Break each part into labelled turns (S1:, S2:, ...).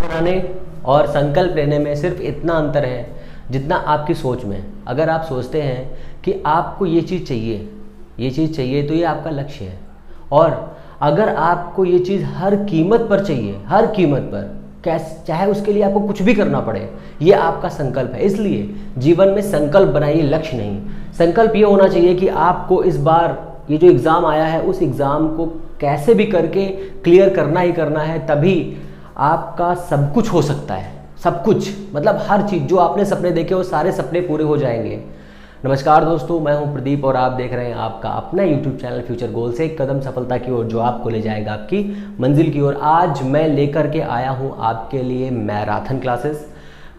S1: बनाने और संकल्प लेने में सिर्फ इतना अंतर है जितना आपकी सोच में। अगर आप सोचते हैं कि आपको ये चीज़ चाहिए तो ये आपका लक्ष्य है, और अगर आपको ये चीज़ हर कीमत पर चाहिए, हर कीमत पर, कैसे चाहे उसके लिए आपको कुछ भी करना पड़े, ये आपका संकल्प है। इसलिए जीवन में संकल्प बनाइए, लक्ष्य नहीं। संकल्प ये होना चाहिए कि आपको इस बार ये जो एग्ज़ाम आया है उस एग्ज़ाम को कैसे भी करके क्लियर करना ही करना है, तभी आपका सब कुछ हो सकता है। सब कुछ मतलब हर चीज़, जो आपने सपने देखे वो सारे सपने पूरे हो जाएंगे। नमस्कार दोस्तों, मैं हूं प्रदीप और आप देख रहे हैं आपका अपना यूट्यूब चैनल फ्यूचर गोल से एक कदम सफलता की ओर, जो आपको ले जाएगा आपकी मंजिल की ओर। आज मैं लेकर के आया हूं आपके लिए मैराथन क्लासेस।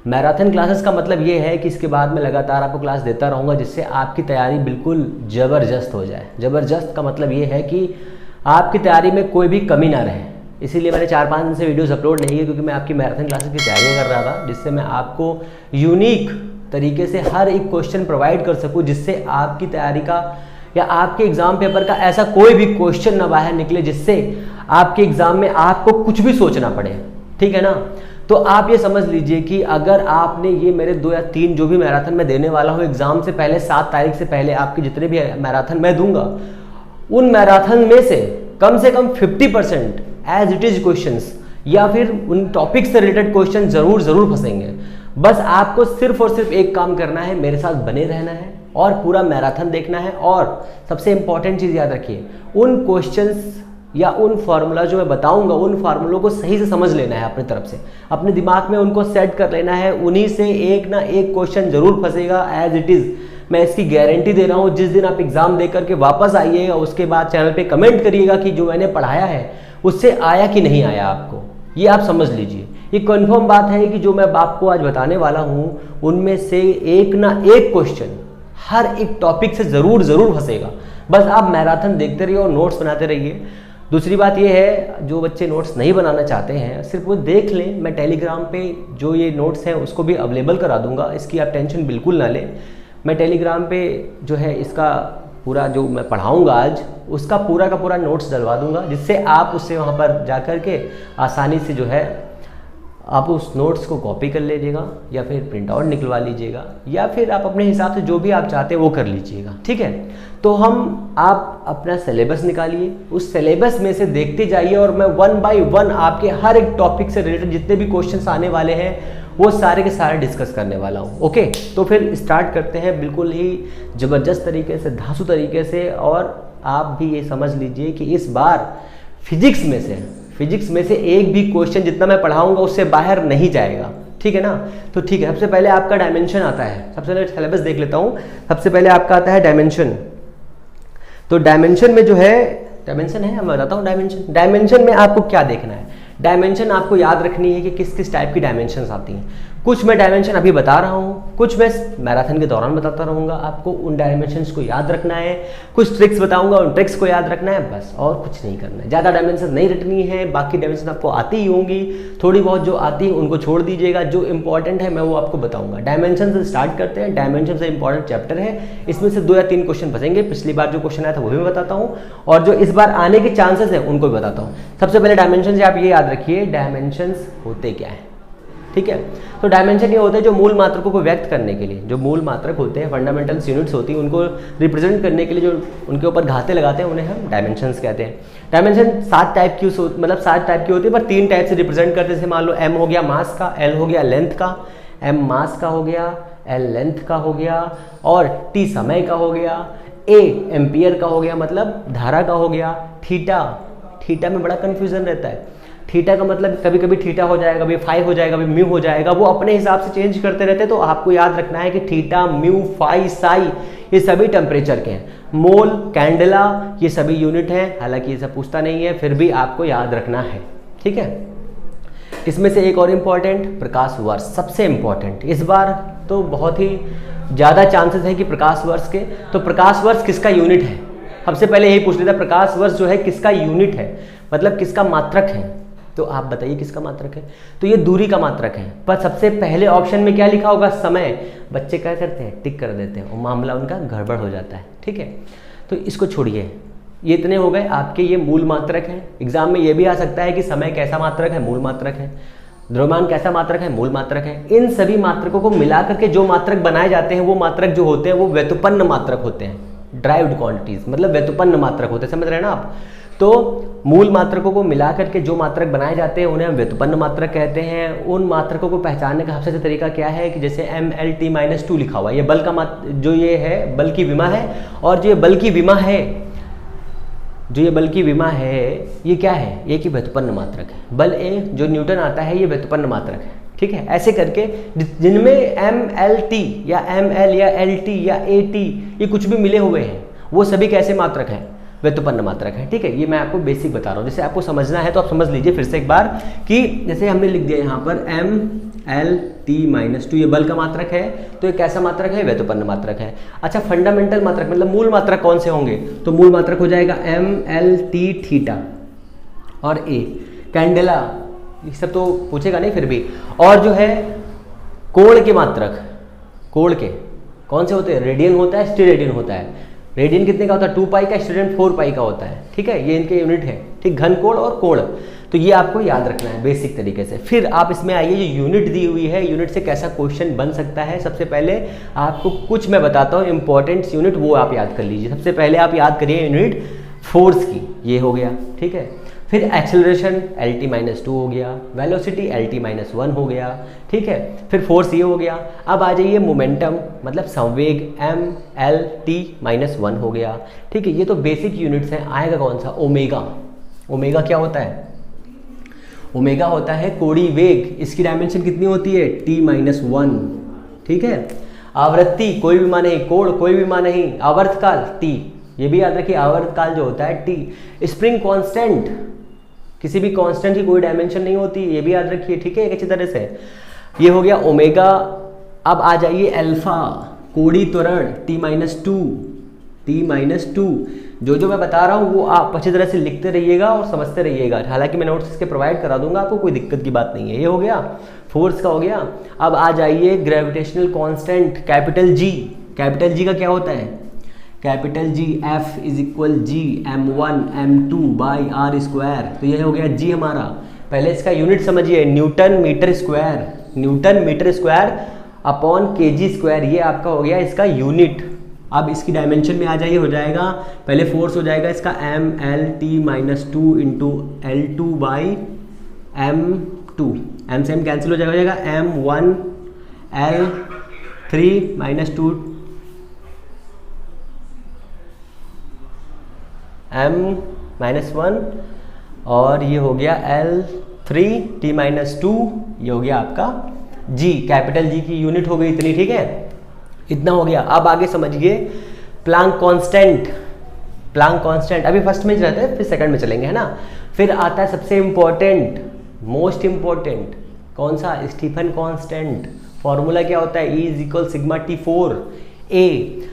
S1: मैराथन क्लासेस का मतलब ये है कि इसके बाद मैं लगातार आपको क्लास देता रहूँगा, जिससे आपकी तैयारी बिल्कुल ज़बरदस्त हो जाए। ज़बरदस्त का मतलब ये है कि आपकी तैयारी में कोई भी कमी ना रहे। इसीलिए मैंने 4-5 दिन से वीडियोस अपलोड नहीं किए, क्योंकि मैं आपकी मैराथन क्लासेस की तैयारी कर रहा था, जिससे मैं आपको यूनिक तरीके से हर एक क्वेश्चन प्रोवाइड कर सकूं, जिससे आपकी तैयारी का या आपके एग्ज़ाम पेपर का ऐसा कोई भी क्वेश्चन ना बाहर निकले जिससे आपके एग्ज़ाम में आपको कुछ भी सोचना पड़े। ठीक है ना? तो आप ये समझ लीजिए कि अगर आपने ये मेरे 2 या 3 जो भी मैराथन मैं देने वाला हूँ एग्ज़ाम से पहले, 7 तारीख से पहले आपके जितने भी मैराथन मैं दूंगा, उन मैराथन में से कम 50% एज इट इज क्वेश्चंस या फिर उन टॉपिक से रिलेटेड क्वेश्चन जरूर फंसेंगे। बस आपको सिर्फ और सिर्फ एक काम करना है, मेरे साथ बने रहना है और पूरा मैराथन देखना है। और सबसे इंपॉर्टेंट चीज़ याद रखिए, उन क्वेश्चंस या उन फार्मूला जो मैं बताऊंगा, उन फार्मूलों को सही से समझ लेना है अपनी तरफ से, अपने दिमाग में उनको सेट कर लेना है। उन्हीं से एक ना एक क्वेश्चन जरूर फंसेगा एज इट इज़, मैं इसकी गारंटी दे रहा हूँ। जिस दिन आप एग्जाम दे करके वापस आइएगा, उसके बाद चैनल पे कमेंट करिएगा कि जो मैंने पढ़ाया है उससे आया कि नहीं आया आपको, ये आप समझ लीजिए। ये कंफर्म बात है कि जो मैं आपको आज बताने वाला हूँ उनमें से एक ना एक क्वेश्चन हर एक टॉपिक से जरूर फंसेगा। बस आप मैराथन देखते रहिए और नोट्स बनाते रहिए। दूसरी बात ये है, जो बच्चे नोट्स नहीं बनाना चाहते हैं सिर्फ वो देख लें, मैं टेलीग्राम पे जो ये नोट्स हैं उसको भी अवेलेबल करा दूंगा, इसकी आप टेंशन बिल्कुल ना लें। मैं टेलीग्राम पे जो है इसका पूरा जो मैं पढ़ाऊंगा आज, उसका पूरा का पूरा नोट्स डलवा दूंगा, जिससे आप उससे वहाँ पर जा कर के आसानी से जो है आप उस नोट्स को कॉपी कर लीजिएगा या फिर प्रिंट आउट निकलवा लीजिएगा, या फिर आप अपने हिसाब से जो भी आप चाहते हैं वो कर लीजिएगा। ठीक है? तो आप अपना सिलेबस निकालिए, उस सिलेबस में से देखते जाइए और मैं 1 बाय 1 आपके हर एक टॉपिक से रिलेटेड जितने भी क्वेश्चंस आने वाले हैं वो सारे के सारे डिस्कस करने वाला हूँ। ओके, तो फिर स्टार्ट करते हैं बिल्कुल ही ज़बरदस्त तरीके से, धांसू तरीके से। और आप भी ये समझ लीजिए कि इस बार फिजिक्स में से एक भी क्वेश्चन जितना मैं पढ़ाऊंगा उससे बाहर नहीं जाएगा। ठीक है ना? तो ठीक है, सबसे पहले आपका डायमेंशन आता है। सबसे पहले सिलेबस देख लेता हूँ। सबसे पहले आपका आता है डायमेंशन। तो डायमेंशन में जो है, डायमेंशन है, मैं बताता हूँ डायमेंशन में आपको क्या देखना है। डायमेंशन आपको याद रखनी है कि किस किस टाइप की डायमेंशंस आती हैं। कुछ मैं डायमेंशन अभी बता रहा हूँ, कुछ मैं मैराथन के दौरान बताता रहूँगा, आपको उन डायमेंशंस को याद रखना है। कुछ ट्रिक्स बताऊँगा, उन ट्रिक्स को याद रखना है, बस और कुछ नहीं करना है। ज़्यादा डायमेंशन नहीं रटनी है, बाकी डायमेंशन आपको आती ही होंगी, थोड़ी बहुत जो आती है उनको छोड़ दीजिएगा, जो इंपॉर्टेंट है मैं वो आपको बताऊँगा। डायमेंशन से स्टार्ट करते हैं। डायमेंशन से इंपॉर्टेंट चैप्टर है, इसमें से 2 या 3 क्वेश्चन फंसेंगे। पिछली बार जो क्वेश्चन आया था वो भी मैं बताता हूँ, और जो इस बार आने के चांसेस है उनको भी बताता हूँ। सबसे पहले डायमेंशन से आप ये याद रखिए, डायमेंशंस होते क्या है। ठीक है? तो डायमेंशन ये होते हैं जो मूल मात्रकों को व्यक्त करने के लिए, जो मूल मात्रक होते हैं, फंडामेंटल्स यूनिट्स होती हैं, उनको रिप्रेजेंट करने के लिए जो उनके ऊपर घाते लगाते हैं उन्हें हम डायमेंशंस कहते हैं। डायमेंशन 7 टाइप की मतलब 7 टाइप की होती है, पर 3 टाइप से रिप्रेजेंट करते हैं। जैसे मान लो m हो गया मास का, l हो गया लेंथ का, m मास का हो गया, l लेंथ का हो गया, और t समय का हो गया, a एम्पियर का हो गया मतलब धारा का हो गया। थीटा में बड़ा कन्फ्यूजन रहता है। थीटा का मतलब कभी कभी थीटा हो जाएगा, कभी फाई हो जाएगा, कभी म्यू हो जाएगा, वो अपने हिसाब से चेंज करते रहते हैं। तो आपको याद रखना है कि थीटा, म्यू, फाई, साई ये सभी टेम्परेचर के हैं। मोल, कैंडेला ये सभी यूनिट हैं, हालांकि ये सब पूछता नहीं है, फिर भी आपको याद रखना है। ठीक है? इसमें से एक और इम्पॉर्टेंट, प्रकाश वर्ष, सबसे इम्पॉर्टेंट। इस बार तो बहुत ही ज़्यादा चांसेस है कि प्रकाश वर्ष के, तो प्रकाश वर्ष किसका यूनिट है? सबसे पहले यही पूछ लेता है, प्रकाश वर्ष जो है किसका यूनिट है, मतलब किसका मात्रक है। तो आप बताइए किसका मात्रक है? तो ये दूरी का मात्रक है। पर सबसे पहले ऑप्शन में क्या लिखा होगा? समय। बच्चे क्या करते हैं? टिक कर देते हैं और मामला उनका गड़बड़ हो जाता है। ठीक है? तो इसको छोड़िए, ये इतने हो गए आपके, ये मूल मात्रक हैं। एग्जाम में ये भी आ सकता है कि समय कैसा मात्रक है? मूल मात्रक है। द्रव्यमान कैसा मात्रक है? मूल मात्रक है। इन सभी मात्रकों को मिला करके जो मात्रक बनाए जाते हैं वो मात्रक जो होते हैं वो व्युत्पन्न मात्रक होते हैं। ड्राइव्ड क्वांटिटीज मतलब व्युत्पन्न मात्रक होते हैं, समझ रहे हैं ना आप? तो मूल मात्रकों को मिला करके जो मात्रक बनाए जाते हैं उन्हें हम व्युत्पन्न मात्रक कहते हैं। उन मात्रकों को पहचानने का सबसे अच्छा तरीका क्या है कि जैसे MLT-2 लिखा हुआ है, ये बल का जो ये है बल की विमा है, और जो ये बल की विमा है, जो ये बल की विमा है ये क्या है? ये कि व्युत्पन्न मात्रक है। बल A जो न्यूटन आता है ये व्युत्पन्न मात्रक है, ठीक है। ऐसे करके जिनमें MLT या ML या LT या AT ये कुछ भी मिले हुए हैं वो सभी कैसे मात्रक हैं? व्युत्पन्न मात्रक है, ठीक है। ये मैं आपको बेसिक बता रहा हूँ, जैसे आपको समझना है तो आप समझ लीजिए फिर से एक बार कि जैसे हमने लिख दिया यहाँ पर MLT-2 ये बल का मात्रक है, तो ये कैसा मात्रक है? व्युत्पन्न मात्रक है। अच्छा, फंडामेंटल मात्रक मतलब मूल मात्रक कौन से होंगे? तो मूल मात्रक हो जाएगा MLT थीटा और A। कैंडेला ये सब तो पूछेगा नहीं फिर भी। और जो है कोण के मात्रक, कोण के कौन से होते हैं? रेडियन होता है, स्टीरेडियन होता है। रेडियन कितने का होता है? 2 पाई का, स्टीरेडियन 4 पाई का होता है, ठीक है। ये इनके यूनिट है, ठीक। घन कोण और कोण, तो ये आपको याद रखना है बेसिक तरीके से। फिर आप इसमें आइए, जो यूनिट दी हुई है, यूनिट से कैसा क्वेश्चन बन सकता है। सबसे पहले आपको कुछ मैं बताता हूँ इंपॉर्टेंट यूनिट, वो आप याद कर लीजिए। सबसे पहले आप याद करिए यूनिट फोर्स की, ये हो गया, ठीक है। फिर एक्सेलरेशन LT-2 हो गया, वेलोसिटी LT-1 हो गया, ठीक है। फिर फोर्स ये हो गया। अब आ जाइए मोमेंटम मतलब संवेग MLT-1 हो गया, ठीक है। ये तो बेसिक यूनिट्स हैं। आएगा कौन सा? ओमेगा। ओमेगा क्या होता है? ओमेगा होता है कोणीय वेग। इसकी डायमेंशन कितनी होती है? T-1, ठीक है। आवृत्ति कोई भी मान नहीं, कोण कोई भी मान नहीं, आवर्तकाल T, ये भी याद रखिए आवर्तकाल जो होता है T। स्प्रिंग कांस्टेंट, किसी भी कांस्टेंट की कोई डायमेंशन नहीं होती, ये भी याद रखिए, ठीक है, एक अच्छी तरह से। ये हो गया ओमेगा। अब आ जाइए अल्फा, कोणीय त्वरण T-2। जो मैं बता रहा हूँ वो आप अच्छी तरह से लिखते रहिएगा और समझते रहिएगा। हालांकि मैं नोट्स इसके प्रोवाइड करा दूंगा आपको, कोई दिक्कत की बात नहीं है। ये हो गया फोर्स का हो गया। अब आ जाइए gravitational constant capital G। Capital G का क्या होता है? Capital G F = G m1 m2 by r square. तो ये हो गया G हमारा। पहले इसका यूनिट समझिए, newton metre square, newton metre square upon kg square, ये आपका हो गया इसका यूनिट। अब इसकी डायमेंशन में आ जाइए, हो जाएगा पहले फोर्स हो जाएगा इसका MLT-2 into L2 by M2, M से M कैंसिल हो जाएगा, M1 L3-2 M-1 और ये हो गया L3T-2, ये हो गया आपका G। कैपिटल G की यूनिट हो गई इतनी, ठीक है, इतना हो गया। अब आगे समझिए प्लांक कांस्टेंट। प्लांक कांस्टेंट अभी फर्स्ट में रहता है, फिर सेकंड में चलेंगे, है ना। फिर आता है सबसे इंपॉर्टेंट, मोस्ट इंपॉर्टेंट, कौन सा? Stephen constant. फॉर्मूला क्या होता है? E = σT4a।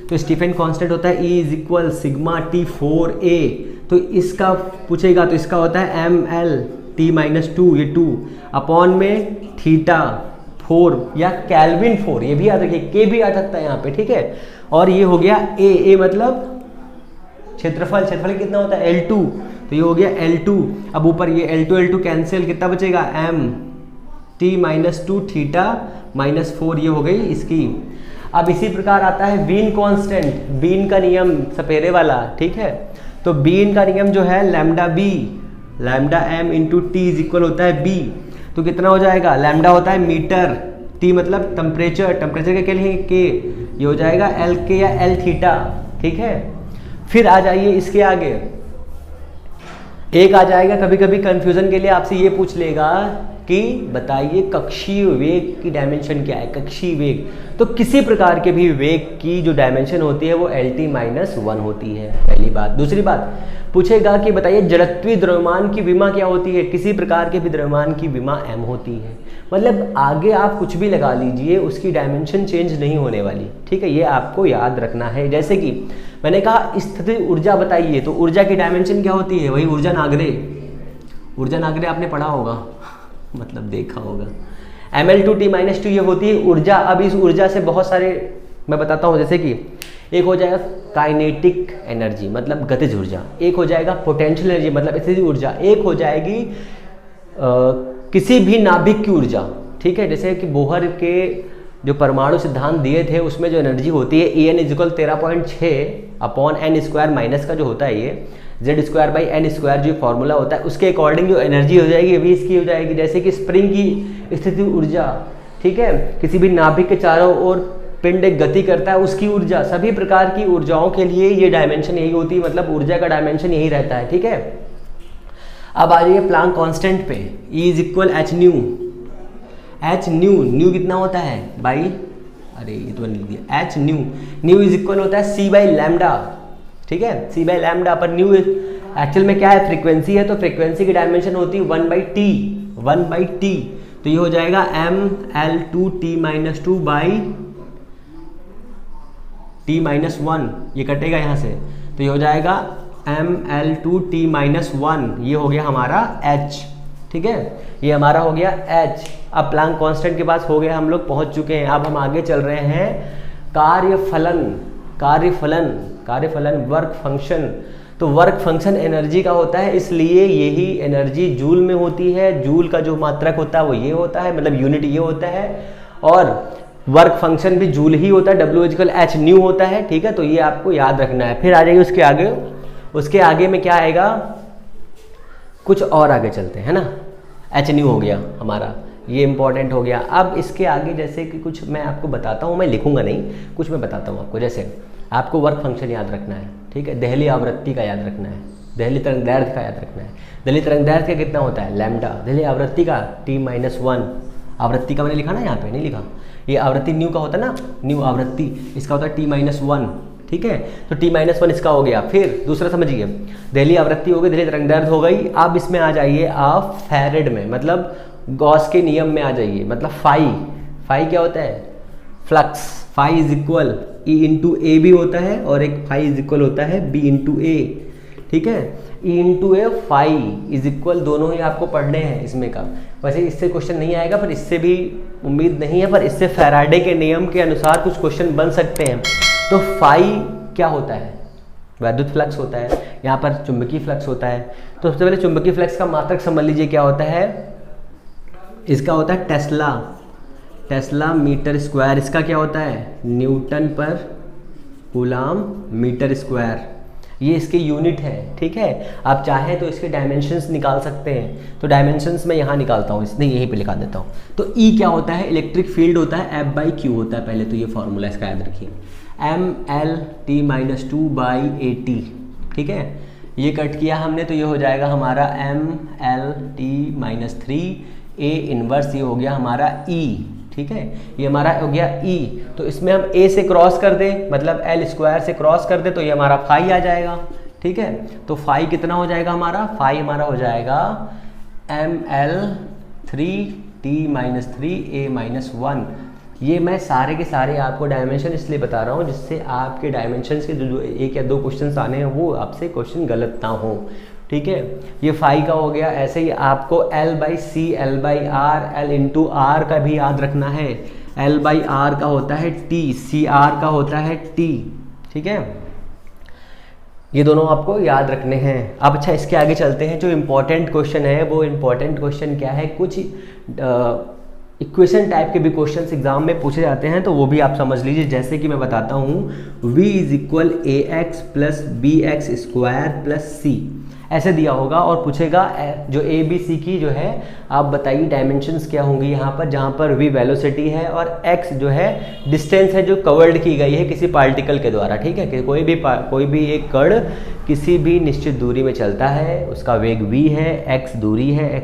S1: तो स्टीफन कांस्टेंट होता है E = σT4a। तो इसका पूछेगा तो इसका होता है MLT-2, ये 2 अपॉन में θ4 या केल्विन 4, ये भी याद रखिए, के भी आ सकता है यहाँ पे, ठीक है। और ये हो गया A मतलब क्षेत्रफल। क्षेत्रफल कितना होता है? L2, तो ये हो गया L2। अब ऊपर ये L2 कैंसिल, कितना बचेगा? MT-2 θ-4, ये हो गई इसकी। अब इसी प्रकार आता है बीन कांस्टेंट, बीन का नियम सपेरे वाला, ठीक है। तो बीन का नियम जो है lambda B, lambda m into T is equal होता है बी। तो कितना हो जाएगा? लैम्डा होता है मीटर, टी मतलब टेम्परेचर, टेम्परेचर का क्या लिखेंगे? के, ये हो जाएगा एल के या एल थीटा, ठीक है। फिर आ जाइए इसके आगे, एक आ जाएगा, कभी कभी कंफ्यूजन के लिए आपसे ये पूछ लेगा कि बताइए कक्षीय वेग की डायमेंशन क्या है? कक्षीय वेग, तो किसी प्रकार के भी वेग की जो डायमेंशन होती है वो LT-1 होती है, पहली बात। दूसरी बात पूछेगा कि बताइए जड़त्वीय द्रव्यमान की विमा क्या होती है? किसी प्रकार के भी द्रव्यमान की विमा m होती है। मतलब आगे आप कुछ भी लगा लीजिए, उसकी डायमेंशन चेंज नहीं होने वाली, ठीक है, ये आपको याद रखना है। जैसे कि मैंने कहा स्थितिज ऊर्जा बताइए, तो ऊर्जा की डायमेंशन क्या होती है? वही ऊर्जा नागरे, ऊर्जा नागरे आपने पढ़ा होगा, मतलब देखा होगा। ML2T-2 ये होती है ऊर्जा। अब इस ऊर्जा से बहुत सारे मैं बताता हूँ, जैसे कि एक हो जाएगा काइनेटिक एनर्जी मतलब गतिज ऊर्जा, एक हो जाएगा पोटेंशियल एनर्जी मतलब स्थितिज ऊर्जा, एक हो जाएगी किसी भी नाभिक की ऊर्जा, ठीक है, जैसे कि बोहर के जो परमाणु सिद्धांत दिए थे उसमें जो एनर्जी होती है En is equal 13.6 upon n square minus का जो होता है ये Z square by N square जो फॉर्मूला होता है उसके अकॉर्डिंग जो एनर्जी हो जाएगी वी इसकी हो जाएगी। जैसे कि स्प्रिंग की स्थिति ऊर्जा, ठीक है, किसी भी नाभिक के चारों ओर पिंड एक गति करता है उसकी ऊर्जा, सभी प्रकार की ऊर्जाओं के लिए ये डायमेंशन यही होती है, मतलब ऊर्जा का डायमेंशन यही रहता है, ठीक है। अब आ जाइए प्लांक कांस्टेंट पे, E is equal H new, H new कितना होता है बाई, अरे ये तो लिख दिया, एच न्यू इज इक्वल होता है C बाई लैम्डा, ठीक है, C बाई लैम्डा पर न्यू एक्चुअल में क्या है, फ्रीक्वेंसी है, तो फ्रीक्वेंसी की डायमेंशन होती है 1/t, तो ये हो जाएगा mL2t-2 बाई t-1, ये कटेगा यहाँ से, तो ये हो जाएगा mL2t-1, ये हो गया हमारा h, ठीक है, ये हमारा हो गया h। अब प्लांक कांस्टेंट के पास हो गया, हम लोग पहुंच चुके हैं। अब हम आगे चल रहे हैं कार्यफलन वर्क फंक्शन। तो वर्क फंक्शन एनर्जी का होता है, इसलिए यही एनर्जी जूल में होती है, जूल का जो मात्रक होता है वो ये होता है, मतलब यूनिट ये होता है, और वर्क फंक्शन भी जूल ही होता है, W इक्वल एच न्यू होता है, ठीक है, तो ये आपको याद रखना है। फिर आ जाइए उसके आगे में क्या आएगा, कुछ और आगे चलते हैं ना, एच न्यू हो गया हमारा, ये इंपॉर्टेंट हो गया। अब इसके आगे जैसे कि कुछ मैं आपको बताता हूँ, मैं लिखूंगा नहीं, कुछ मैं बताता हूँ आपको। जैसे आपको वर्क फंक्शन याद रखना है, ठीक है, दहली आवृत्ति का याद रखना है, दहली तरंगदैर्घ्य का याद रखना है। दहली तरंगदैर्घ्य का कितना होता है लैम्डा, दहली आवृत्ति का t-1, आवृत्ति का मैंने लिखा ना, यहाँ पे नहीं लिखा, ये आवृत्ति न्यू का होता है ना, न्यू आवृत्ति, इसका होता है t-1, ठीक है, तो t-1 इसका हो गया। फिर दूसरा समझिए, दहली आवृत्ति हो गई, दहली तरंगदैर्घ्य हो गई। अब इसमें आ जाइए आप फैरेड में, मतलब गॉस के नियम में आ जाइए, मतलब फाई क्या होता है, flux, phi is equal E into A भी होता है, और एक फाई इज इक्वल होता है B इंटू ए, ठीक है, E into A, phi is equal, दोनों ही आपको पढ़ने हैं इसमें का। वैसे इससे क्वेश्चन नहीं आएगा, पर इससे भी उम्मीद नहीं है, पर इससे फैराडे के नियम के अनुसार कुछ क्वेश्चन बन सकते हैं। तो फाई क्या होता है, वैद्युत फ्लक्स होता है, यहाँ पर चुंबकीय फ्लक्स होता है। तो सबसे पहले चुंबकीय फ्लक्स का मात्रक समझ लीजिए क्या होता है, इसका होता है टेस्ला मीटर स्क्वायर, इसका क्या होता है न्यूटन पर कूलाम मीटर स्क्वायर, ये इसके यूनिट है, ठीक है। आप चाहें तो इसके डायमेंशंस निकाल सकते हैं, तो डायमेंशंस मैं यहाँ निकालता हूँ, इसने यहीं पे लिखा देता हूँ। तो E क्या होता है, इलेक्ट्रिक फील्ड होता है, F/Q होता है, पहले तो ये फॉर्मूला इसका याद रखिए, mLt-2/AT, ठीक है, ये कट किया हमने, तो ये हो जाएगा हमारा mLt-3A इनवर्स, ये हो गया हमारा E, ठीक है, ये हमारा हो गया E। तो इसमें हम A से क्रॉस कर दें, मतलब L स्क्वायर से क्रॉस कर दें, तो ये हमारा फाई आ जाएगा, ठीक है। तो फाई कितना हो जाएगा हमारा, फाई हमारा हो जाएगा mL3t-3A-1। ये मैं सारे के सारे आपको डायमेंशन इसलिए बता रहा हूँ जिससे आपके डायमेंशन के जो एक या दो क्वेश्चन आने हैं वो आपसे क्वेश्चन गलत ना हो, ठीक है। ये फाई का हो गया। ऐसे ही आपको L/C, L/R, L into are का भी याद रखना है। L/R का होता है T, CR का होता है T, ठीक है, ये दोनों आपको याद रखने हैं। अब अच्छा इसके आगे चलते हैं, जो इम्पोर्टेंट क्वेश्चन है वो इम्पोर्टेंट क्वेश्चन क्या है, कुछ इक्वेशन टाइप के भी क्वेश्चंस एग्जाम में पूछे जाते हैं, तो वो भी आप समझ लीजिए। जैसे कि मैं बताता हूँ, v is equal AX plus BX square plus C ऐसे दिया होगा, और पूछेगा जो A B C की जो है आप बताइए डायमेंशंस क्या होंगी यहाँ पर, जहाँ पर v वेलोसिटी है और x जो है डिस्टेंस है जो कवर्ड की गई है किसी पार्टिकल के द्वारा, ठीक है, कि कोई भी एक कण किसी भी निश्चित दूरी में चलता है, उसका वेग v है, x दूरी है,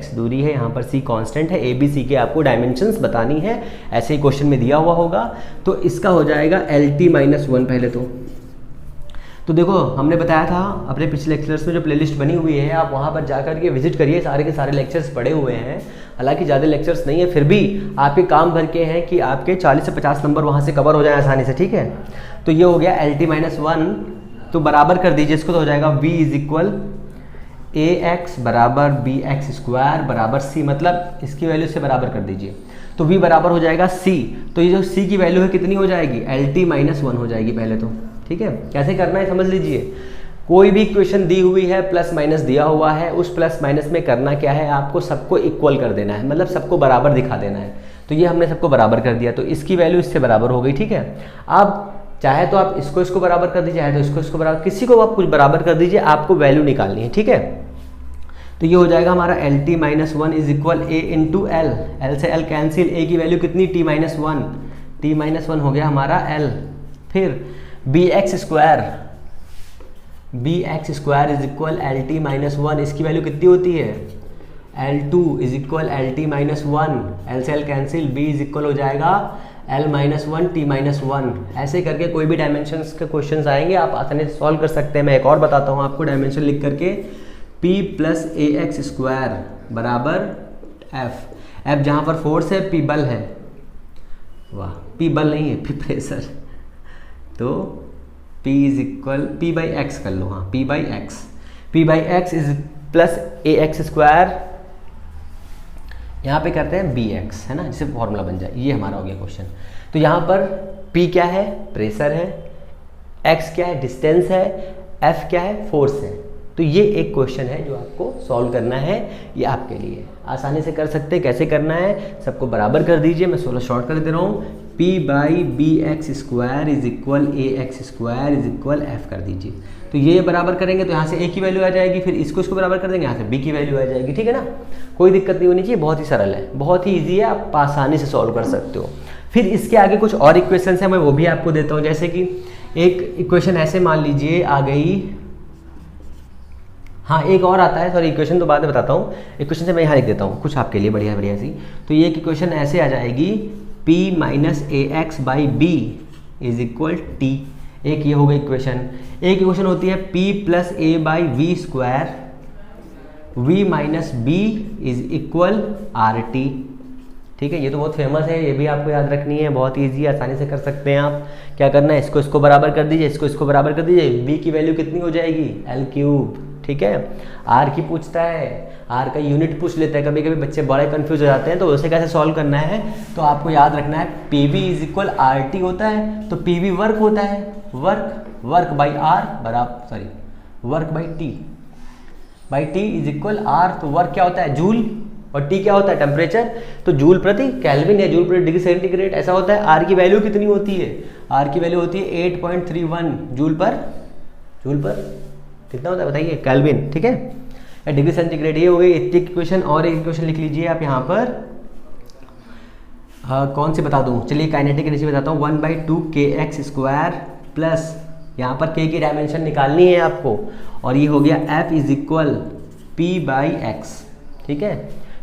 S1: यहाँ पर c कांस्टेंट है, A B C के आपको डायमेंशंस बतानी है, ऐसे ही क्वेश्चन में दिया हुआ होगा। तो इसका हो जाएगा LT-1 पहले तो देखो हमने बताया था अपने पिछले लेक्चर्स में जो प्लेलिस्ट बनी हुई है, आप वहाँ पर जाकर के विजिट करिए, सारे के सारे लेक्चर्स पड़े हुए हैं। हालांकि ज़्यादा लेक्चर्स नहीं है, फिर भी आपके काम भर के हैं कि आपके 40 से 50 नंबर वहाँ से कवर हो जाए आसानी से, ठीक है। तो ये हो गया LT-1, तो बराबर कर दीजिए इसको, तो हो जाएगा v इज इक्वल AX बराबर BX स्क्वायर बराबर C, मतलब इसकी वैल्यू से बराबर कर दीजिए, तो v बराबर हो जाएगा C। तो ये जो C की वैल्यू है कितनी हो जाएगी, LT-1 हो जाएगी पहले तो, ठीक है। कैसे करना है समझ लीजिए, कोई भी इक्वेशन दी हुई है, प्लस माइनस दिया हुआ है, उस प्लस माइनस में करना क्या है, आपको सबको इक्वल कर देना है, मतलब सबको बराबर दिखा देना है। तो ये हमने सबको बराबर कर दिया, तो इसकी वैल्यू इससे बराबर हो गई, ठीक है। अब चाहे तो आप इसको बराबर कर दीजिए, चाहे तो इसको बराबर, किसी को आप कुछ बराबर कर दीजिए, आपको वैल्यू निकालनी है, ठीक है। तो ये हो जाएगा हमारा LT - 1 is equal A into L, L से एल कैंसिल, A की वैल्यू कितनी T - 1, T - 1 हो गया हमारा L, फिर BX square is equal LT - 1, इसकी वैल्यू कितनी होती है, L2 is equal LT - 1, L से L cancel, B is equal हो जाएगा L - 1 T - 1। ऐसे करके कोई भी डायमेंशंस के क्वेश्चंस आएंगे आप आसानी से सॉल्व कर सकते हैं। मैं एक और बताता हूँ आपको डायमेंशन लिख करके, P + AX स्क्वायर बराबर F जहाँ पर फोर्स है, P बल है, वाह P बल नहीं है, P प्रेशर, तो P इज इक्वल P/X कर लो, हाँ P/X is plus AX square, यहाँ पे करते हैं BX, है ना, जिससे फॉर्मूला बन जाए। ये हमारा हो गया क्वेश्चन। तो यहाँ पर P क्या है, प्रेशर है, X क्या है, डिस्टेंस है, F क्या है, फोर्स है। तो ये एक क्वेश्चन है जो आपको सॉल्व करना है, ये आपके लिए आसानी से कर सकते हैं। कैसे करना है, सबको बराबर कर दीजिए, मैं 16 शॉर्ट कर दे रहा हूँ, P/BX square is equal AX square is equal F कर दीजिए। तो ये बराबर करेंगे तो यहाँ से A की वैल्यू आ जाएगी, फिर इसको बराबर कर देंगे, यहाँ से B की वैल्यू आ जाएगी, ठीक है ना। कोई दिक्कत नहीं होनी चाहिए, बहुत ही सरल है, बहुत ही ईजी है, आप आसानी से सॉल्व कर सकते हो। फिर इसके आगे कुछ और इक्वेशन है, मैं वो भी आपको देता हूँ। जैसे कि एक इक्वेशन ऐसे मान लीजिए आ गई, हाँ एक और आता है, सॉरी इक्वेशन तो बाद में बताता हूँ, इक्वेशन से मैं यहाँ लिख देता हूँ कुछ आपके लिए बढ़िया बढ़िया सी। तो ये एक इक्वेशन ऐसे आ जाएगी, P - AX/B is equal T। एक ये हो गई इक्वेशन। एक इक्वेशन होती है P + A/V square, V - B is equal RT, ठीक है। ये तो बहुत फेमस है, ये भी आपको याद रखनी है, बहुत ईजी, आसानी से कर सकते हैं आप। क्या करना है, इसको बराबर कर दीजिए, इसको बराबर कर दीजिए, B की वैल्यू कितनी हो जाएगी, L3, ठीक है। R की पूछता है, R का यूनिट पूछ लेता है, कभी कभी बच्चे बड़े कंफ्यूज हो जाते हैं, तो उसे कैसे सॉल्व करना है, तो आपको याद रखना है PV इज इक्वल RT होता है, तो PV वर्क होता है, वर्क बाई R बराबर, sorry work by T is equal R, तो वर्क क्या होता है, जूल, और T क्या होता है, टेम्परेचर, तो जूल प्रति केल्विन या जूल प्रति डिग्री सेंटीग्रेड ऐसा होता है। R की वैल्यू कितनी होती है, R की वैल्यू होती है 8.31 जूल पर कितना होता है बताइए, केल्विन, ठीक है, या डिग्री सेंटीग्रेड। ये हो गई इतनी इक्वेशन। और एक इक्वेशन लिख लीजिए आप यहाँ पर, कौन सी बता दूँ, चलिए काइनेटिक एनर्जी बताता हूँ, 1/2 kx स्क्वायर प्लस यहाँ पर k की डायमेंशन निकालनी है आपको, और ये हो गया F इज इक्वल P/X, ठीक है,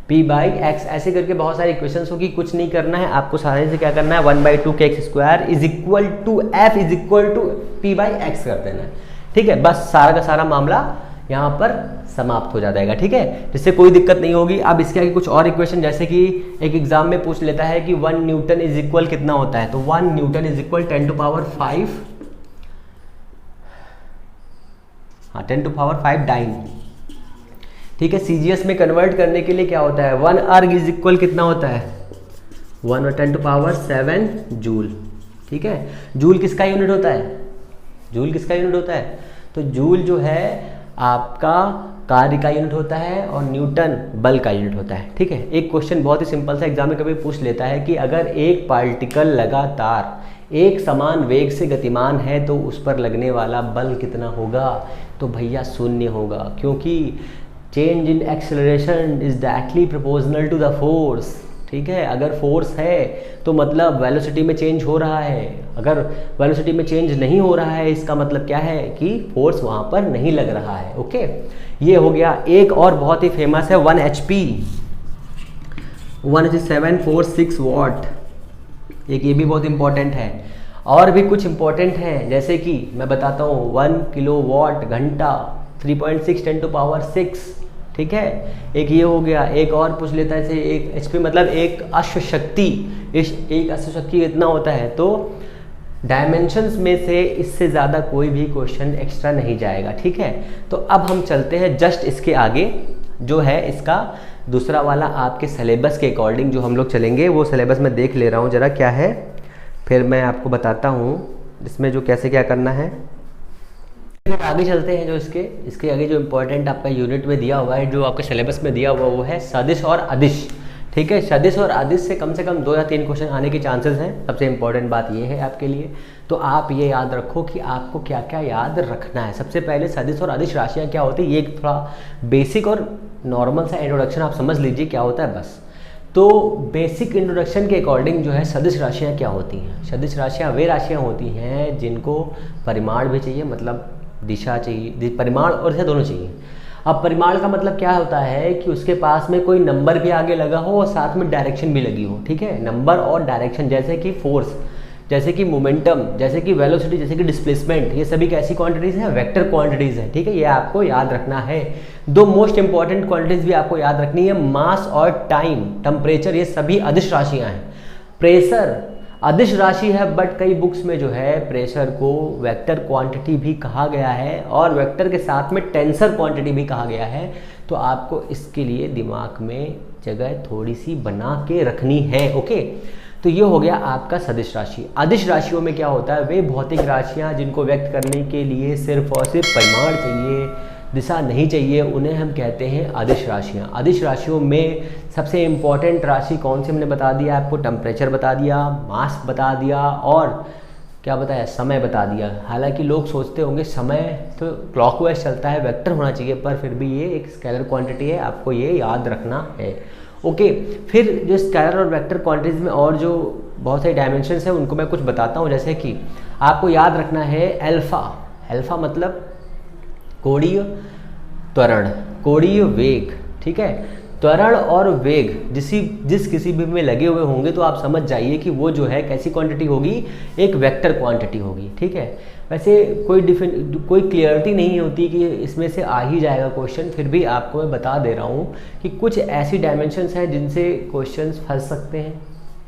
S1: P/X। ऐसे करके बहुत सारी इक्वेशंस होगी, कुछ नहीं करना है आपको, सारे से क्या करना है, 1/2 kx square is equal to F is equal to P/X कर देना है, ठीक है। बस सारा का सारा मामला यहाँ पर समाप्त हो जाएगा, ठीक है, जिससे कोई दिक्कत नहीं होगी। अब इसके आगे कुछ और इक्वेशन, जैसे कि एक एग्जाम में पूछ लेता है कि 1 न्यूटन इज इक्वल कितना होता है, तो 1 न्यूटन इज इक्वल 10⁵, हाँ 10⁵ डाइन, ठीक है। CGS में कन्वर्ट करने के लिए क्या होता है, 1 अर्ग इज इक्वल कितना होता है, 1 और 10⁷ जूल, ठीक है। जूल किसका यूनिट होता है, जूल किसका यूनिट होता है, तो जूल जो है आपका कार्य का यूनिट होता है और न्यूटन बल का यूनिट होता है, ठीक है। एक क्वेश्चन बहुत ही सिंपल सा एग्जाम में कभी पूछ लेता है कि अगर एक पार्टिकल लगातार एक समान वेग से गतिमान है तो उस पर लगने वाला बल कितना होगा, तो भैया 0 होगा, क्योंकि change in acceleration is directly proportional to the force, ठीक है। अगर फोर्स है तो मतलब वेलोसिटी में चेंज हो रहा है, अगर वेलोसिटी में चेंज नहीं हो रहा है इसका मतलब क्या है कि फोर्स वहाँ पर नहीं लग रहा है, ओके। ये हो गया। एक और बहुत ही फेमस है 1 HP, 1H746 वाट, एक ये भी बहुत इंपॉर्टेंट है। और भी कुछ इंपॉर्टेंट हैं, जैसे कि मैं बताता हूँ 1 किलोवाट घंटा 3.6 10⁶, ठीक है। एक ये हो गया। एक और पूछ लेता है, जैसे एक HP मतलब एक अश्वशक्ति, एक अश्वशक्ति कितना होता है, तो डायमेंशंस में से इससे ज़्यादा कोई भी क्वेश्चन एक्स्ट्रा नहीं जाएगा, ठीक है। तो अब हम चलते हैं जस्ट इसके आगे, जो है इसका दूसरा वाला आपके सिलेबस के अकॉर्डिंग जो हम लोग चलेंगे, वो सिलेबस में देख ले रहा हूँ ज़रा क्या है, फिर मैं आपको बताता हूँ इसमें जो कैसे क्या करना है। फिर आगे चलते हैं, जो इसके आगे जो इम्पोर्टेंट आपका यूनिट में दिया हुआ है, जो आपके सिलेबस में दिया हुआ वो है सदिश और अदिश। ठीक है, सदिश और अदिश से कम 2 या 3 क्वेश्चन आने के चांसेस हैं। सबसे इम्पोर्टेंट बात ये है आपके लिए, तो आप ये याद रखो कि आपको क्या क्या याद रखना है। सबसे पहले सदिश और अदिश राशियाँ क्या होती है, ये एक थोड़ा बेसिक और नॉर्मल सा इंट्रोडक्शन आप समझ लीजिए क्या होता है बस। तो बेसिक इंट्रोडक्शन के अकॉर्डिंग जो है सदिश राशियाँ क्या होती हैं। सदिश राशियाँ वे राशियाँ होती हैं जिनको परिमाण भी चाहिए, मतलब दिशा चाहिए, परिमाण और दिशा दोनों चाहिए। अब परिमाण का मतलब क्या होता है कि उसके पास में कोई नंबर भी आगे लगा हो और साथ में डायरेक्शन भी लगी हो। ठीक है, नंबर और डायरेक्शन, जैसे कि फोर्स, जैसे कि मोमेंटम, जैसे कि वेलोसिटी, जैसे कि डिस्प्लेसमेंट, ये सभी कैसी क्वांटिटीज़ हैं, वेक्टर क्वांटिटीज़ हैं। ठीक है, ये आपको याद रखना है। 2 मोस्ट इंपॉर्टेंट क्वांटिटीज़ भी आपको याद रखनी है, मास और टाइम, टेम्परेचर, ये सभी अदिश राशियाँ हैं। प्रेशर अदिश राशि है, बट कई बुक्स में जो है प्रेशर को वेक्टर क्वांटिटी भी कहा गया है और वेक्टर के साथ में टेंसर क्वांटिटी भी कहा गया है। तो आपको इसके लिए दिमाग में जगह थोड़ी सी बना के रखनी है। ओके, तो ये हो गया आपका सदिश राशि। अदिश राशियों में क्या होता है, वे भौतिक राशियाँ जिनको व्यक्त करने के लिए सिर्फ और सिर्फ परिमाण चाहिए, दिशा नहीं चाहिए, उन्हें हम कहते हैं अदिश राशियाँ। अदिश राशियों में सबसे इम्पॉर्टेंट राशि कौन सी हमने बता दिया आपको, टेम्परेचर बता दिया, मास बता दिया और क्या बताया, समय बता दिया। हालांकि लोग सोचते होंगे समय तो क्लॉकवाइज चलता है, वेक्टर होना चाहिए, पर फिर भी ये एक स्केलर क्वांटिटी है, आपको ये याद रखना है। ओके, फिर जो स्केलर और वेक्टर क्वांटिटीज़ में और जो बहुत सारी डायमेंशंस हैं उनको मैं कुछ बताता हूँ। जैसे कि आपको याद रखना है अल्फ़ा। अल्फ़ा मतलब कोणीय त्वरण, कोणीय वेग। ठीक है, त्वरण और वेग जिस किसी भी में लगे हुए होंगे तो आप समझ जाइए कि वो जो है कैसी क्वांटिटी होगी, एक वेक्टर क्वांटिटी होगी। ठीक है, वैसे कोई क्लियरिटी नहीं होती कि इसमें से आ ही जाएगा क्वेश्चन, फिर भी आपको मैं बता दे रहा हूँ कि कुछ ऐसी डायमेंशंस हैं जिनसे क्वेश्चंस फंस सकते हैं,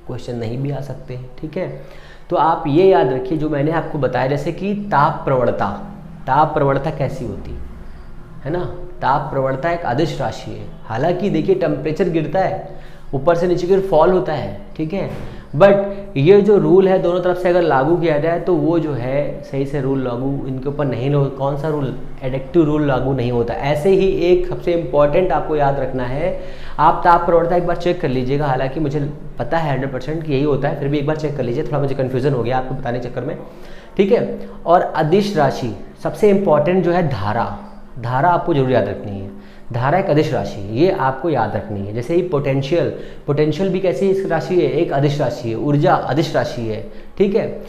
S1: क्वेश्चन नहीं भी आ सकते हैं। ठीक है, तो आप ये याद रखिए जो मैंने आपको बताया, जैसे कि ताप प्रवणता। ताप प्रवणता कैसी होती है ना, ताप प्रवणता एक अदिश राशि है। हालांकि देखिए टेम्परेचर गिरता है, ऊपर से नीचे की ओर फॉल होता है। ठीक है, बट ये जो रूल है दोनों तरफ से अगर लागू किया जाए तो वो जो है सही से रूल लागू इनके ऊपर नहीं हो। कौन सा रूल, एडिक्टिव रूल लागू नहीं होता। ऐसे ही एक सबसे इम्पॉर्टेंट आपको याद रखना है, आप ताप प्रवणता एक बार चेक कर लीजिएगा। हालांकि मुझे पता है 100% कि यही होता है, फिर भी एक बार चेक कर लीजिए, थोड़ा मुझे कन्फ्यूजन हो गया आपको बताने के चक्कर में। ठीक है, और अदिश राशि सबसे इम्पॉर्टेंट जो है धारा। धारा आपको जरूर याद रखनी है। धारा एक अदिश राशि है, ये आपको याद रखनी है। जैसे ही पोटेंशियल भी कैसी इस राशि है, एक अदिश राशि है। ऊर्जा अदिश राशि है। ठीक है,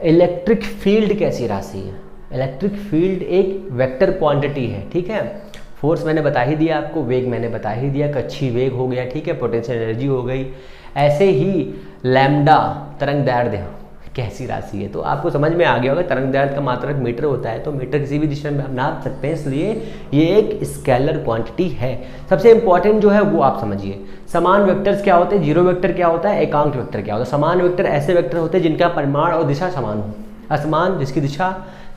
S1: इलेक्ट्रिक फील्ड कैसी राशि है, इलेक्ट्रिक फील्ड एक वेक्टर क्वांटिटी है। ठीक है, फोर्स मैंने बता ही दिया आपको, वेग मैंने बता ही दिया, कक्षीय वेग हो गया। ठीक है, पोटेंशियल एनर्जी हो गई। ऐसे ही लैम्डा तरंगदैर्ध्य कैसी राशि है, तो आपको समझ में आ गया होगा। तरंगदैर्ध्य का मात्रक मीटर होता है, तो मीटर किसी भी दिशा में आप नाप सकते हैं, इसलिए ये एक स्केलर क्वांटिटी है। सबसे इंपॉर्टेंट जो है वो आप समझिए, समान वेक्टर्स क्या होते हैं, जीरो वेक्टर क्या होता है, एकांक वेक्टर क्या होता है। समान वेक्टर ऐसे वेक्टर होते हैं जिनका परिमाण और दिशा समान हो। असमान जिसकी दिशा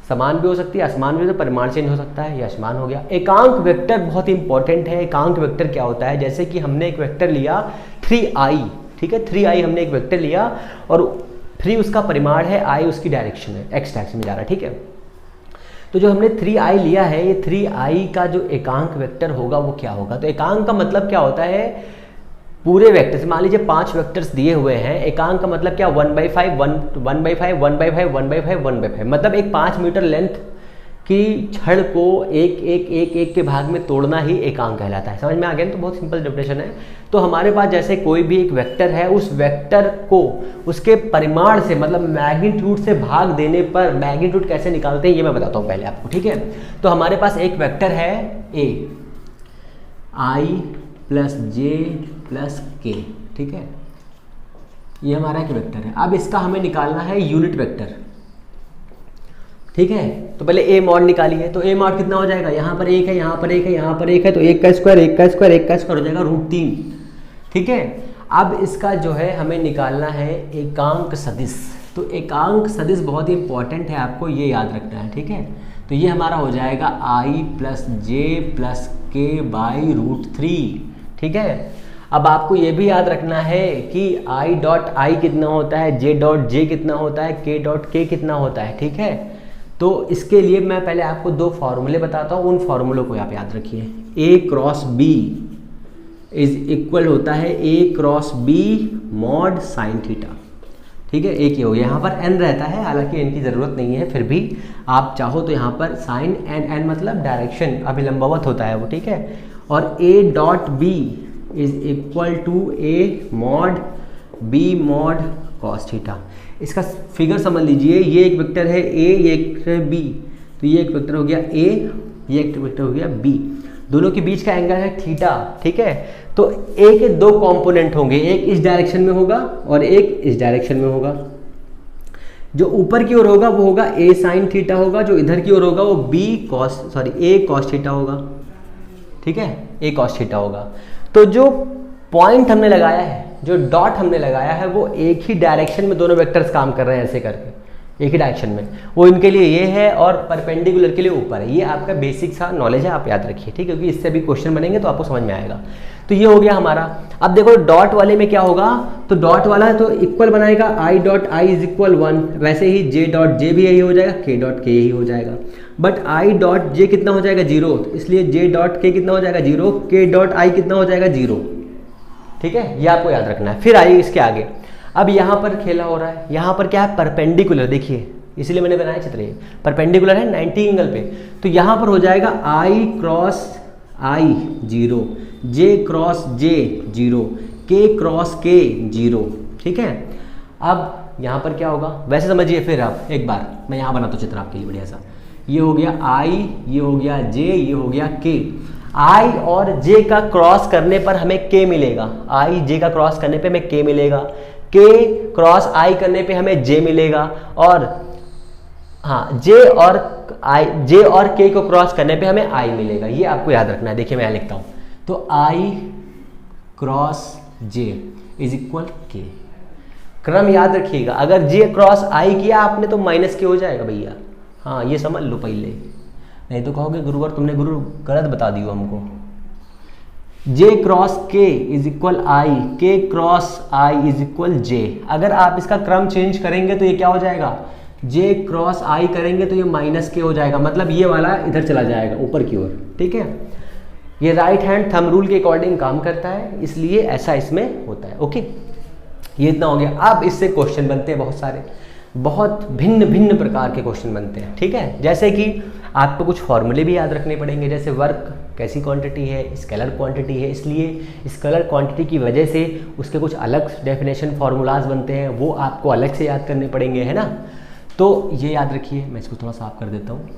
S1: समान भी हो सकती है, असमान भी, तो परिमाण चेंज हो सकता है, ये असमान हो गया। एकांक वेक्टर बहुत इंपॉर्टेंट है। एकांक वेक्टर क्या होता है, जैसे कि हमने एक वेक्टर लिया 3i। ठीक है, 3i हमने एक वेक्टर लिया और 3 उसका परिमाण है, i उसकी डायरेक्शन है, x डायरेक्शन में जा रहा है। ठीक है, तो जो हमने 3i लिया है, ये 3i का जो एकांक वेक्टर होगा वो क्या होगा। तो एकांक का मतलब क्या होता है, पूरे वेक्टर से मान लीजिए 5 वेक्टर्स दिए हुए हैं। एकांक का मतलब क्या, 1/5 1/5 1/5 1/5 1/5, मतलब एक 5 मीटर लेंथ की छड़ को एक एक एक एक के भाग में तोड़ना ही एकांक कहलाता है। समझ में आ गया, तो बहुत सिंपल डेफिनेशन है। तो हमारे पास जैसे कोई भी एक वेक्टर है, उस वेक्टर को उसके परिमाण से मतलब मैग्नीट्यूड से भाग देने पर मैग्नीट्यूड कैसे निकालते हैं ये मैं बताता हूँ पहले आपको। ठीक है, तो हमारे पास एक वेक्टर है a, i + j + k। ठीक है, ये हमारा एक वेक्टर है। अब इसका हमें निकालना है यूनिट वेक्टर। ठीक है, तो पहले a मॉड निकालिए। तो a मॉड कितना हो जाएगा, यहाँ पर 1 है, यहाँ पर 1 है, यहाँ पर 1 है, तो 1 का स्क्वायर 1 का स्क्वायर 1 का स्क्वायर हो जाएगा √3। ठीक है, अब इसका जो है हमें निकालना है एकांक सदिश। तो एकांक सदिश बहुत ही इंपॉर्टेंट है, आपको ये याद रखना है। ठीक है, तो ये हमारा हो जाएगा i + j + k/√3। ठीक है, अब आपको ये भी याद रखना है कि i.i कितना होता है, j.j कितना होता है, k.k कितना होता है। ठीक है, तो इसके लिए मैं पहले आपको दो फॉर्मूले बताता हूँ, उन फॉर्मूलों को आप याद रखिए। A cross B is equal होता है A cross B mod sine theta. ठीक है, एक ही हो गया। यहाँ पर एन रहता है, हालांकि एन की ज़रूरत नहीं है, फिर भी आप चाहो तो यहाँ पर साइन एन, एन मतलब डायरेक्शन, अभिलंबवत होता है वो। ठीक है, और A dot B is equal to A mod B mod cos theta. इसका फिगर समझ लीजिए, ये एक वेक्टर है ए, ये एक वेक्टर है बी, तो ये एक वेक्टर हो गया ए, ये एक वेक्टर हो गया बी, दोनों के बीच का एंगल है थीटा। ठीक है, तो ए के दो कंपोनेंट होंगे, एक इस डायरेक्शन में होगा और एक इस डायरेक्शन में होगा। जो ऊपर की ओर होगा वो होगा ए साइन थीटा होगा, जो इधर की ओर होगा वो ए कॉस थीटा होगा। ठीक है, ए कॉस थीटा होगा। तो जो पॉइंट हमने लगाया है, जो डॉट हमने लगाया है, वो एक ही डायरेक्शन में दोनों वेक्टर्स काम कर रहे हैं, ऐसे करके एक ही डायरेक्शन में, वो इनके लिए ये है और परपेंडिकुलर के लिए ऊपर है। ये आपका बेसिक सा नॉलेज है, आप याद रखिए। ठीक है, क्योंकि इससे भी क्वेश्चन बनेंगे तो आपको समझ में आएगा। तो ये हो गया हमारा। अब देखो डॉट वाले में क्या होगा, तो डॉट वाला तो इक्वल बनाएगा I dot I is equal 1, वैसे ही जे डॉट जे भी यही हो जाएगा, के डॉट के यही हो जाएगा। बट आई डॉट जे कितना हो जाएगा 0, इसलिए जे डॉट के कितना हो जाएगा 0, के डॉट आई कितना हो जाएगा 0। ठीक है, ये आपको याद रखना है। फिर आइए इसके आगे, अब यहाँ पर खेला हो रहा है, यहाँ पर क्या है परपेंडिकुलर, देखिए इसीलिए मैंने बनाया चित्र, ये परपेंडिकुलर है 90 एंगल पे। तो यहाँ पर हो जाएगा आई क्रॉस आई 0, जे क्रॉस जे 0, के क्रॉस के 0। ठीक है, अब यहाँ पर क्या होगा, वैसे समझिए फिर आप एक बार, मैं यहाँ बनाता हूँ चित्र आपके लिए बढ़िया सा। ये हो गया आई, ये हो गया जे, ये हो गया के। आई और जे का क्रॉस करने पर हमें के मिलेगा, आई जे का क्रॉस करने पे हमें के मिलेगा, के क्रॉस आई करने पे हमें जे मिलेगा, और हाँ जे और के को क्रॉस करने पे हमें आई मिलेगा। ये आपको याद रखना है। देखिए मैं यहाँ लिखता हूँ, तो आई क्रॉस जे इज इक्वल के। क्रम याद रखिएगा, अगर जे क्रॉस आई किया आपने तो माइनस के हो जाएगा भैया। हाँ ये समझ लो पहले, नहीं तो कहोगे गुरुवर तुमने गुरु गलत बता दियो हमको। जे क्रॉस के इज इक्वल आई, के क्रॉस आई इज इक्वल जे। अगर आप इसका क्रम चेंज करेंगे तो ये क्या हो जाएगा, जे क्रॉस आई करेंगे तो ये माइनस के हो जाएगा, मतलब ये वाला इधर चला जाएगा ऊपर की ओर। ठीक है, ये राइट हैंड थंब रूल के अकॉर्डिंग काम करता है, इसलिए ऐसा इसमें होता है। ओके, ये इतना हो गया। अब इससे क्वेश्चन बनते हैं बहुत सारे, बहुत भिन्न भिन्न प्रकार के क्वेश्चन बनते हैं। ठीक है, जैसे कि आपको कुछ फॉर्मूले भी याद रखने पड़ेंगे, जैसे वर्क कैसी क्वांटिटी है, स्केलर क्वांटिटी है, इसलिए स्केलर क्वांटिटी की वजह से उसके कुछ अलग डेफिनेशन फार्मूलाज बनते हैं, वो आपको अलग से याद करने पड़ेंगे, है ना। तो ये याद रखिए, मैं इसको थोड़ा साफ कर देता हूँ।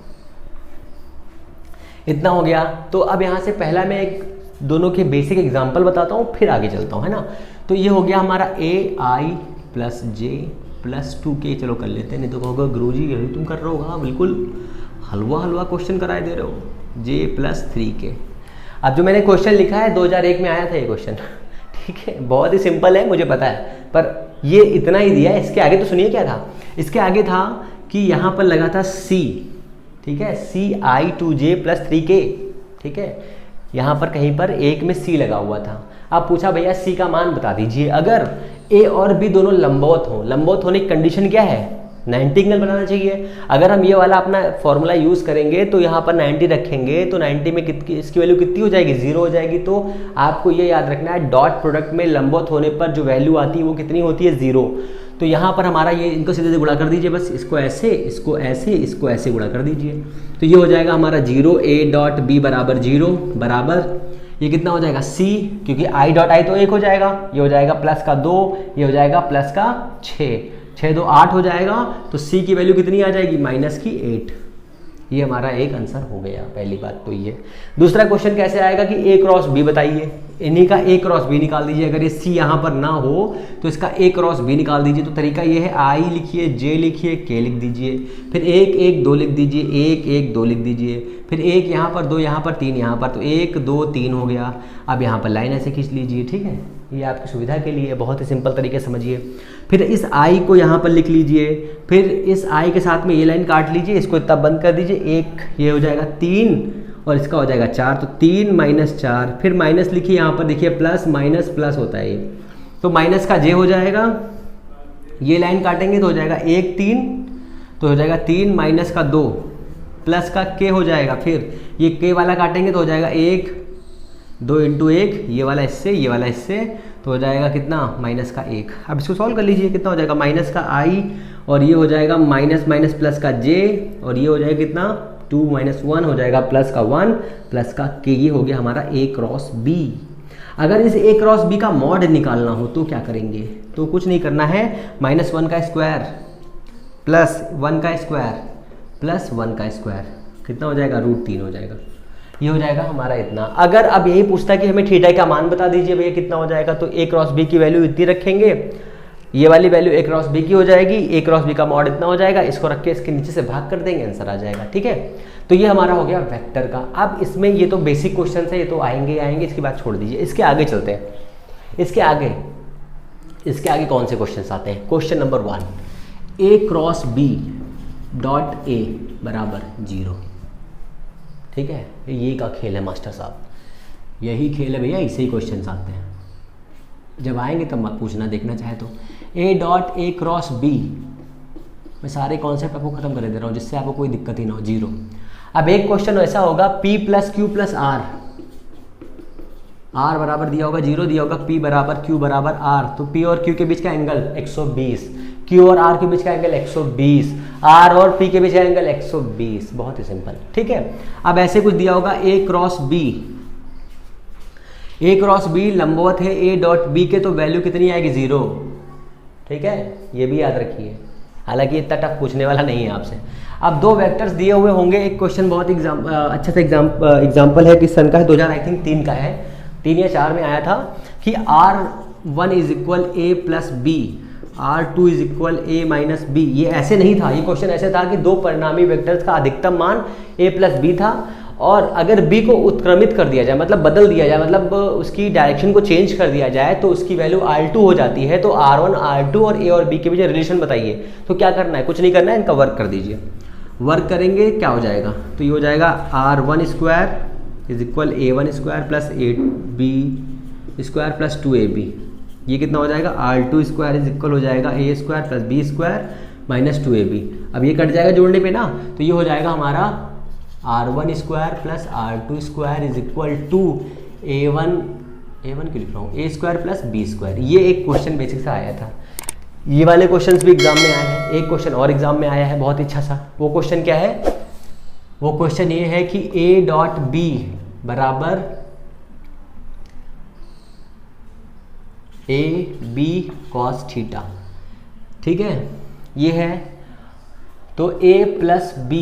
S1: इतना हो गया। तो अब यहाँ से पहला मैं एक दोनों के बेसिक एग्जाम्पल बताता हूँ, फिर आगे चलता हूँ, है ना। तो ये हो गया हमारा ए आई प्लस जे प्लस 2k। चलो कर लेते हैं, नहीं तो कहोगे गुरुजी यही तुम कर रहे हो। हाँ बिल्कुल, हलवा हलवा क्वेश्चन कराए दे रहे हो। जे प्लस 3k। अब जो मैंने क्वेश्चन लिखा है 2001 में आया था ये क्वेश्चन। ठीक है, बहुत ही सिंपल है मुझे पता है, पर ये इतना ही दिया है। इसके आगे तो सुनिए क्या था, इसके आगे था कि यहाँ पर लगा था c। ठीक है, ci2j प्लस 3k। ठीक है, यहाँ पर कहीं पर एक में c लगा हुआ था। अब पूछा भैया c का मान बता दीजिए। अगर a और b दोनों लंबवत हो, लंबवत होने की कंडीशन क्या है, 90 एंगल बनाना चाहिए। अगर हम ये वाला अपना फॉर्मूला यूज़ करेंगे तो यहाँ पर 90 रखेंगे तो 90 में इसकी वैल्यू कितनी हो जाएगी, 0 हो जाएगी। तो आपको ये याद रखना है, डॉट प्रोडक्ट में लंबवत होने पर जो वैल्यू आती है वो कितनी होती है, 0। तो यहाँ पर हमारा ये, इनको सीधे गुणा कर दीजिए, बस इसको ऐसे, इसको ऐसे, इसको ऐसे गुणा कर दीजिए। तो ये हो जाएगा हमारा 0, a डॉट b बराबर 0 बराबर ये कितना हो जाएगा c, क्योंकि i डॉट i तो 1 हो जाएगा, ये हो जाएगा प्लस का 2, ये हो जाएगा प्लस का 6, 6 2 8 हो जाएगा। तो c की वैल्यू कितनी आ जाएगी, माइनस की 8। ये हमारा एक आंसर हो गया, पहली बात तो ये। दूसरा क्वेश्चन कैसे आएगा कि a क्रॉस b बताइए, इन्हीं का a क्रॉस b निकाल दीजिए। अगर ये c यहाँ पर ना हो तो इसका a क्रॉस b निकाल दीजिए। तो तरीका ये है, i लिखिए, j लिखिए, k लिख दीजिए, फिर 1 1 2 लिख दीजिए, 1 1 2 लिख दीजिए, फिर 1 यहाँ पर, 2 यहाँ पर, 3 यहाँ पर, तो 1 2 3 हो गया। अब यहाँ पर लाइन ऐसे खींच लीजिए। ठीक है, ये आपकी सुविधा के लिए बहुत ही सिंपल तरीके से समझिए। फिर इस i को यहाँ पर लिख लीजिए, फिर इस i के साथ में ये लाइन काट लीजिए, इसको तब बंद कर दीजिए। 1 ये हो जाएगा 3 और इसका हो जाएगा 4, तो 3 माइनस 4, फिर माइनस लिखिए यहाँ पर, देखिए प्लस माइनस प्लस होता है ये, तो माइनस का j हो जाएगा। ये लाइन काटेंगे तो हो जाएगा 1 3, तो हो जाएगा 3 माइनस का 2 प्लस का k हो जाएगा, फिर ये k वाला काटेंगे तो हो जाएगा 1, 2 इंटू 1, ये वाला इससे, ये वाला इससे, तो हो जाएगा कितना माइनस का 1। अब इसको सॉल्व कर लीजिए, कितना हो जाएगा माइनस का i, और ये हो जाएगा माइनस माइनस प्लस का j, और ये हो जाएगा कितना 2 माइनस 1 हो जाएगा प्लस का 1 प्लस का k। ये हो गया हमारा a क्रॉस b। अगर इस a क्रॉस b का मॉड निकालना हो तो क्या करेंगे, तो कुछ नहीं करना है, -1 का स्क्वायर प्लस 1 का स्क्वायर प्लस 1 का स्क्वायर, कितना हो जाएगा √3 हो जाएगा। ये हो जाएगा हमारा इतना। अगर अब यही पूछता है कि हमें थीटा का मान बता दीजिए भैया कितना हो जाएगा, तो a क्रॉस b की वैल्यू इतनी रखेंगे, ये वाली वैल्यू a क्रॉस b की हो जाएगी, a क्रॉस b का मॉड इतना हो जाएगा, इसको रख के इसके नीचे से भाग कर देंगे, आंसर आ जाएगा। ठीक है, तो ये हमारा हो गया वेक्टर का। अब इसमें ये तो बेसिक क्वेश्चन है, ये तो आएंगे ही आएंगे, इसकी बात छोड़ दीजिए, इसके आगे चलते हैं। इसके आगे कौन से क्वेश्चन आते हैं। Question number 1, a cross b dot a बराबर 0। ठीक है, ये का खेल है मास्टर साहब, यही खेल है भैया, इसे ही क्वेश्चन आते हैं। जब आएंगे तब मत पूछना, देखना चाहे तो। a dot a cross b, मैं सारे कॉन्सेप्ट आपको खत्म कर दे रहा हूँ जिससे आपको कोई दिक्कत ही ना हो, 0। अब एक क्वेश्चन ऐसा होगा p plus q plus r, r बराबर दिया होगा 0, दिया होगा p बराबर q बराबर r, तो p और q के बीच का एंगल 120, q और r के बीच का एंगल 120, r और p के बीच का एंगल 120, बहुत ही सिंपल। ठीक है, अब ऐसे कुछ दिया होगा a क्रॉस b लंबवत है a डॉट b के, तो वैल्यू कितनी आएगी 0। ठीक है, ये भी याद रखिए, हालांकि इतना टफ पूछने वाला नहीं है आपसे। अब 2 वेक्टर्स दिए हुए होंगे, एक क्वेश्चन बहुत अच्छा सा एग्जाम्पल है, किस सन का है, 2003 का है, 3 या 4 में आया था कि r1 is equal a plus B, r2 is equal a minus B. ये ऐसे नहीं था, ये क्वेश्चन ऐसे था कि 2 परिणामी वेक्टर्स का अधिकतम मान a प्लस बी था, और अगर b को उत्क्रमित कर दिया जाए, मतलब बदल दिया जाए, मतलब उसकी डायरेक्शन को चेंज कर दिया जाए, तो उसकी वैल्यू r2 हो जाती है। तो r1 r2 और a और b के बीच रिलेशन बताइए, तो क्या करना है, कुछ नहीं करना है, इनका वर्क कर दीजिए। वर्क करेंगे क्या हो जाएगा, तो ये हो जाएगा r1 square is equal a1 square plus ab square plus 2ab। ये कितना हो जाएगा, r2 स्क्वायर इज इक्वल हो जाएगा a square plus b square minus 2ab। अब ये कट जाएगा जोड़ने पे ना, तो ये हो जाएगा हमारा r1 square plus r2 square is equal to a1 क्यों लिख रहा हूँ, a square plus b square. ये एक क्वेश्चन बेसिक सा आया था, ये वाले क्वेश्चंस भी एग्जाम में आए हैं। एक क्वेश्चन और एग्जाम में आया है बहुत अच्छा सा, वो क्वेश्चन क्या है, वो क्वेश्चन ये है कि a डॉट b बराबर a b कॉस थीटा। ठीक है, ये है, तो a प्लस b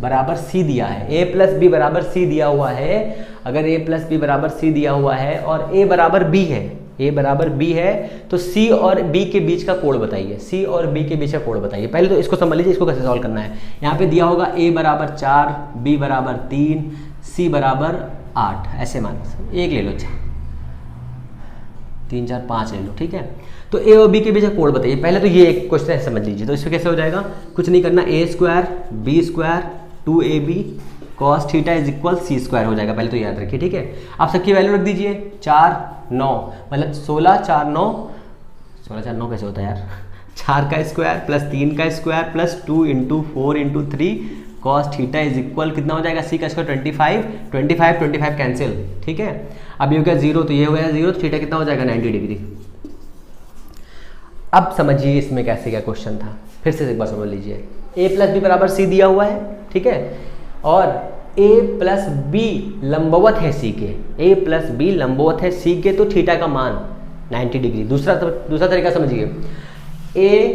S1: बराबर c दिया है, a प्लस बी बराबर c दिया हुआ है। अगर a प्लस बी बराबर c दिया हुआ है और a बराबर b है, a बराबर b है, तो c और b के बीच का कोण बताइए, c और b के बीच का कोण बताइए। पहले तो इसको समझ लीजिए, इसको कैसे सॉल्व करना है। यहाँ पे दिया होगा a बराबर 4, b बराबर 3, c बराबर 8, ऐसे मान एक ले लो, अच्छा 3 4 5 ले लो। ठीक है, तो a और b के बीच का कोण बताइए। पहले तो ये एक क्वेश्चन समझ लीजिए, तो इसमें कैसे हो जाएगा, कुछ नहीं करना, a square b square 2ab cos theta is equal c square हो जाएगा। पहले तो याद रखिए। ठीक है, आप सबकी वैल्यू रख दीजिए, 4 9 मतलब 16 4 9, 16 4 9 कैसे होता है यार, 4 का स्क्वायर प्लस 3 का square plus 2 into 4 into 3 cos theta is equal कितना हो जाएगा, c का स्क्वायर 25 कैंसिल। ठीक है, अब ये हो गया 0, तो ये हो गया 0, तो थीटा कितना हो जाएगा 90 डिग्री। अब समझिए इसमें कैसे क्या क्वेश्चन था, फिर से एक बार समझ लीजिए। a प्लस बी बराबर c दिया हुआ है, ठीक है, और a प्लस बी लंबवत है c के, a प्लस बी लंबवत है c के, तो थीटा का मान 90 डिग्री। दूसरा तरीका समझिए, a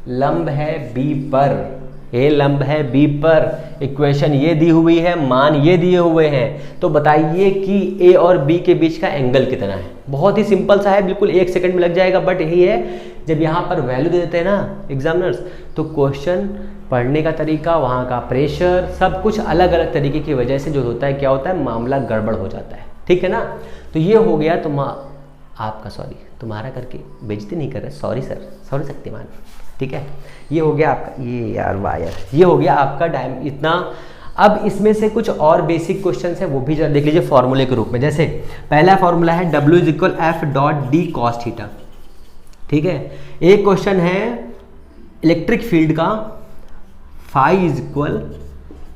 S1: लंब है b पर, a लंब है b पर, इक्वेशन ये दी हुई है, मान ये दिए हुए हैं, तो बताइए कि a और b के बीच का एंगल कितना है। बहुत ही सिंपल सा है, बिल्कुल 1 सेकंड में लग जाएगा। बट यही है, जब यहाँ पर वैल्यू दे देते हैं ना एग्जामिनर्स, तो क्वेश्चन पढ़ने का तरीका, वहाँ का प्रेशर, सब कुछ अलग अलग तरीके की वजह से जो होता है, क्या होता है, मामला गड़बड़ हो जाता है। ठीक है ना, तो ये हो गया तुम्हारा करके बेइज्जती नहीं कर रहे, सॉरी सर, सॉरी शक्तिमान। ठीक है, ये हो गया आपका, ये यार वायर, ये हो गया आपका इतना। अब इसमें से कुछ और बेसिक क्वेश्चंस है, वो भी जरा देख लीजिए फॉर्मूले के रूप में। जैसे पहला फॉर्मूला है W is equal F dot D cos theta. ठीक है, एक क्वेश्चन है इलेक्ट्रिक फील्ड का phi is equal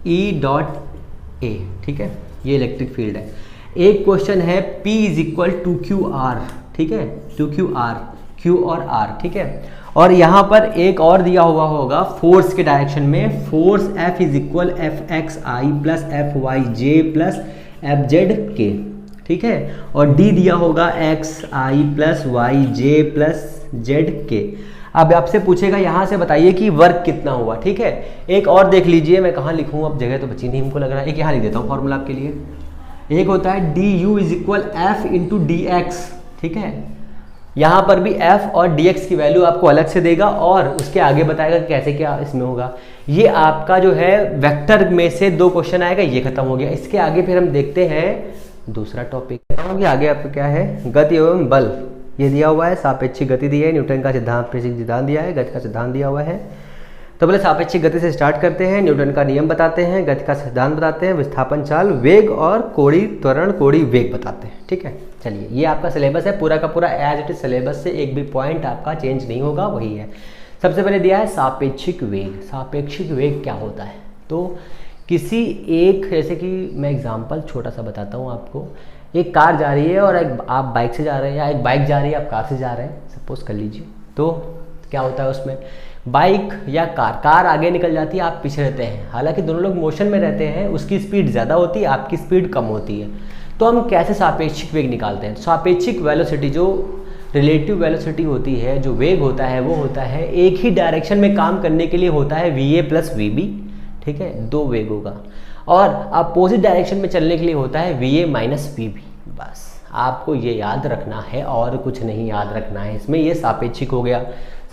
S1: E dot A, ठीक है, ये इलेक्ट्रिक फील्ड है। एक क्वेश्चन है P is equal to Q R, ठीक है, टू क्यू आर, Q और R, ठीक है। और यहाँ पर एक और दिया हुआ होगा फोर्स के डायरेक्शन में, force F is equal F X I plus F Y J plus F Z K, ठीक है। और D दिया होगा X I plus Y J plus Z K. अब आपसे पूछेगा यहाँ से बताइए कि वर्क कितना हुआ, ठीक है। एक और देख लीजिए, मैं कहाँ लिखूँ, अब जगह तो बची नहीं हमको लग रहा है, एक यहाँ लिख देता हूँ फॉर्मूला आपके लिए। एक होता है D you is equal F into D x, ठीक है। यहाँ पर भी f और dx की वैल्यू आपको अलग से देगा और उसके आगे बताएगा कि कैसे क्या इसमें होगा। ये आपका जो है वेक्टर में से 2 क्वेश्चन आएगा, ये खत्म हो गया। इसके आगे फिर हम देखते हैं दूसरा टॉपिक। आगे आपको क्या है, गति एवं बल, ये दिया हुआ है, सापेक्षिक गति दी है, न्यूटन का सिद्धांत दिया है, गति का सिद्धांत दिया हुआ है। तो पहले सापेक्षिक गति से स्टार्ट करते हैं, न्यूटन का नियम बताते हैं, गति का सिद्धांत बताते हैं, विस्थापन चाल, वेग और कोणीय त्वरण, कोणीय वेग बताते हैं, ठीक है। चलिए, ये आपका सिलेबस है पूरा का पूरा, एज इट इज सिलेबस से एक भी पॉइंट आपका चेंज नहीं होगा, वही है। सबसे पहले दिया है सापेक्षिक वेग। सापेक्षिक वेग क्या होता है, तो किसी एक, जैसे कि मैं एग्जाम्पल छोटा सा बताता हूँ आपको। एक कार जा रही है और आप बाइक से जा रहे हैं, या एक बाइक जा रही है आप कार से जा रहे हैं, सपोज कर लीजिए। तो क्या होता है उसमें, बाइक या कार आगे निकल जाती है, आप पीछे रहते हैं। हालांकि दोनों लोग मोशन में रहते हैं, उसकी स्पीड ज़्यादा होती है, आपकी स्पीड कम होती है। तो हम कैसे सापेक्षिक वेग निकालते हैं, सापेक्षिक वेलोसिटी, जो रिलेटिव वेलोसिटी होती है, जो वेग होता है वो होता है एक ही डायरेक्शन में काम करने के लिए होता है va प्लस vb, ठीक है, 2 वेग होगा। और अपोजिट डायरेक्शन में चलने के लिए होता है va माइनस vb। बस आपको ये याद रखना है और कुछ नहीं याद रखना है इसमें, ये सापेक्षिक हो गया।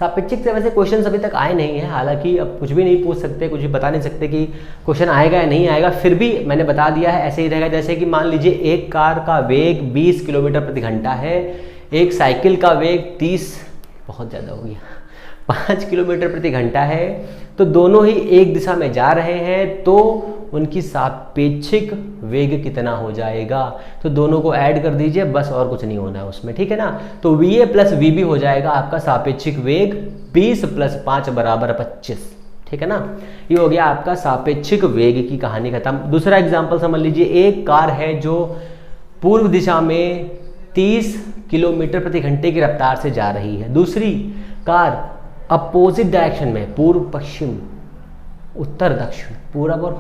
S1: सापेक्षिक से वैसे क्वेश्चन अभी तक आए नहीं हैं, हालांकि अब कुछ भी नहीं पूछ सकते, कुछ भी बता नहीं सकते कि क्वेश्चन आएगा या नहीं आएगा, फिर भी मैंने बता दिया है ऐसे ही रहेगा। जैसे कि मान लीजिए एक कार का वेग 20 किलोमीटर प्रति घंटा है, एक साइकिल का वेग 30, बहुत ज़्यादा हो गया, 5 किलोमीटर प्रति घंटा है, तो दोनों ही एक दिशा में जा रहे हैं, तो उनकी सापेक्षिक वेग कितना हो जाएगा, तो दोनों को ऐड कर दीजिए, बस और कुछ नहीं होना है उसमें, ठीक है ना। तो va प्लस vb हो जाएगा आपका सापेक्षिक वेग, 20 प्लस 5 बराबर 25, ठीक है ना। ये हो गया आपका सापेक्षिक वेग की कहानी खत्म। दूसरा एग्जाम्पल समझ लीजिए, एक कार है जो पूर्व दिशा में 30 किलोमीटर प्रति घंटे की रफ्तार से जा रही है, दूसरी कार अपोजिट डायरेक्शन में, पूर्व पश्चिम, उत्तर दक्षिण, पूरब और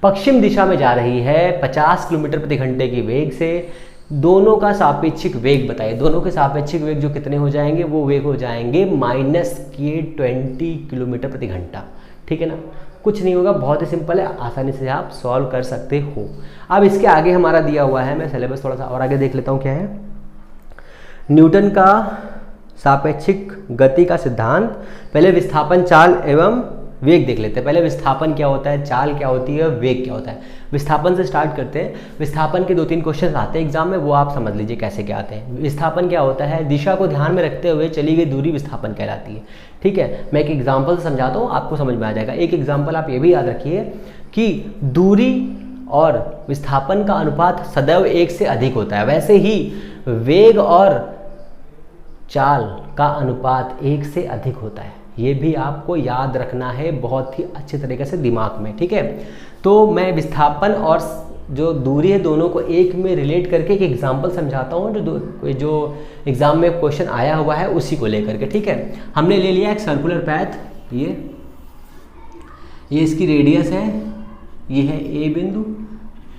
S1: पश्चिम दिशा में जा रही है 50 किलोमीटर प्रति घंटे की वेग से। दोनों का सापेक्षिक वेग बताइए, दोनों के सापेक्षिक वेग जो कितने हो जाएंगे, वो वेग हो जाएंगे -20 किलोमीटर प्रति घंटा, ठीक है ना। कुछ नहीं होगा, बहुत ही सिंपल है, आसानी से आप सॉल्व कर सकते हो। अब इसके आगे हमारा दिया हुआ है, मैं सिलेबस थोड़ा सा और आगे देख लेता हूँ क्या है। न्यूटन का सापेक्षिक गति का सिद्धांत, पहले विस्थापन चाल एवं वेग देख लेते हैं। पहले विस्थापन क्या होता है, चाल क्या होती है, वेग क्या होता है। विस्थापन से स्टार्ट करते हैं। विस्थापन के 2-3 क्वेश्चन आते हैं एग्जाम में, वो आप समझ लीजिए कैसे क्या आते हैं। विस्थापन क्या होता है, दिशा को ध्यान में रखते हुए चली गई दूरी विस्थापन कहलाती है, ठीक है। मैं एक एग्जाम्पल से समझाता हूँ, आपको समझ में आ जाएगा। एक एग्जाम्पल आप ये भी याद रखिए कि दूरी और विस्थापन का अनुपात सदैव 1 से अधिक होता है, वैसे ही वेग और चाल का अनुपात 1 से अधिक होता है। ये भी आपको याद रखना है बहुत ही अच्छे तरीके से दिमाग में, ठीक है। तो मैं विस्थापन और जो दूरी है दोनों को एक में रिलेट करके एक एग्जांपल समझाता हूँ, जो एग्जाम में क्वेश्चन आया हुआ है उसी को लेकर के, ठीक है। हमने ले लिया एक सर्कुलर पैथ, ये इसकी रेडियस है, ये है ए बिंदु,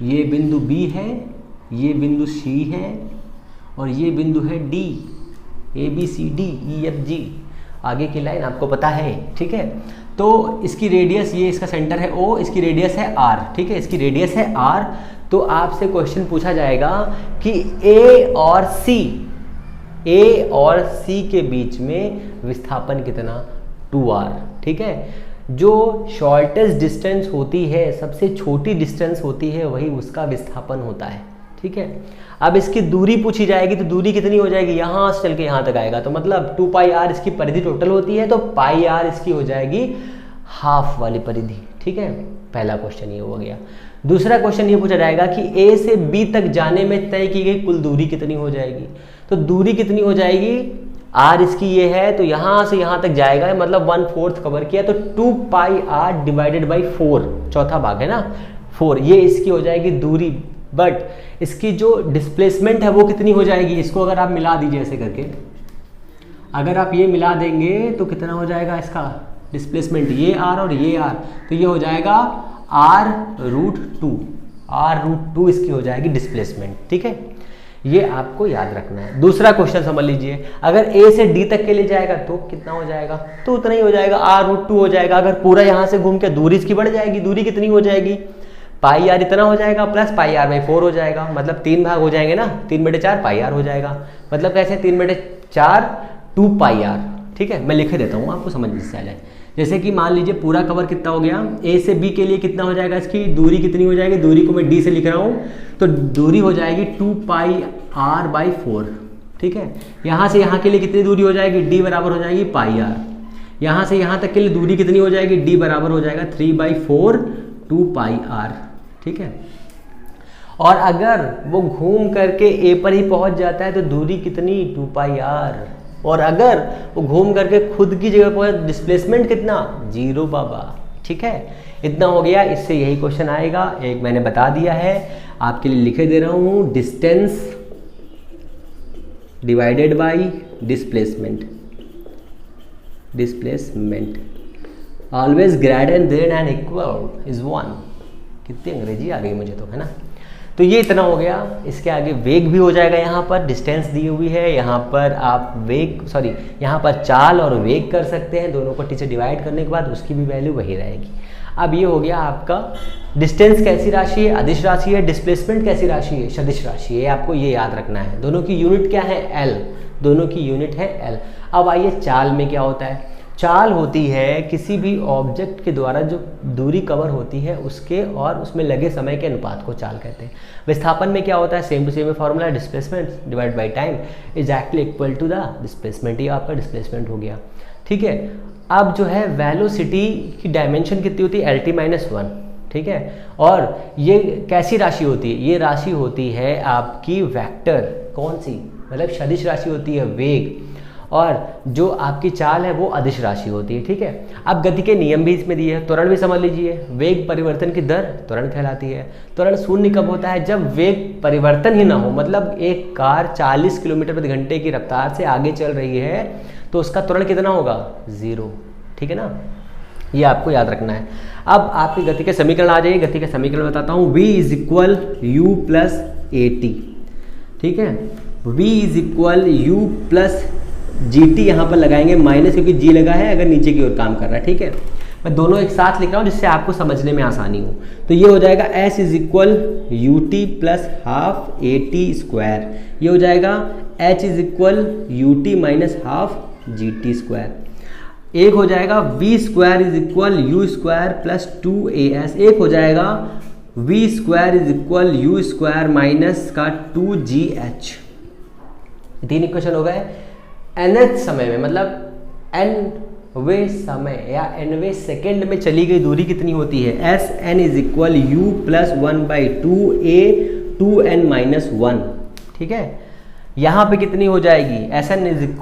S1: ये बिंदु बी है, ये बिंदु सी है, और ये बिंदु है D, A B C D E F G, आगे की लाइन आपको पता है, ठीक है। तो इसकी रेडियस, ये इसका सेंटर है O, इसकी रेडियस है R, ठीक है, इसकी रेडियस है R। तो आपसे क्वेश्चन पूछा जाएगा कि A और C के बीच में विस्थापन कितना, 2R, ठीक है। जो शॉर्टेस्ट डिस्टेंस होती है, सबसे छोटी डिस्टेंस होती है, वही उसका विस्थापन होता है, ठीक है। अब इसकी दूरी पूछी जाएगी, तो दूरी कितनी हो जाएगी, यहाँ से चल के यहाँ तक आएगा, तो मतलब 2πr इसकी परिधि टोटल होती है, तो πr इसकी हो जाएगी हाफ वाली परिधि, ठीक है। पहला क्वेश्चन ये हो गया। दूसरा क्वेश्चन ये पूछा जाएगा कि A से B तक जाने में तय की गई कुल दूरी कितनी हो जाएगी, तो दूरी कितनी हो जाएगी, आर इसकी ये है तो यहाँ से यहाँ तक जाएगा, मतलब 1/4 कवर किया, तो 2 पाई आर डिवाइडेड बाई 4, चौथा भाग है ना 4, ये इसकी हो जाएगी दूरी। बट इसकी जो डिस्प्लेसमेंट है वो कितनी हो जाएगी, इसको अगर आप मिला दीजिए ऐसे करके, अगर आप ये मिला देंगे तो कितना हो जाएगा इसका डिस्प्लेसमेंट, ये आर और ये आर, तो ये हो जाएगा r√2, r√2 इसकी हो जाएगी डिस्प्लेसमेंट। ठीक है, ये आपको याद रखना है। दूसरा क्वेश्चन समझ लीजिए, अगर a से d तक के लिए जाएगा तो कितना हो जाएगा, तो उतना ही हो जाएगा, r√2 हो जाएगा। अगर पूरा यहाँ से घूम के दूरी इसकी बढ़ जाएगी, दूरी कितनी हो जाएगी, पाई आर इतना हो जाएगा प्लस पाई आर बाई 4 हो जाएगा, मतलब 3 भाग हो जाएंगे ना, 3/4 पाई आर हो जाएगा, मतलब कैसे 3/4 2 पाई आर। ठीक है, मैं लिखे देता हूँ आपको समझ में से आ जाए। जैसे कि मान लीजिए पूरा कवर कितना हो गया, ए से बी के लिए कितना हो जाएगा, इसकी दूरी कितनी हो जाएगी, दूरी को मैं डी से लिख रहा हूँ, तो दूरी हो जाएगी 2 पाई आर बाई 4। ठीक है, यहाँ से यहाँ के लिए कितनी दूरी हो जाएगी, डी बराबर हो जाएगी पाई आर। यहाँ से यहाँ तक के लिए दूरी कितनी हो जाएगी, डी बराबर हो जाएगा 3/4 2 पाई आर। ठीक है, और अगर वो घूम करके ए पर ही पहुँच जाता है तो दूरी कितनी 2 पाई आर, और अगर वो घूम करके खुद की जगह पर डिस्प्लेसमेंट कितना 0 बाबा। ठीक है, इतना हो गया, इससे यही क्वेश्चन आएगा। एक मैंने बता दिया है, आपके लिए लिखे दे रहा हूँ, distance divided by displacement, displacement always greater than and equal is 1। कितनी अंग्रेजी आ गई मुझे तो, है ना। तो ये इतना हो गया, इसके आगे वेग भी हो जाएगा, यहाँ पर डिस्टेंस दी हुई है, यहाँ पर आप यहाँ पर चाल और वेग कर सकते हैं, दोनों को टी से डिवाइड करने के बाद उसकी भी वैल्यू वही रहेगी। अब ये हो गया आपका डिस्टेंस कैसी राशि है, अदिश राशि है, डिस्प्लेसमेंट कैसी राशि है, सदिश राशि है। आपको ये याद रखना है, दोनों की यूनिट क्या है, एल, दोनों की यूनिट है एल। अब आइए चाल में क्या होता है। चाल होती है किसी भी ऑब्जेक्ट के द्वारा जो दूरी कवर होती है उसके और उसमें लगे समय के अनुपात को चाल कहते हैं। विस्थापन में क्या होता है, same to same formula, displacement divide by time exactly equal to the displacement. ये आपका डिस्प्लेसमेंट हो गया। ठीक है, अब जो है वेलोसिटी की डायमेंशन कितनी होती है, LT-1। ठीक है, और ये कैसी राशि होती है, ये राशि होती है आपकी वेक्टर, कौन सी, मतलब सदिश राशि होती है वेग, और जो आपकी चाल है वो अदिश राशि होती है। ठीक है, अब गति के नियम भी इसमें दिए हैं, त्वरण भी समझ लीजिए। वेग परिवर्तन की दर त्वरण कहलाती है। त्वरण शून्य कब होता है, जब वेग परिवर्तन ही ना हो, मतलब एक कार 40 किलोमीटर प्रति घंटे की रफ्तार से आगे चल रही है तो उसका त्वरण कितना होगा, 0। ठीक है ना, ये आपको याद रखना है। अब आपकी गति के समीकरण आ जाइए, गति के समीकरण बताता हूँ। v = u + at। ठीक है, v = u + gt यहाँ पर लगाएंगे माइनस, क्योंकि g लगा है अगर नीचे की ओर काम कर रहा है। ठीक है, मैं दोनों एक साथ लिख रहा हूँ जिससे आपको समझने में आसानी हो। तो ये हो जाएगा s = ut + ½ at²। ये हो जाएगा h = ut - ½ gt²। एक हो जाएगा v² = u² + 2as। एक हो जाएगा v² = u² - 2gh। 3 इक्वेशन हो गए। nth समय में, मतलब nवे समय या nवे सेकेंड में चली गई दूरी कितनी होती है, Sn = u + 1/2a 2n-1। ठीक है, यहाँ पे कितनी हो जाएगी, Sn =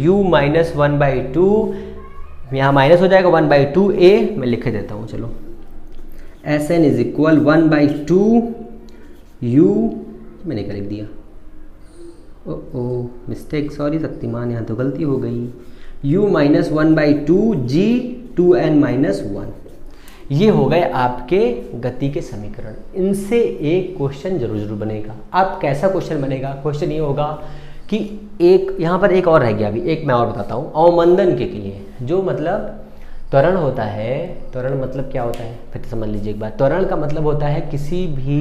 S1: u - 1/2, यहाँ माइनस हो जाएगा 1/2a, मैं लिख देता हूँ, चलो। Sn = 1/2 u, मैंने क्या लिख दिया, ओ मिस्टेक, सॉरी शक्तिमान, यहाँ तो गलती हो गई। u - 1/2 g 2n-1। ये हो गए आपके गति के समीकरण। इनसे एक क्वेश्चन जरूर बनेगा। अब कैसा क्वेश्चन बनेगा, क्वेश्चन ये होगा कि एक यहाँ पर एक और रह गया, अभी एक मैं और बताता हूँ। अवमंदन के लिए जो मतलब त्वरण होता है, त्वरण मतलब क्या होता है, फिर समझ लीजिए एक बार। त्वरण का मतलब होता है किसी भी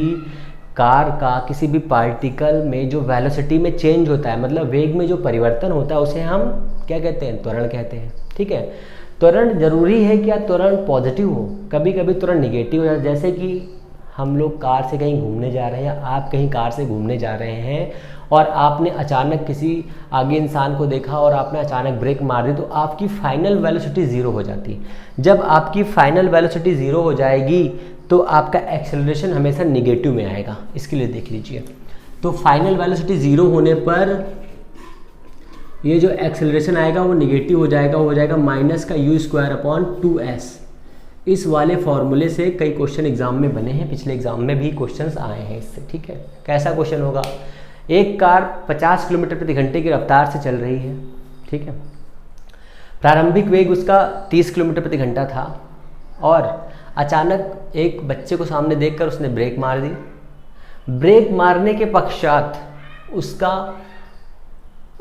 S1: कार का, किसी भी पार्टिकल में जो वेलोसिटी में चेंज होता है, मतलब वेग में जो परिवर्तन होता है, उसे हम क्या कहते हैं, त्वरण कहते हैं। ठीक है, त्वरण जरूरी है कि त्वरण पॉजिटिव हो, कभी कभी त्वरण निगेटिव हो। जैसे कि हम लोग कार से कहीं घूमने जा रहे हैं, या आप कहीं कार से घूमने जा रहे हैं और आपने अचानक किसी आगे इंसान को देखा और आपने अचानक ब्रेक मार दी, तो आपकी फाइनल वेलोसिटी 0 हो जाती है। जब आपकी फाइनल वेलोसिटी 0 हो जाएगी तो आपका एक्सेलरेशन हमेशा निगेटिव में आएगा। इसके लिए देख लीजिए, तो फाइनल वेलोसिटी 0 होने पर ये जो एक्सेलरेशन आएगा वो निगेटिव हो जाएगा, वो हो जाएगा -u²/2s। इस वाले फॉर्मूले से कई क्वेश्चन एग्जाम में बने हैं, पिछले एग्जाम में भी क्वेश्चंस आए हैं इससे, ठीक है। कैसा क्वेश्चन होगा, एक कार 50 किलोमीटर प्रति घंटे की रफ्तार से चल रही है, ठीक है। प्रारंभिक वेग उसका 30 किलोमीटर प्रति घंटा था और अचानक एक बच्चे को सामने देखकर उसने ब्रेक मार दी। ब्रेक मारने के पश्चात उसका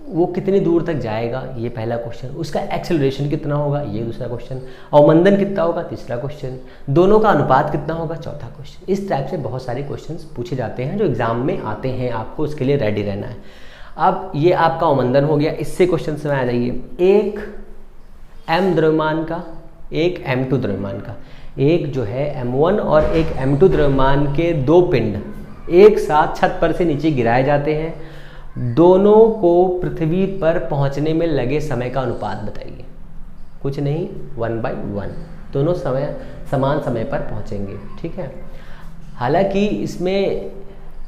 S1: वो कितनी दूर तक जाएगा, ये पहला क्वेश्चन। उसका एक्सेलरेशन कितना होगा, ये दूसरा क्वेश्चन। अवमंदन कितना होगा, तीसरा क्वेश्चन। दोनों का अनुपात कितना होगा, चौथा क्वेश्चन। इस टाइप से बहुत सारे क्वेश्चंस पूछे जाते हैं जो एग्जाम में आते हैं, आपको उसके लिए रेडी रहना है। अब ये आपका अवमंदन हो गया, इससे क्वेश्चन में आ जाइए। एक m द्रव्यमान का, एक m2 द्रव्यमान का, एक जो है m1 और एक m2 द्रव्यमान के दो पिंड एक साथ छत पर से नीचे गिराए जाते हैं। दोनों को पृथ्वी पर पहुंचने में लगे समय का अनुपात बताइए। कुछ नहीं, 1/1, दोनों समान समय पर पहुंचेंगे, ठीक है। हालांकि इसमें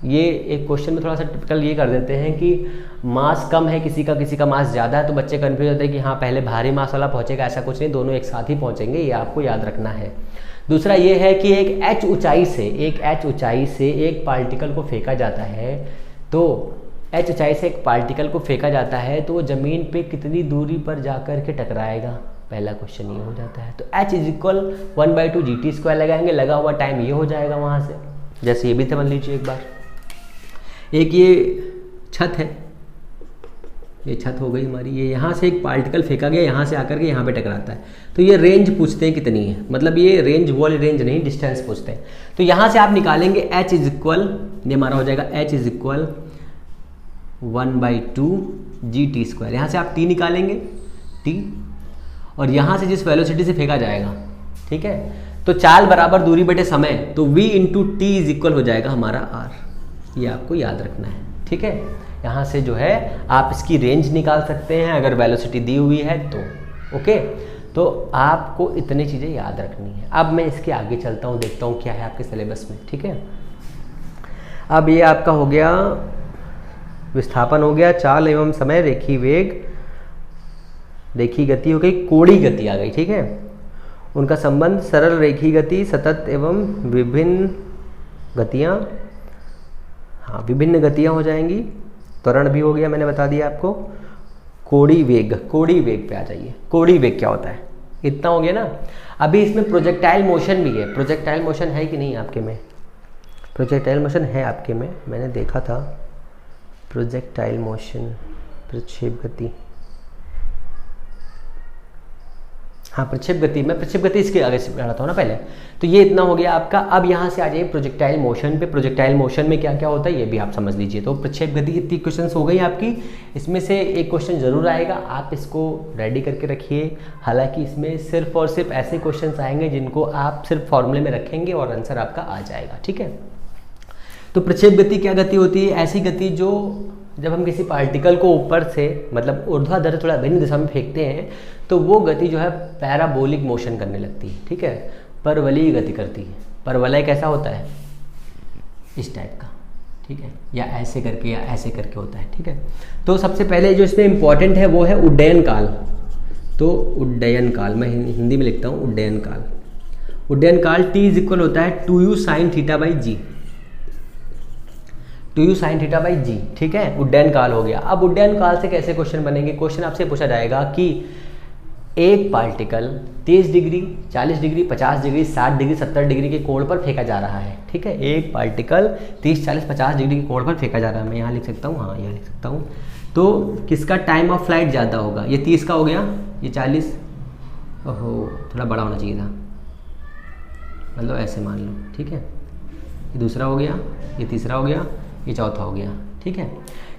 S1: ये एक क्वेश्चन में थोड़ा सा टिपिकल ये कर देते हैं कि मास कम है किसी का मास ज़्यादा है, तो बच्चे कन्फ्यूज होते हैं कि हाँ पहले भारी मास वाला पहुंचेगा, ऐसा कुछ नहीं, दोनों एक साथ ही पहुंचेंगे, ये आपको याद रखना है। दूसरा ये है कि एक h ऊंचाई से एक पार्टिकल को फेंका जाता है, तो h ऊंचाई से एक पार्टिकल को फेंका जाता है तो वो ज़मीन पे कितनी दूरी पर जाकर के टकराएगा, पहला क्वेश्चन ये हो जाता है। तो h = 1/2 GT² लगाएंगे, लगा हुआ टाइम ये हो जाएगा वहाँ से। जैसे ये भी समझ लीजिए एक बार, एक ये छत है, ये छत हो गई हमारी, ये यहाँ से एक पार्टिकल फेंका गया, यहाँ से आकर के यहाँ पे टकराता है, तो ये रेंज पूछते हैं कितनी है, मतलब ये रेंज वो वाली रेंज नहीं, डिस्टेंस पूछते हैं। तो यहाँ से आप निकालेंगे h ये हमारा हो जाएगा h = 1/2 GT²। यहाँ से आप t निकालेंगे, t, और यहाँ से जिस वेलोसिटी से फेंका जाएगा, ठीक है, तो चाल बराबर दूरी बटे समय, तो v × t = हो जाएगा हमारा r। ये आपको याद रखना है, ठीक है। यहाँ से जो है आप इसकी रेंज निकाल सकते हैं अगर वेलोसिटी दी हुई है तो, ओके। तो आपको इतनी चीज़ें याद रखनी है। अब मैं इसके आगे चलता हूँ, देखता हूँ क्या है आपके सिलेबस में, ठीक है। अब ये आपका हो गया विस्थापन, हो गया चाल एवं समय, रेखीय वेग, रेखीय गति हो गई, कोणीय गति आ गई, ठीक है। उनका संबंध सरल रेखीय गति, सतत एवं विभिन्न गतियाँ, हाँ विभिन्न गतियाँ हो जाएंगी। त्वरण भी हो गया, मैंने बता दिया आपको। कोणीय वेग पे आ जाइए। कोणीय वेग क्या होता है, इतना हो गया ना। अभी इसमें प्रोजेक्टाइल मोशन भी है। प्रोजेक्टाइल मोशन है कि नहीं आपके में, प्रोजेक्टाइल मोशन है आपके में, मैंने देखा था। प्रोजेक्टाइल मोशन, प्रक्षेप गति, हाँ प्रक्षेप गति, मैं प्रक्षेप गति इसके आगे से पढ़ाता हूँ ना पहले। तो ये इतना हो गया आपका। अब यहाँ से आ जाइए प्रोजेक्टाइल मोशन पे। प्रोजेक्टाइल मोशन में क्या क्या होता है ये भी आप समझ लीजिए। तो प्रक्षेप गति इतनी क्वेश्चंस हो गई आपकी, इसमें से एक क्वेश्चन जरूर आएगा, आप इसको रेडी करके रखिए। हालांकि इसमें सिर्फ और सिर्फ ऐसे क्वेश्चन आएंगे जिनको आप सिर्फ फॉर्मूले में रखेंगे और आंसर आपका आ जाएगा, ठीक है। तो प्रक्षेप गति क्या गति होती है, ऐसी गति जो जब हम किसी पार्टिकल को ऊपर से मतलब ऊर्ध्वाधर थोड़ा भिन्न दिशा में फेंकते हैं तो वो गति जो है पैराबोलिक मोशन करने लगती है, ठीक है, परवलयी गति करती है। परवलय कैसा होता है, इस टाइप का, ठीक है, या ऐसे करके या ऐसे करके होता है, ठीक है। तो सबसे पहले जो इसमें इम्पॉर्टेंट है वो है उड्डयन काल। तो उड्डयन काल मैं हिंदी में लिखता हूँ, उड्डयन काल। उड्डयन काल t = होता है 2u sin θ/g, 2u sin θ/g, ठीक है। उड्डयन काल हो गया। अब उड्डयन काल से कैसे क्वेश्चन बनेंगे, क्वेश्चन आपसे पूछा जाएगा कि एक particle 30 degree, 40 degree, 50 degree, 60 degree, 70 degree के कोण पर फेंका जा रहा है, ठीक है। एक पार्टिकल 30, 40, 50 डिग्री के कोण पर फेंका जा रहा है। मैं यहाँ लिख सकता हूँ, हाँ यहाँ लिख सकता हूँ। तो किसका टाइम ऑफ फ्लाइट ज़्यादा होगा, ये 30 का हो गया, ये 40, ओहो थोड़ा बड़ा होना चाहिए था, मतलब ऐसे मान लो, ठीक है। ये दूसरा हो गया, ये तीसरा हो गया, ये चौथा हो गया, ठीक है।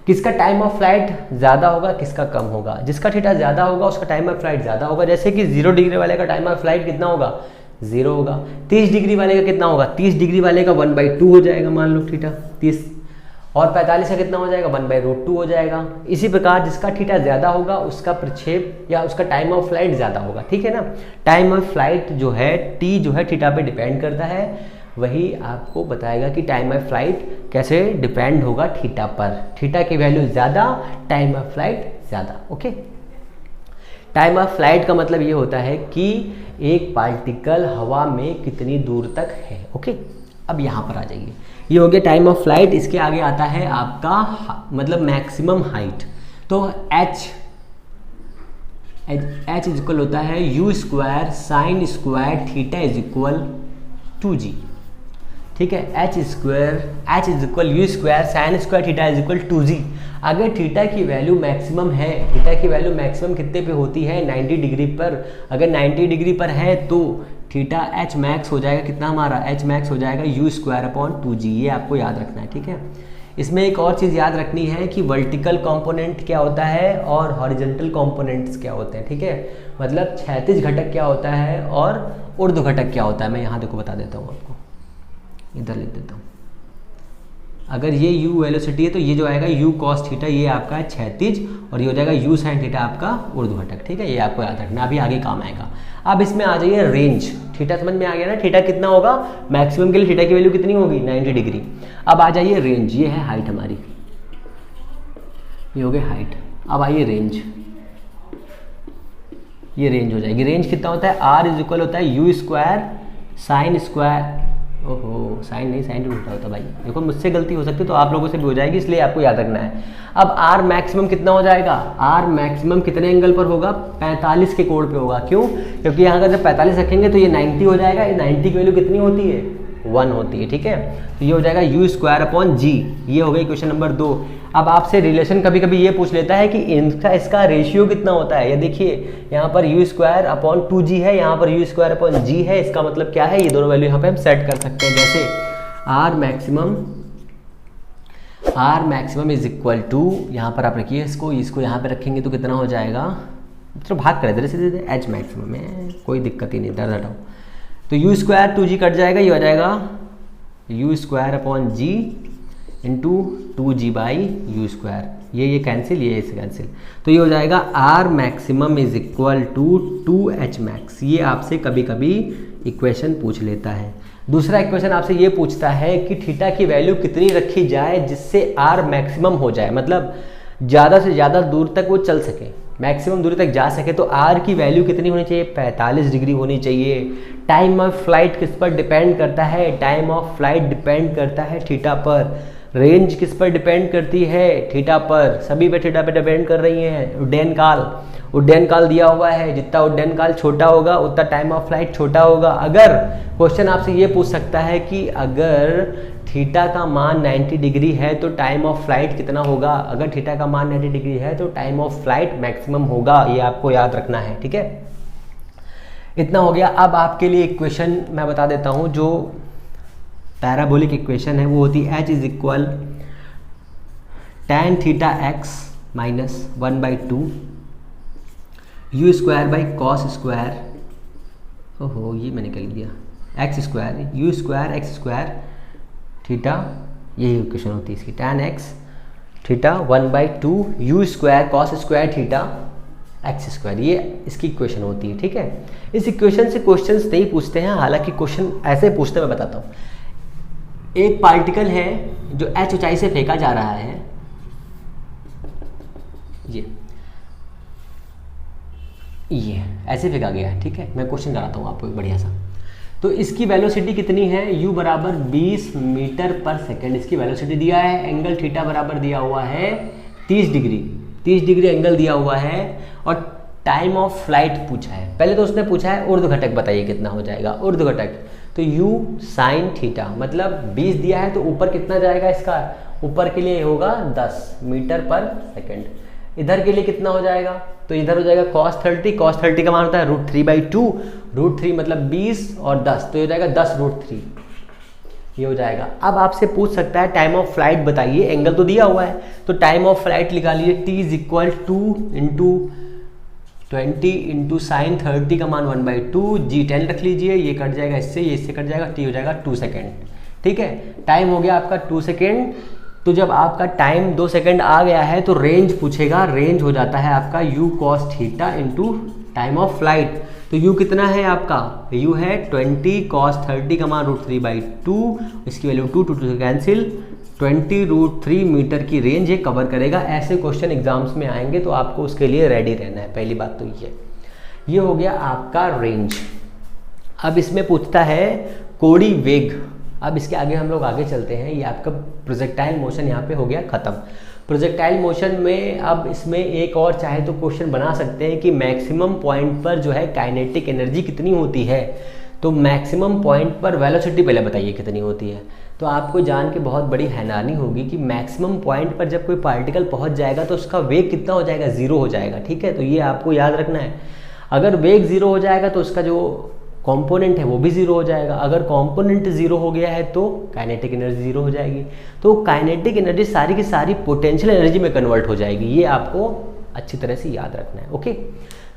S1: किसका टाइम ऑफ फ्लाइट ज़्यादा होगा, किसका कम होगा, जिसका थीटा ज़्यादा होगा उसका टाइम ऑफ फ्लाइट ज़्यादा होगा। जैसे कि 0 डिग्री वाले का टाइम ऑफ फ्लाइट कितना होगा, 0 होगा। 30 डिग्री वाले का कितना होगा, 30 डिग्री वाले का 1/2 हो जाएगा, मान लो थीटा 30, और 45 का कितना हो जाएगा, 1/√2 हो जाएगा। इसी प्रकार जिसका थीटा ज़्यादा होगा उसका प्रक्षेप या उसका टाइम ऑफ फ्लाइट ज़्यादा होगा, ठीक है ना। टाइम ऑफ फ्लाइट जो है टी जो है थीटा पे डिपेंड करता है, वही आपको बताएगा कि टाइम ऑफ फ्लाइट कैसे डिपेंड होगा थीटा पर। थीटा की वैल्यू ज़्यादा, टाइम ऑफ फ्लाइट ज़्यादा। ओके, टाइम ऑफ फ्लाइट का मतलब ये होता है कि एक पार्टिकल हवा में कितनी दूर तक है। ओके, अब यहाँ पर आ जाइए, ये हो गया टाइम ऑफ फ्लाइट। इसके आगे आता है आपका मतलब मैक्सिमम हाइट। तो एच इज इक्वल होता है you square sine square theta is equal 2g। ठीक है, H is equal you square sine square theta is equal 2g। अगर थीटा की वैल्यू मैक्सिमम है, थीटा की वैल्यू मैक्सिमम कितने पे होती है, 90 डिग्री पर। अगर 90 डिग्री पर है तो थीटा एच मैक्स हो जाएगा कितना हमारा, एच मैक्स हो जाएगा यू स्क्वायर अपॉन 2g। ये आपको याद रखना है। ठीक है, इसमें एक और चीज़ याद रखनी है कि वर्टिकल कंपोनेंट क्या होता है और हॉरिजॉन्टल कंपोनेंट्स क्या होते हैं। ठीक है, मतलब क्षैतिज घटक क्या होता है और ऊर्ध्व घटक क्या होता है। मैं यहाँ देखो बता देता हूँ आपको, इधर लिख देता हूँ। अगर ये u वेलोसिटी है तो ये जो आएगा u cos थीटा ये आपका है क्षैतिज, और ये हो जाएगा u sin थीटा आपका ऊर्ध्व घटक। ठीक है, ये आपको याद रखना, अभी आगे काम आएगा। अब इसमें आ जाइए रेंज। थीटा समझ में आ गया ना, थीटा कितना होगा मैक्सिमम के लिए, थीटा की वैल्यू कितनी होगी 90 डिग्री। अब आ जाइए रेंज, ये है हाइट हमारी, ये हो गई हाइट। अब आइए रेंज, ये रेंज हो जाएगी। रेंज कितना होता है, r इज इक्वल होता है यू स्क्वायर साइन स्क्वायर, ओहो साइन नहीं, साइन उल्टा होता भाई। देखो मुझसे गलती हो सकती है तो आप लोगों से भी हो जाएगी, इसलिए आपको याद रखना है। अब आर मैक्सिमम कितना हो जाएगा, आर मैक्सिमम कितने एंगल पर होगा, 45 के कोण पे होगा। क्यों, क्योंकि यहाँ का जब 45 रखेंगे तो ये 90 हो जाएगा। ये 90 की वैल्यू कितनी होती है, 1 होती है। ठीक है, तो ये हो जाएगा यू स्क्वायर अपॉन जी। ये हो गई क्वेश्चन नंबर 2। अब आपसे रिलेशन कभी कभी ये पूछ लेता है कि इसका रेशियो कितना होता है। ये देखिए यहाँ पर यू स्क्वायर अपॉन 2g है, यहाँ पर यू स्क्वायर अपॉन g है। इसका मतलब क्या है, ये दोनों वैल्यू यहाँ पे हम सेट कर सकते हैं। जैसे R maximum is equal to, यहाँ पर आप रखिए इसको यहाँ पे रखेंगे तो कितना हो जाएगा, चलो भाग करें इधर से, एच मैक्सिमम है, कोई दिक्कत ही नहीं, दर्द हटाओ। तो यू स्क्वायर 2g कट जाएगा, ये हो जाएगा U square upon G into 2g by U square. ये कैंसिल, ये इससे कैंसिल, तो ये हो जाएगा R maximum is equal to 2h max. ये आपसे कभी कभी इक्वेशन पूछ लेता है। दूसरा इक्वेशन आपसे ये पूछता है कि थीटा की वैल्यू कितनी रखी जाए जिससे आर मैक्सिमम हो जाए, मतलब ज़्यादा से ज़्यादा दूर तक वो चल सके, मैक्सिमम दूरी तक जा सके। तो आर की वैल्यू कितनी होनी चाहिए, 45 डिग्री होनी चाहिए। टाइम ऑफ फ्लाइट किस पर डिपेंड करता है, टाइम ऑफ फ्लाइट डिपेंड करता है थीटा पर। रेंज किस पर डिपेंड करती है, थीटा पर। सभी पे थीटा पे डिपेंड कर रही हैं। उड्डयन काल दिया हुआ है, जितना उड्डयन काल छोटा होगा उतना टाइम ऑफ फ्लाइट छोटा होगा। अगर क्वेश्चन आपसे ये पूछ सकता है कि अगर थीटा का मान 90 डिग्री है तो टाइम ऑफ फ्लाइट कितना होगा, अगर थीटा का मान 90 डिग्री है तो टाइम ऑफ फ्लाइट मैक्सिमम होगा। ये आपको याद रखना है। ठीक है, इतना हो गया। अब आपके लिए इक्वेशन मैं बता देता हूँ, जो पैराबोलिक इक्वेशन है वो होती है H is equal tan theta x minus 1/2 you square by cos square, ओहो ये मैंने क्या लिख दिया, x square you square x square theta. यही इक्वेशन होती है इसकी, tan x theta 1/2 you square cos square theta x square. ये इसकी इक्वेशन होती है। ठीक है, इस इक्वेशन से क्वेश्चंस नहीं पूछते हैं, हालांकि क्वेश्चन ऐसे पूछते हैं, मैं बताता हूँ। एक पार्टिकल है जो h ऊंचाई से फेंका जा रहा है, ये ऐसे फेंका गया है। ठीक है, मैं क्वेश्चन कराता हूँ आपको एक बढ़िया सा। तो इसकी वेलोसिटी कितनी है, u बराबर 20 मीटर पर सेकेंड इसकी वेलोसिटी दिया है। एंगल थीटा बराबर दिया हुआ है 30 डिग्री एंगल दिया हुआ है, और टाइम ऑफ फ्लाइट पूछा है। पहले तो उसने पूछा है ऊर्ध्व घटक बताइए कितना हो जाएगा, ऊर्ध्व घटक तो u साइन थीटा, मतलब 20 दिया है तो ऊपर कितना जाएगा, इसका ऊपर के लिए होगा 10 मीटर पर सेकेंड। इधर के लिए कितना हो जाएगा, तो इधर हो जाएगा cos 30 का मान होता है √3/2, √3 मतलब 20 और 10, तो ये हो जाएगा 10√3, ये हो जाएगा। अब आपसे पूछ सकता है टाइम ऑफ फ्लाइट बताइए, एंगल तो दिया हुआ है तो टाइम ऑफ फ्लाइट निकालिए। t is equal 2 × 20 into sine 30 का मान 1/2, जी 10 रख लीजिए, ये कट जाएगा इससे, ये इससे कट जाएगा, t हो जाएगा 2 सेकेंड। ठीक है, टाइम हो गया आपका 2 सेकेंड। तो जब आपका टाइम 2 सेकेंड आ गया है तो रेंज पूछेगा, रेंज हो जाता है आपका u cos theta into time of flight. तो u कितना है आपका, u है 20 cos 30 का मान √3/2, इसकी वैल्यू 2 से कैंसिल, 20√3 मीटर की रेंज ये कवर करेगा। ऐसे क्वेश्चन एग्जाम्स में आएंगे तो आपको उसके लिए रेडी रहना है। पहली बात तो ये हो गया आपका रेंज। अब इसमें पूछता है कोड़ी वेग। अब इसके आगे हम लोग आगे चलते हैं। ये आपका प्रोजेक्टाइल मोशन यहाँ पे हो गया ख़त्म। प्रोजेक्टाइल मोशन में अब इसमें एक और चाहे तो क्वेश्चन बना सकते हैं कि मैक्सिमम पॉइंट पर जो है काइनेटिक एनर्जी कितनी होती है। तो मैक्सिमम पॉइंट पर वेलोसिटी पहले बताइए कितनी होती है। तो आपको जान के बहुत बड़ी हैरानी होगी कि मैक्सिमम पॉइंट पर जब कोई पार्टिकल पहुंच जाएगा तो उसका वेग कितना हो जाएगा, 0 हो जाएगा। ठीक है, तो ये आपको याद रखना है। अगर वेग 0 हो जाएगा तो उसका जो कंपोनेंट है वो भी 0 हो जाएगा। अगर कंपोनेंट 0 हो गया है तो काइनेटिक एनर्जी 0 हो जाएगी। तो काइनेटिक एनर्जी सारी की सारी पोटेंशियल एनर्जी में कन्वर्ट हो जाएगी। ये आपको अच्छी तरह से याद रखना है। ओके,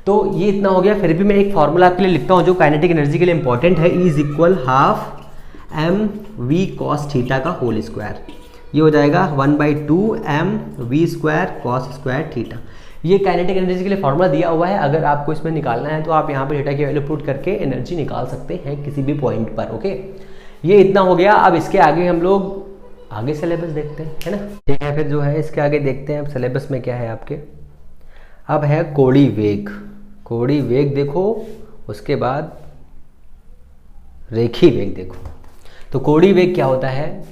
S1: तो ये इतना हो गया। फिर भी मैं एक फॉर्मूला आपके लिए लिखता हूँ जो काइनेटिक एनर्जी के लिए इंपॉर्टेंट है। E = ½ mv cos थीटा का होल स्क्वायर। ये हो जाएगा 1/2 mv² cos² थीटा। ये काइनेटिक एनर्जी के लिए फॉर्मूला दिया हुआ है। अगर आपको इसमें निकालना है तो आप यहाँ पे थीटा की वैल्यू पुट करके एनर्जी निकाल सकते हैं किसी भी पॉइंट पर। ओके, ये इतना हो गया। अब इसके आगे हम लोग आगे सिलेबस देखते हैं, है ना। ठीक है, फिर जो है इसके आगे देखते हैं अब सिलेबस में क्या है आपके। अब है कोड़ी वेग। कोड़ी वेग देखो, उसके बाद रेखी वेग देखो। तो कोड़ी वेग क्या होता है,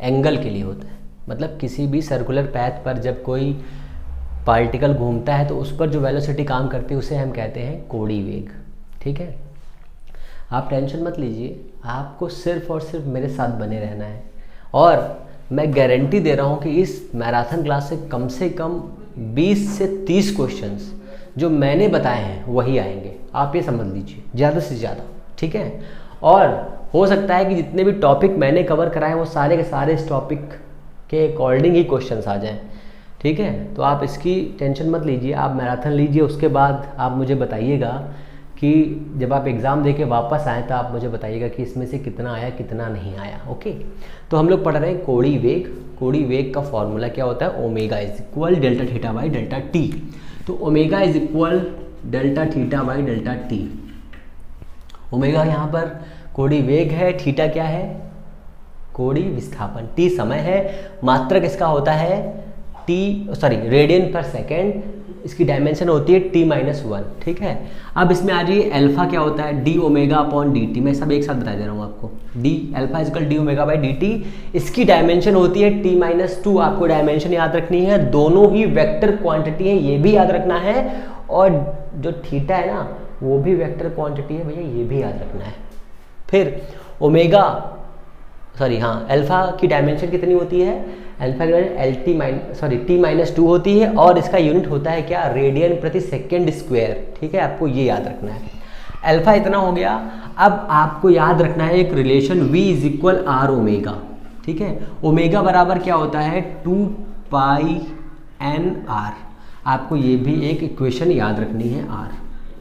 S1: एंगल के लिए होता है। मतलब किसी भी सर्कुलर पैथ पर जब कोई पार्टिकल घूमता है तो उस पर जो वेलोसिटी काम करती है उसे हम कहते हैं कोड़ी वेग। ठीक है, आप टेंशन मत लीजिए, आपको सिर्फ और सिर्फ मेरे साथ बने रहना है। और मैं गारंटी दे रहा हूँ कि इस मैराथन क्लास से कम 20 से 30 क्वेश्चंस जो मैंने बताए हैं वही आएंगे। आप ये समझ लीजिए, ज़्यादा से ज़्यादा। ठीक है, और हो सकता है कि जितने भी टॉपिक मैंने कवर कराए वो सारे के सारे इस टॉपिक के अकॉर्डिंग ही क्वेश्चंस आ जाएं। ठीक है, तो आप इसकी टेंशन मत लीजिए, आप मैराथन लीजिए। उसके बाद आप मुझे बताइएगा कि जब आप एग्ज़ाम देके वापस आएँ तो आप मुझे बताइएगा कि इसमें से कितना आया कितना नहीं आया। ओके, तो हम लोग पढ़ रहे हैं कोड़ी वेग। कोड़ी वेग का फॉर्मूला क्या होता है, ओमेगा = Δθ/Δt। तो ओमेगा = Δθ/Δt। ओमेगा यहाँ पर कोड़ी वेग है, थीटा क्या है, कोड़ी विस्थापन, टी समय है, मात्रक इसका होता है रेडियन पर सेकेंड, इसकी डायमेंशन होती है t-1। ठीक है, अब इसमें आ जाइए अल्फा क्या होता है, dω/dt। मैं सब एक साथ बता दे रहा हूँ आपको। अल्फा = dω/dt, इसकी डायमेंशन होती है t-2। आपको डायमेंशन याद रखनी है, दोनों ही वेक्टर क्वांटिटी है, ये भी याद रखना है। और जो थीटा है ना वो भी वेक्टर क्वांटिटी है भैया, ये भी याद रखना है। फिर अल्फा की डायमेंशन कितनी होती है, अल्फा की t-2 होती है और इसका यूनिट होता है क्या, रेडियन प्रति सेकेंड स्क्वायर। ठीक है, आपको ये याद रखना है। अल्फा इतना हो गया। अब आपको याद रखना है एक रिलेशन V = r⍵। ठीक है, ओमेगा बराबर क्या होता है, 2πnr। आपको ये भी एक इक्वेशन याद रखनी है। r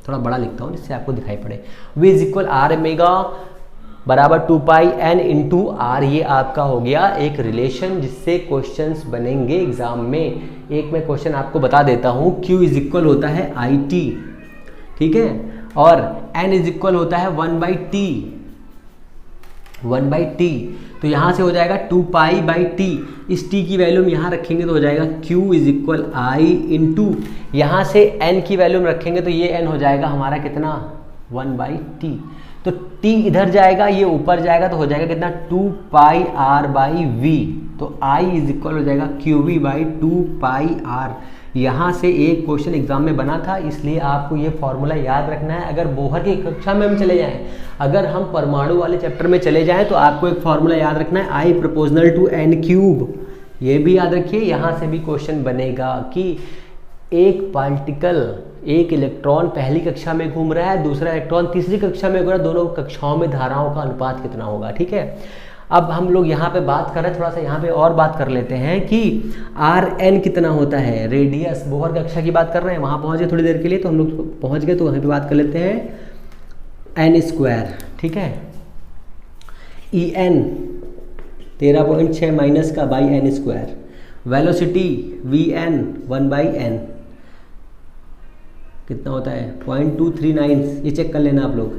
S1: थोड़ा बड़ा लिखता हूँ जिससे आपको दिखाई पड़े। V = r⍵ बराबर 2πn × r। ये आपका हो गया एक रिलेशन जिससे क्वेश्चंस बनेंगे एग्जाम में। एक मैं क्वेश्चन आपको बता देता हूँ, Q = होता है IT। ठीक है, और N = होता है 1/t। तो यहाँ से हो जाएगा 2π/t। इस t की वैल्यू हम यहाँ रखेंगे तो हो जाएगा Q = I × यहाँ से n की वैल्यू में रखेंगे तो ये n हो जाएगा हमारा कितना, 1/t। तो t इधर जाएगा, ये ऊपर जाएगा तो हो जाएगा कितना, 2πr/v। तो I = हो जाएगा QV/2πr। यहाँ से एक क्वेश्चन एग्जाम में बना था, इसलिए आपको ये फॉर्मूला याद रखना है। अगर बोहर की कक्षा में हम चले जाएं, अगर हम परमाणु वाले चैप्टर में चले जाएं तो आपको एक फॉर्मूला याद रखना है, I = n³। ये भी याद रखिए, यहाँ से भी क्वेश्चन बनेगा कि एक पार्टिकल, एक इलेक्ट्रॉन पहली कक्षा में घूम रहा है, दूसरा इलेक्ट्रॉन तीसरी कक्षा में घूम रहा है, दोनों कक्षाओं में धाराओं का अनुपात कितना होगा। ठीक है, अब हम लोग यहाँ पे बात कर रहे हैं, थोड़ा सा यहाँ पे और बात कर लेते हैं कि Rn कितना होता है, रेडियस। बोहर कक्षा की बात कर रहे हैं, वहाँ पहुँच गए थोड़ी देर के लिए, तो हम लोग पहुँच गए तो वहाँ पे बात कर लेते हैं n²। ठीक है, En 13.6 - का n²। वेलोसिटी Vn 1/n कितना होता है 0.239, ये चेक कर लेना आप लोग,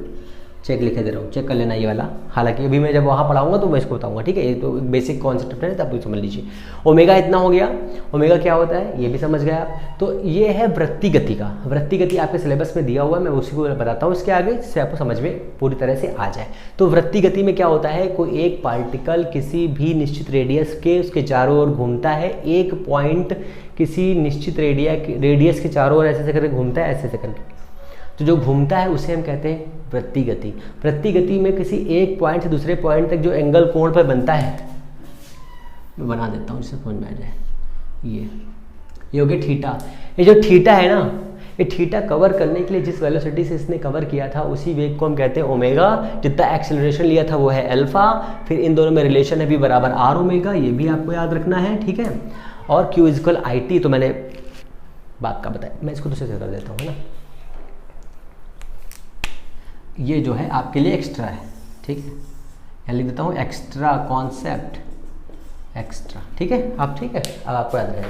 S1: चेक लिखे दे रहा हूँ, चेक कर लेना ये वाला। हालांकि अभी मैं जब वहाँ पढ़ाऊंगा तो मैं इसको बताऊंगा, ठीक है। ये तो बेसिक कॉन्सेप्ट है, तब समझ लीजिए। ओमेगा इतना हो गया, ओमेगा क्या होता है ये भी समझ गए आप। तो ये है वृत्ति गति का, वृत्ति गति आपके सिलेबस में दिया हुआ है, मैं उसी को बताता हूँ इसके आगे, जिससे आपको समझ में पूरी तरह से आ जाए। तो वृत्ति गति में क्या होता है, कोई एक पार्टिकल किसी भी निश्चित रेडियस के उसके चारों ओर घूमता है, एक पॉइंट किसी निश्चित रेडियस के चारों ओर ऐसे करके घूमता है, ऐसे करके, तो जो घूमता है उसे हम कहते हैं वृत्ति गति। वृत्ति गति में किसी एक पॉइंट से दूसरे पॉइंट तक जो एंगल कोण पर बनता है, मैं बना देता हूँ जिससे समझ में आ जाए। ये हो गया थीटा। ये जो थीटा है ना, ये थीटा कवर करने के लिए जिस वेलोसिटी से इसने कवर किया था उसी वेग को हम कहते हैं ओमेगा। जितना एक्सेलरेशन लिया था वो है अल्फा, फिर इन दोनों में रिलेशन है भी बराबर आर ओमेगा, ये भी आपको याद रखना है, ठीक है। और क्यू इक्वल आई टी, तो मैंने बात का बताया, मैं इसको दूसरे से कर देता हूँ, है ना। ये जो है आपके लिए एक्स्ट्रा है, ठीक है, यहाँ लिख देता हूँ एक्स्ट्रा कॉन्सेप्ट, एक्स्ट्रा, ठीक है आप, ठीक है, अब आपको याद रहेगा।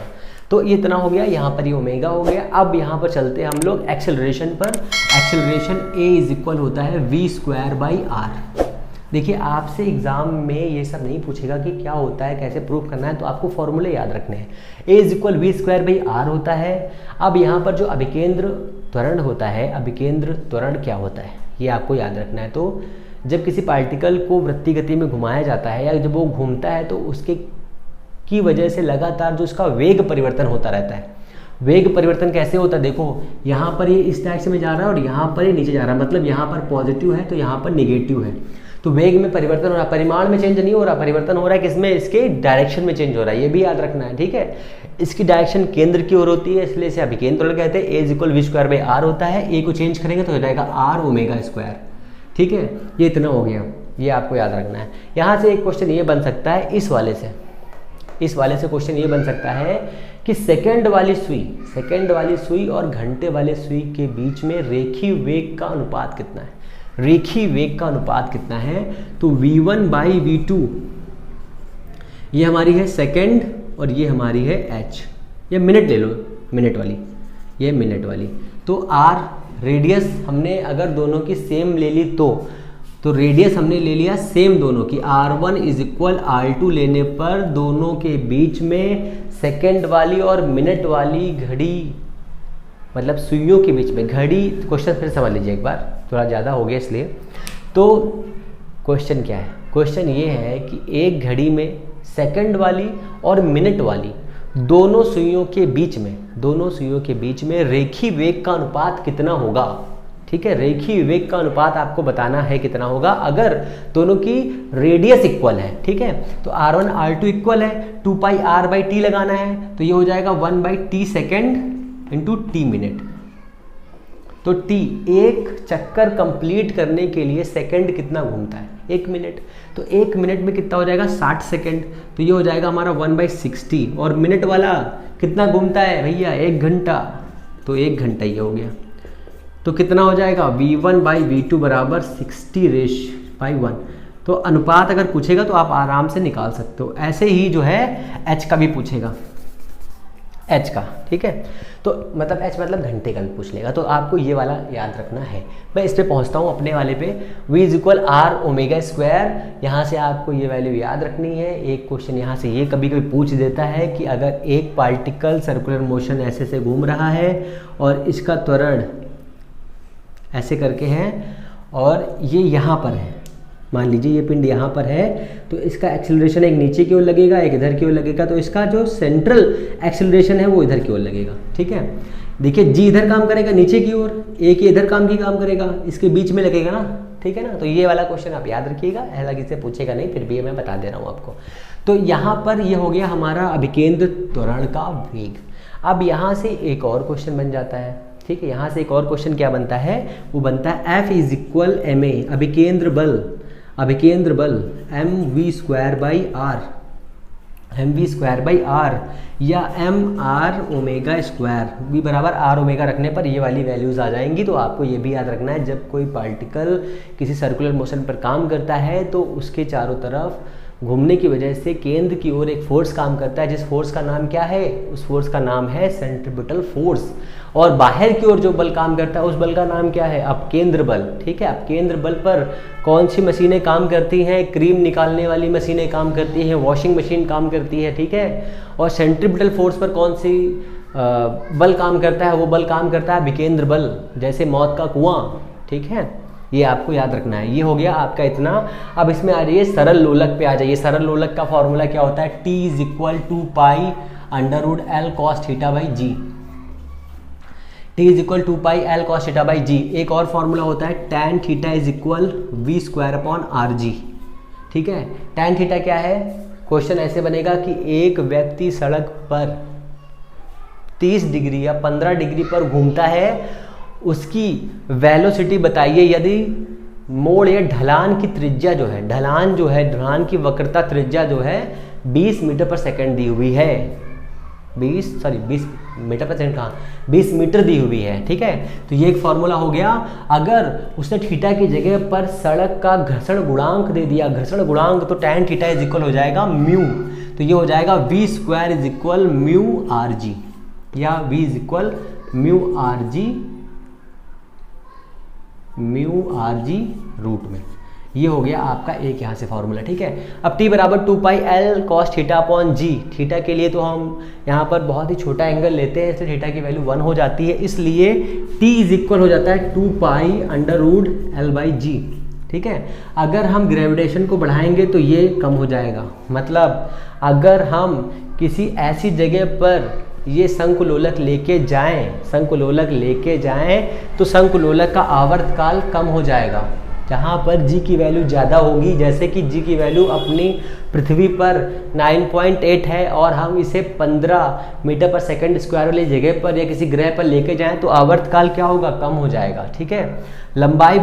S1: तो ये इतना हो गया, यहाँ पर ये ओमेगा हो गया। अब यहाँ पर चलते हैं हम लोग एक्सेलरेशन पर। एक्सेलरेशन ए इज इक्वल होता है v²/r। देखिए आपसे एग्जाम में ये सब नहीं पूछेगा कि क्या होता है, कैसे प्रूफ करना है, तो आपको फॉर्मूले याद रखने हैं। ए इज इक्वल v²/r होता है। अब यहाँ पर जो अभिकेंद्र त्वरण होता है, अभिकेंद्र त्वरण क्या होता है ये आपको याद रखना है। तो जब किसी पार्टिकल को वृत्ति गति में घुमाया जाता है या जब वो घूमता है तो उसके की वजह से लगातार जो उसका वेग परिवर्तन होता रहता है। वेग परिवर्तन कैसे होता है, देखो यहाँ पर ये इस डायरेक्शन में जा रहा है और यहाँ पर ये नीचे जा रहा है, मतलब यहाँ पर पॉजिटिव है तो यहाँ पर निगेटिव है। तो वेग में परिवर्तन हो रहा है, परिमाण में चेंज नहीं हो रहा, परिवर्तन हो रहा है किसमें, इसके डायरेक्शन में चेंज हो रहा है, ये भी याद रखना है, ठीक है। इसकी डायरेक्शन केंद्र की ओर होती है, इसलिए इसे अभिकेंद्र त्वरण कहते हैं। ए इज इक्वल v²/r होता है। ए को चेंज करेंगे तो हो जाएगा r ω², ठीक है। ये इतना हो गया, ये आपको याद रखना है। यहाँ से एक क्वेश्चन ये बन सकता है, इस वाले से क्वेश्चन ये बन सकता है कि सेकंड वाली सुई और घंटे वाले सुई के बीच में रेखीय वेग का अनुपात कितना है। रेखीय वेग का अनुपात कितना है, तो v1/v2 ये हमारी है सेकंड और ये हमारी है h। ये मिनट ले लो, मिनट वाली, ये मिनट वाली। तो r रेडियस हमने अगर दोनों की सेम ले ली तो रेडियस हमने ले लिया सेम दोनों की, r1 इज इक्वल r2 लेने पर दोनों के बीच में सेकंड वाली और मिनट वाली घड़ी, मतलब सुइयों के बीच में घड़ी। क्वेश्चन फिर समझ लीजिए एक बार, थोड़ा ज़्यादा हो गया इसलिए। तो क्वेश्चन क्या है, क्वेश्चन ये है कि एक घड़ी में सेकंड वाली और मिनट वाली दोनों सुइयों के बीच में रेखीय वेग का अनुपात कितना होगा, ठीक है। रेखीय वेग का अनुपात आपको बताना है कितना होगा अगर दोनों की रेडियस इक्वल है, ठीक है। तो r1 r2 इक्वल है, 2πr/t लगाना है, तो ये हो जाएगा 1/t second into t minute. तो t एक चक्कर कंप्लीट करने के लिए सेकंड कितना घूमता है, 1 मिनट। तो 1 मिनट में कितना हो जाएगा 60 सेकंड, तो ये हो जाएगा हमारा 1/60। और मिनट वाला कितना घूमता है भैया, 1 घंटा, तो 1 घंटा ये हो गया। तो कितना हो जाएगा v1/v2 बराबर 60:1। तो अनुपात अगर पूछेगा तो आप आराम से निकाल सकते हो। ऐसे ही जो है h का भी पूछेगा, h का, ठीक है। तो मतलब h मतलब घंटे का भी पूछ लेगा, तो आपको ये वाला याद रखना है। मैं इस पे पहुंचता हूँ अपने वाले पे, v इज इक्वल r ω²। यहाँ से आपको ये वैल्यू याद रखनी है। एक क्वेश्चन यहाँ से ये कभी कभी पूछ देता है कि अगर एक पार्टिकल सर्कुलर मोशन ऐसे से घूम रहा है और इसका त्वरण ऐसे करके है और ये यहाँ पर है, मान लीजिए ये पिंड यहाँ पर है, तो इसका एक्सेलरेशन एक नीचे की ओर लगेगा, एक इधर की ओर लगेगा, तो इसका जो सेंट्रल एक्सेलरेशन है वो इधर की ओर लगेगा, ठीक है। देखिए जी इधर काम करेगा नीचे की ओर, एक ये इधर काम करेगा, इसके बीच में लगेगा ना, ठीक है ना। तो ये वाला क्वेश्चन आप याद रखिएगा, ऐसा किसी से पूछेगा नहीं, फिर भी मैं बता दे रहा हूँ आपको। तो यहाँ पर ये हो गया हमारा अभिकेंद्र त्वरण का वेग। अब यहाँ से एक और क्वेश्चन बन जाता है, ठीक है। यहाँ से एक और क्वेश्चन क्या बनता है, वो बनता है F इज इक्वल ma, अभिकेंद्र बल mv²/r या mr ω² v बराबर r ओमेगा रखने पर ये वाली वैल्यूज़ आ जाएंगी। तो आपको ये भी याद रखना है, जब कोई पार्टिकल किसी सर्कुलर मोशन पर काम करता है तो उसके चारों तरफ घूमने की वजह से केंद्र की ओर एक फोर्स काम करता है, जिस फोर्स का नाम क्या है, उस फोर्स का नाम है सेंट्रीपिटल फोर्स। और बाहर की ओर जो बल काम करता है उस बल का नाम क्या है, अपकेंद्र बल। ठीक है, अपकेंद्र बल पर कौन सी मशीनें काम करती हैं, क्रीम निकालने वाली मशीनें काम करती हैं, वॉशिंग मशीन काम करती है। ठीक है, और सेंट्रीपिटल फोर्स पर कौन सी बल काम करता है, वो बल काम करता है विकेंद्र बल, जैसे मौत का कुआं। ठीक है, ये आपको याद रखना है। ये हो गया आपका इतना। अब इसमें आ जाइए सरल लोलक पे आ जाइए। सरल लोलक का फॉर्मूला क्या होता है, T = 2π√L cos θ/g। T = 2πL cos θ/g। एक और फॉर्मूला होता है tan θ = v²/rg। ठीक है, tan θ क्या है, क्वेश्चन ऐसे बनेगा कि एक व्यक्ति सड़क पर 30 डिग्री या 15 डिग्री पर घूमता है, उसकी वेलोसिटी बताइए यदि मोड़ या ढलान की त्रिज्या जो है, ढलान की वक्रता त्रिज्या जो है 20 मीटर पर सेकंड दी हुई है। 20 मीटर पर सेकंड कहाँ, 20 मीटर दी हुई है। ठीक है, तो ये एक फॉर्मूला हो गया। अगर उसने थीटा की जगह पर सड़क का घर्षण गुणांक दे दिया, घर्षण गुणांक, तो tan θ = हो जाएगा म्यू। तो ये हो जाएगा v² = μ/g या v μ/g रूट में। ये हो गया आपका एक यहाँ से फॉर्मूला। ठीक है, अब T = 2πL cos θ/g। Theta के लिए तो हम यहाँ पर बहुत ही छोटा एंगल लेते हैं, इससे थीटा की वैल्यू 1 हो जाती है, इसलिए T = हो जाता है 2π√L/g। ठीक है, अगर हम ग्रेविटेशन को बढ़ाएंगे तो ये कम हो जाएगा। मतलब अगर हम किसी ऐसी जगह पर ये शंकुलोलक लेके जाएं तो शंकुलोलक का आवर्तकाल कम हो जाएगा। जहाँ पर g की वैल्यू ज़्यादा होगी, जैसे कि g की वैल्यू अपनी पृथ्वी पर 9.8 है और हम इसे 15 मीटर पर सेकंड स्क्वायर वाली जगह पर या किसी ग्रह पर लेके जाएं तो आवर्तकाल क्या होगा, कम हो जाएगा। ठीक है, लंबाई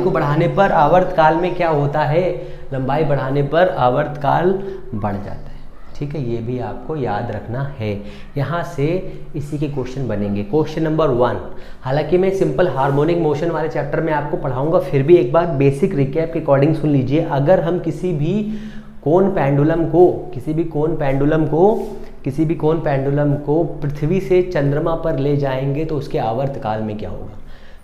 S1: को बढ़ाने पर आवर्तकाल में क्या होता है, लंबाई बढ़ाने पर आवर्तकाल बढ़ जाता है। ठीक है, ये भी आपको याद रखना है। यहाँ से इसी के क्वेश्चन बनेंगे। क्वेश्चन नंबर 1, हालांकि मैं सिंपल हार्मोनिक मोशन वाले चैप्टर में आपको पढ़ाऊंगा, फिर भी एक बार बेसिक रिकैप के अकॉर्डिंग सुन लीजिए। अगर हम किसी भी कोण पेंडुलम को पृथ्वी से चंद्रमा पर ले जाएंगे तो उसके आवर्तकाल में क्या होगा।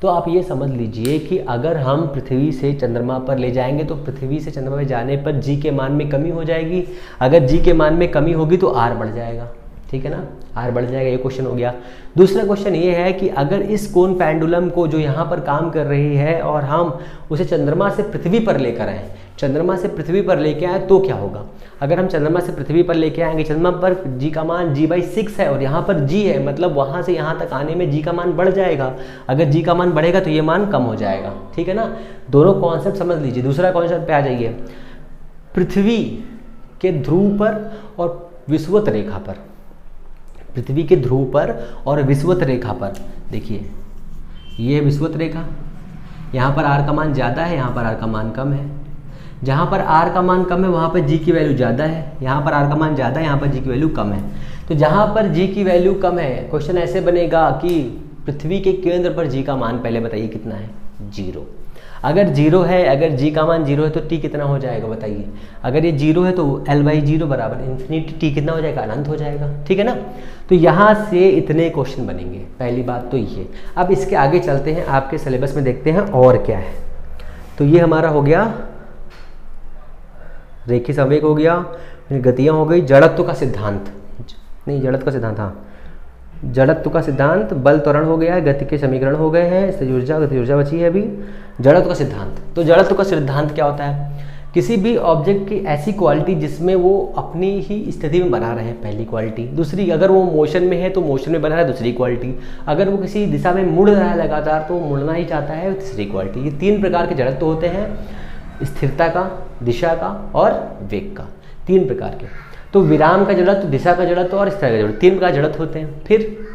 S1: तो आप ये समझ लीजिए कि अगर हम पृथ्वी से चंद्रमा पर ले जाएंगे तो पृथ्वी से चंद्रमा पर जाने पर g के मान में कमी हो जाएगी। अगर g के मान में कमी होगी तो r बढ़ जाएगा। ठीक है ना, r बढ़ जाएगा। ये क्वेश्चन हो गया। दूसरा क्वेश्चन ये है कि अगर इस कोण पेंडुलम को जो यहाँ पर काम कर रही है और हम उसे चंद्रमा से पृथ्वी पर लेकर आए, तो क्या होगा। अगर हम चंद्रमा से पृथ्वी पर लेके आएंगे, चंद्रमा पर g का मान g/6 है और यहाँ पर g है, मतलब वहाँ से यहाँ तक आने में g का मान बढ़ जाएगा। अगर g का मान बढ़ेगा तो ये मान कम हो जाएगा। ठीक है ना, दोनों कॉन्सेप्ट समझ लीजिए। दूसरा कॉन्सेप्ट पे आ जाइए, पृथ्वी के ध्रुव पर और विषुवत रेखा पर, विषुवत रेखा पर देखिए, ये विषुवत रेखा, यहाँ पर r का मान ज़्यादा है, यहाँ पर r का मान कम है। जहाँ पर r का मान कम है वहाँ पर g की वैल्यू ज़्यादा है, यहाँ पर r का मान ज़्यादा है, यहाँ पर g की वैल्यू कम है। तो जहाँ पर g की वैल्यू कम है, क्वेश्चन ऐसे बनेगा कि पृथ्वी के केंद्र पर g का मान पहले बताइए कितना है, 0। अगर g का मान 0 है तो t कितना हो जाएगा बताइए। अगर ये 0 है तो L/0 बराबर इन्फिनिटी, t कितना हो जाएगा, अनंत हो जाएगा। ठीक है ना, तो यहाँ से इतने क्वेश्चन बनेंगे। पहली बात तो ये। अब इसके आगे चलते हैं, आपके सिलेबस में देखते हैं और क्या है। तो ये हमारा हो गया रेखीय संवेग, हो गया गतियाँ, हो गई जड़त्व का सिद्धांत, जड़त्व का सिद्धांत, बल त्वरण हो गया है, गति के समीकरण हो गए हैं, स्थितिज ऊर्जा, गति ऊर्जा बची है अभी। जड़त्व का सिद्धांत, तो जड़त्व का सिद्धांत क्या होता है, किसी भी ऑब्जेक्ट की ऐसी क्वालिटी जिसमें वो अपनी ही स्थिति में बना रहे, पहली क्वालिटी। दूसरी, अगर वो मोशन में है तो मोशन में बना रहा है, दूसरी क्वालिटी। अगर वो किसी दिशा में मुड़ रहा है लगातार तो मुड़ना ही चाहता है, तीसरी क्वालिटी। ये 3 प्रकार के जड़त्व होते हैं, स्थिरता का, दिशा का और वेग का, 3 प्रकार के। तो विराम का जड़त्व, दिशा का जड़त्व और स्थिरता का जड़त्व, 3 प्रकार जड़त्व होते हैं। फिर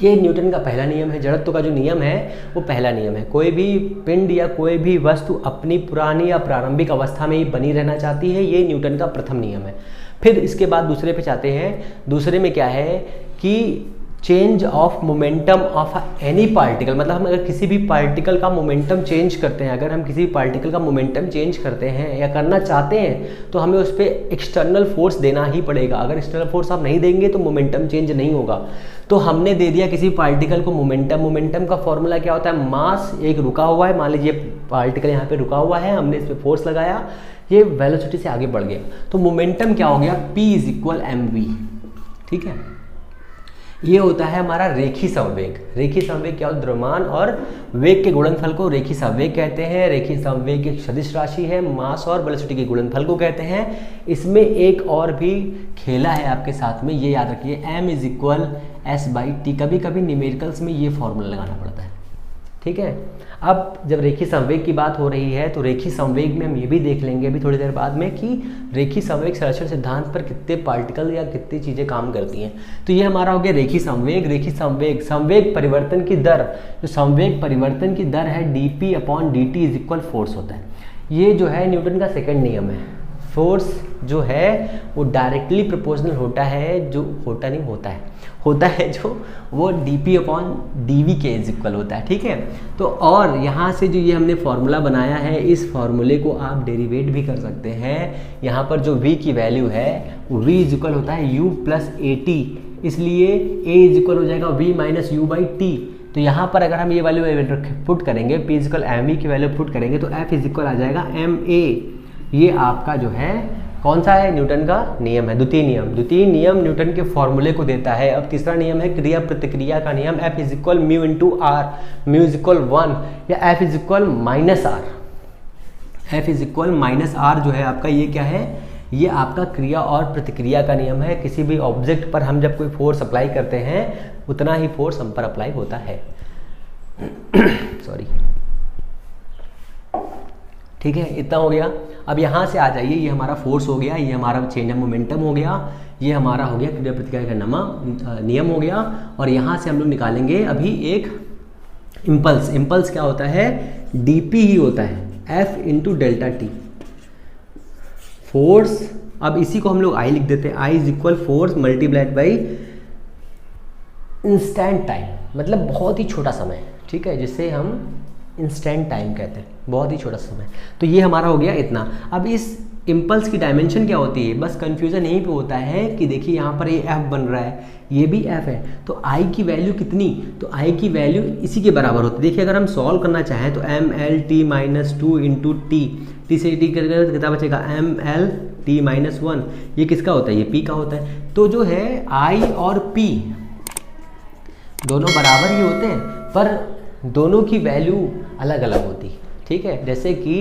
S1: ये न्यूटन का पहला नियम है, जड़त्व का जो नियम है वो पहला नियम है। कोई भी पिंड या कोई भी वस्तु अपनी पुरानी या प्रारंभिक अवस्था में ही बनी रहना चाहती है, ये न्यूटन का प्रथम नियम है। फिर इसके बाद दूसरे पे जाते हैं। दूसरे में क्या है कि change of momentum of any particle, मतलब हम अगर किसी भी पार्टिकल का मोमेंटम चेंज करते हैं, अगर हम किसी भी पार्टिकल का मोमेंटम चेंज करते हैं या करना चाहते हैं तो हमें उस पर एक्सटर्नल फोर्स देना ही पड़ेगा। अगर एक्सटर्नल फोर्स आप नहीं देंगे तो मोमेंटम चेंज नहीं होगा। तो हमने दे दिया किसी पार्टिकल को मोमेंटम, मोमेंटम का फॉर्मूला क्या होता है, मास एक रुका हुआ है, मान लीजिए पार्टिकल यहाँ पे रुका हुआ है, हमने इस पर फोर्स लगाया, ये वेलोसिटी से आगे बढ़ गया, तो मोमेंटम क्या हो गया, P इज इक्वल mv। ठीक है, ये होता है हमारा रेखी संवेग। रेखी संवेग क्या होता है, द्रव्यमान और वेग के गुणनफल को रेखी संवेग कहते हैं। रेखी संवेग एक सदिश राशि है, मास और वेलोसिटी के गुणनफल को कहते हैं। इसमें एक और भी खेला है आपके साथ में, ये याद रखिए, m इज इक्वल s/t। कभी कभी न्यूमेरिकल्स में ये फॉर्मूला लगाना पड़ता है। ठीक है, अब जब रेखी संवेग की बात हो रही है तो रेखी संवेग में हम ये भी देख लेंगे अभी थोड़ी देर बाद में कि रेखी संवेग संरक्षण सिद्धांत पर कितने पार्टिकल या कितनी चीज़ें काम करती हैं। तो ये हमारा हो गया रेखी संवेग। रेखी संवेग, संवेग परिवर्तन की दर, जो संवेग परिवर्तन की दर है dp/dt इज इक्वल फोर्स होता है। ये जो है न्यूटन का सेकंड नियम है। फोर्स जो है वो डायरेक्टली प्रोपोर्शनल होता है, जो होता नहीं होता है जो वो dp/dv के इज इक्वल होता है। ठीक है, तो और यहाँ से जो ये हमने फॉर्मूला बनाया है, इस फॉर्मूले को आप डेरिवेट भी कर सकते हैं। यहाँ पर जो v की वैल्यू है वो v इज इक्वल होता है u प्लस at, इसलिए a इज इक्वल हो जाएगा v माइनस u/t। तो यहाँ पर अगर हम ये वैल्यू पुट करेंगे, p इज इक्वल mv की वैल्यू पुट करेंगे तो f इज इक्वल आ जाएगा ma। ये आपका जो है कौन सा है, न्यूटन का नियम है, द्वितीय नियम। द्वितीय नियम न्यूटन के फॉर्मूले को देता है। अब तीसरा नियम है क्रिया प्रतिक्रिया का नियम, F is equal mu into R, mu is equal 1 या F is equal minus R. F is equal minus R जो है आपका, ये क्या है, ये आपका क्रिया और प्रतिक्रिया का नियम है। किसी भी ऑब्जेक्ट पर हम जब कोई फोर्स अप्लाई करते हैं उतना ही फोर्स हम पर अप्लाई होता है। सॉरी, ठीक है, इतना हो गया। अब यहाँ से आ जाइए, ये हमारा फोर्स हो गया, ये हमारा चेंज ऑफ मोमेंटम हो गया, ये हमारा हो गया क्रिया प्रतिक्रिया का नियम हो गया। और यहाँ से हम लोग निकालेंगे अभी एक इम्पल्स। इम्पल्स क्या होता है, dp ही होता है, f into delta T force. अब इसी को हम लोग I लिख देते हैं, I is equal force multiplied by instant time, मतलब बहुत ही छोटा समय। ठीक है, जिसे हम इंस्टेंट टाइम कहते हैं, बहुत ही छोटा समय। तो ये हमारा हो गया इतना। अब इस इम्पल्स की डायमेंशन क्या होती है, बस कंफ्यूजन यहीं पे होता है कि देखिए यहाँ पर ये f बन रहा है, ये भी f है, तो I की वैल्यू कितनी, तो I की वैल्यू इसी के बराबर होती है। देखिए अगर हम सॉल्व करना चाहें तो mL/t-2 इंटू t से t करेंगे तो कितना बचेगा, mL/t-1। ये किसका होता है, ये p का होता है। तो जो है I और p दोनों बराबर ही होते हैं, पर दोनों की वैल्यू अलग अलग होती है। ठीक है, जैसे कि